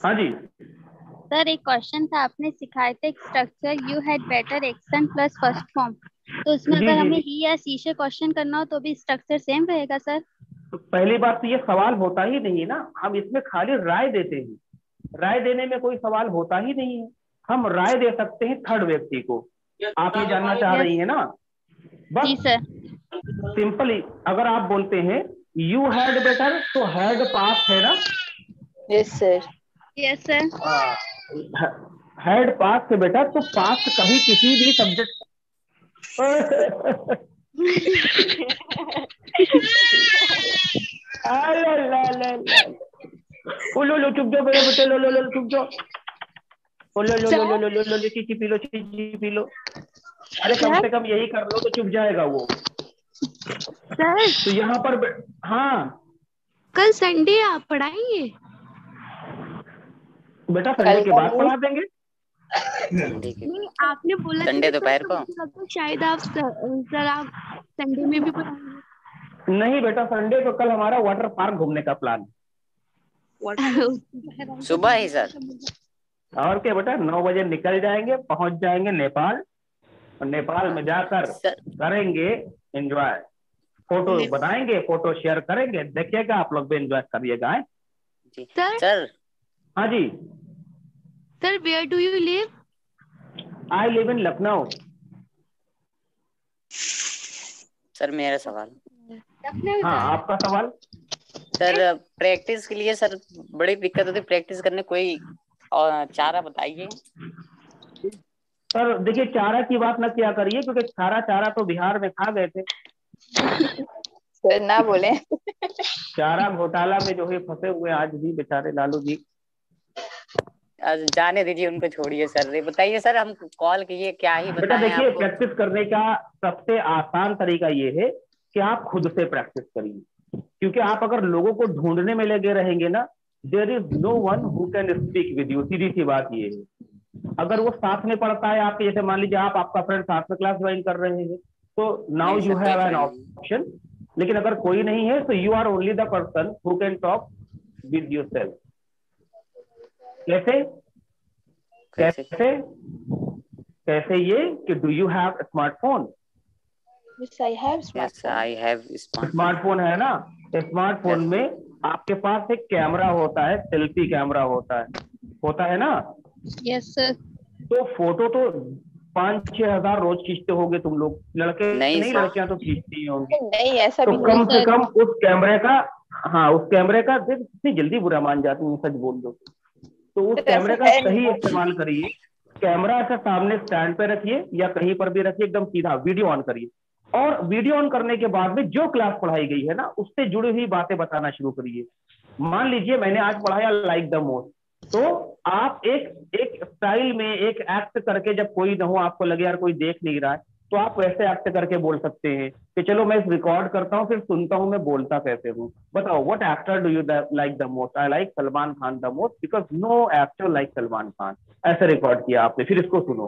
Speaker 2: हाँ जी
Speaker 13: सर, एक क्वेश्चन था, आपने सिखाए थे structure you had better action plus first form, तो उसमें
Speaker 2: जी,
Speaker 13: अगर
Speaker 2: जी,
Speaker 13: हमें
Speaker 2: जी।
Speaker 13: ही या सी से क्वेश्चन करना हो तो भी स्ट्रक्चर सेम रहेगा सर?
Speaker 2: तो पहली बात तो ये सवाल होता ही नहीं है ना, हम इसमें खाली राय देते हैं, राय देने में कोई सवाल होता ही नहीं है। हम राय दे सकते हैं थर्ड व्यक्ति को। आप ये जानना चाह रही है ना? बस
Speaker 13: जी सर।
Speaker 2: सिंपली अगर आप बोलते हैं यू हैड बेटर, तो हैड पास्ट है ना?
Speaker 11: Yes, sir.
Speaker 13: Yes sir.
Speaker 2: Had passed है बेटा, तो पास्ट कभी किसी भी सब्जेक्ट लो चुप जाओ मेरे बेटे, लो चुप जाओ, लो चीची पी लो। अरे कम से कम यही कर लो तो चुप जाएगा वो।
Speaker 10: सर
Speaker 2: तो यहाँ पर हाँ
Speaker 10: कल संडे आप पढ़ाएंगे?
Speaker 2: बेटा संडे के बाद पढ़ा देंगे।
Speaker 10: नहीं, आपने बोला
Speaker 6: संडे दोपहर को।
Speaker 10: तो शायद आप सर आप संडे में भी पढ़ाएंगे।
Speaker 2: नहीं बेटा, संडे को कल हमारा वाटर पार्क घूमने का प्लान।
Speaker 6: सुबह ही सर?
Speaker 2: और क्या बेटा, 9 बजे निकल जाएंगे, पहुंच जाएंगे नेपाल, और नेपाल में जाकर करेंगे एंजॉय, फोटो बनाएंगे, फोटो शेयर करेंगे, देखिएगा आप लोग भी एंजॉय करिएगा।
Speaker 6: जी सर।
Speaker 2: हाँ जी
Speaker 10: sir, where do you live?
Speaker 2: I live in Lucknow.
Speaker 6: Sir मेरा सवाल।
Speaker 2: हाँ आपका सवाल।
Speaker 6: सर प्रैक्टिस के लिए सर बड़ी दिक्कत होती है, प्रैक्टिस करने कोई और चारा बताइए।
Speaker 2: सर देखिए, चारा की बात न किया करिए, क्योंकि चारा तो बिहार में खा गए थे।
Speaker 11: सर ना बोले।
Speaker 2: चारा घोटाला में जो है फंसे हुए आज भी बेचारे लालू जी।
Speaker 6: जाने दीजिए उनको, छोड़िए सर। बताइए सर, हम कॉल किए क्या ही
Speaker 2: बेटा
Speaker 6: बताएं
Speaker 2: देखिए,
Speaker 6: आपको।
Speaker 2: प्रैक्टिस करने का सबसे आसान तरीका ये है कि आप खुद से प्रैक्टिस करिए, क्योंकि आप अगर लोगों को ढूंढने में लगे रहेंगे ना, there is no one who can speak with you. सीधी सी बात ये है, अगर वो साथ में पढ़ता है आपके, जैसे मान लीजिए आप आपका फ्रेंड साथ में क्लास ज्वाइन कर रहे हैं, तो नाउ
Speaker 6: नहीं
Speaker 2: यू
Speaker 6: सर, कोई
Speaker 2: हैव एन
Speaker 6: फ्रेंड नहीं।
Speaker 2: ऑप्शन। लेकिन अगर कोई नहीं है, तो you are only the person who can talk with yourself. कैसे
Speaker 6: कैसे?
Speaker 2: कैसे कैसे ये कि do you have smartphone?
Speaker 11: Yes, I have
Speaker 6: yes
Speaker 11: smartphone.
Speaker 6: I have smartphone.
Speaker 2: Smartphone है ना, स्मार्टफोन
Speaker 6: Yes.
Speaker 2: में आपके पास एक कैमरा होता है, सेल्फी कैमरा होता है ना।
Speaker 13: Yes sir.
Speaker 2: तो फोटो तो 5-6 हजार रोज खींचते होगे तुम लोग, लड़के
Speaker 6: नहीं
Speaker 2: नहीं,
Speaker 6: सर।
Speaker 2: लड़कियां तो खींचती ही होंगी।
Speaker 11: नहीं, ऐसा
Speaker 2: तो
Speaker 11: भी
Speaker 2: कम
Speaker 11: नहीं।
Speaker 2: से कम उस कैमरे का, हाँ उस कैमरे का, इतनी जल्दी बुरा मान जाती हूँ, सच बोल दो। तो उस
Speaker 11: सर,
Speaker 2: कैमरे
Speaker 11: ऐसा
Speaker 2: का
Speaker 11: है
Speaker 2: सही
Speaker 11: नहीं।
Speaker 2: इस्तेमाल करिए। कैमरा ऐसा सामने स्टैंड पे रखिए या कहीं पर भी रखिए, एकदम सीधा वीडियो ऑन करिए, और वीडियो ऑन करने के बाद में जो क्लास पढ़ाई गई है ना, उससे जुड़ी हुई बातें बताना शुरू करिए। मान लीजिए मैंने आज पढ़ाया लाइक द मोस्ट, तो आप एक स्टाइल में एक एक्ट करके, जब कोई ना हो, आपको लगे यार कोई देख नहीं रहा है, तो आप वैसे एक्ट करके बोल सकते हैं कि चलो मैं रिकॉर्ड करता हूँ, फिर सुनता हूँ मैं बोलता कैसे हूँ। बताओ, what actor do you like the most? I like Salman Khan the most because no actor like Salman Khan. ऐसे रिकॉर्ड किया आपने, फिर इसको सुनो।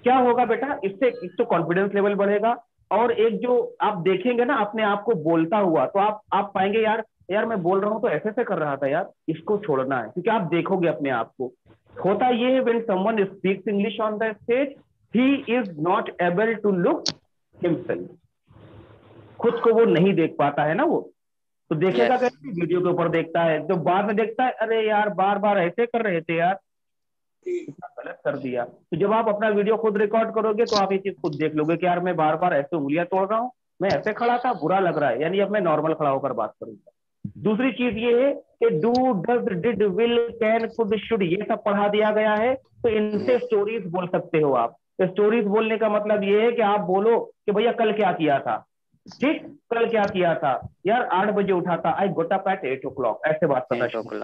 Speaker 2: क्या होगा बेटा, इससे एक तो कॉन्फिडेंस लेवल बढ़ेगा, और एक जो आप देखेंगे ना अपने आप को बोलता हुआ, तो आप पाएंगे यार मैं बोल रहा हूँ तो ऐसे से कर रहा था यार, इसको छोड़ना है, क्योंकि आप देखोगे अपने आप को। होता ये है, when someone speaks English on the stage, he is not able to look himself. खुद को वो नहीं देख पाता है ना, वो तो देखेगा कैसे? वीडियो के ऊपर देखता है, जो बाद में देखता है, अरे यार बार बार ऐसे कर रहे थे यार, इतना गलत कर दिया। तो जब आप अपना वीडियो खुद रिकॉर्ड करोगे, तो आप ये चीज खुद देख लोगे कि यार मैं बार बार ऐसे उंगलियां तोड़ रहा हूँ, मैं ऐसे खड़ा था, बुरा लग रहा है, यानी अब मैं नॉर्मल खड़ा होकर बात करूंगा। दूसरी चीज ये है कि do, does, did, will, can, could, should, ये सब पढ़ा दिया गया है, तो इनसे स्टोरीज बोल सकते हो आप। तो स्टोरीज बोलने का मतलब ये है कि आप बोलो कि भैया कल क्या किया था। ठीक, कल क्या किया था यार, 8 बजे उठा था, आई गोट अप एट 8 o'clock, ऐसे बात करना शुरू।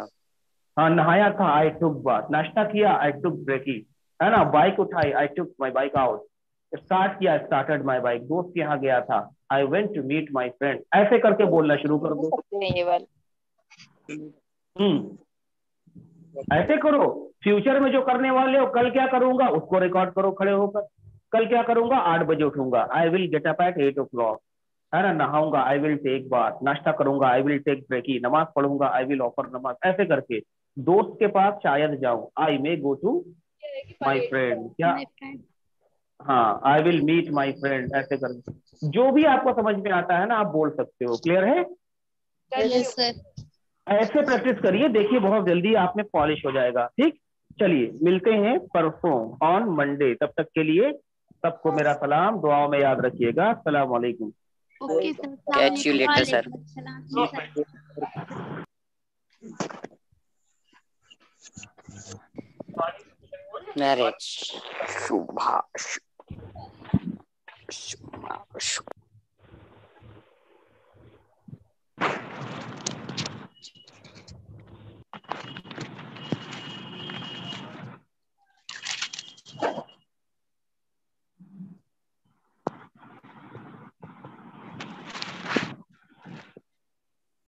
Speaker 2: हाँ, नहाया था, आई टुक बाथ। नाश्ता किया, आई टुक ब्रेकी, है ना। बाइक उठाई, I took my bike out. Start किया, स्टार्टेड माई बाइक। दोस्त के यहाँ गया था, I went to meet my friend. ऐसे करके बोलना शुरू कर दो।
Speaker 11: ये वाला
Speaker 2: ऐसे करो। फ्यूचर में जो करने वाले हो, कल क्या करूंगा उसको रिकॉर्ड करो खड़े होकर। कल क्या करूंगा, 8 बजे उठूंगा, I will get up at 8 o'clock, है ना। नहाऊंगा, आई विल टेक बाथ। नाश्ता करूंगा, आई विल टेक ब्रेकी। नमाज पढ़ूंगा, आई विल ऑफर नमाज। ऐसे करके दोस्त के पास शायद जाऊं, आई मे गो टू माई फ्रेंड। क्या, हाँ, I will meet my friend. ऐसे करके जो भी आपको समझ में आता है ना, आप बोल सकते हो। क्लियर है?
Speaker 13: Yes sir.
Speaker 2: ऐसे प्रैक्टिस करिए, देखिए बहुत जल्दी आप में पॉलिश हो जाएगा। ठीक, चलिए मिलते हैं परसों ऑन मंडे। तब तक के लिए सबको मेरा सलाम, दुआओं में याद रखिएगा। अस्सलाम वालेकुम।
Speaker 13: Okay sir.
Speaker 6: Catch you later sir. मैरिज शुभाश।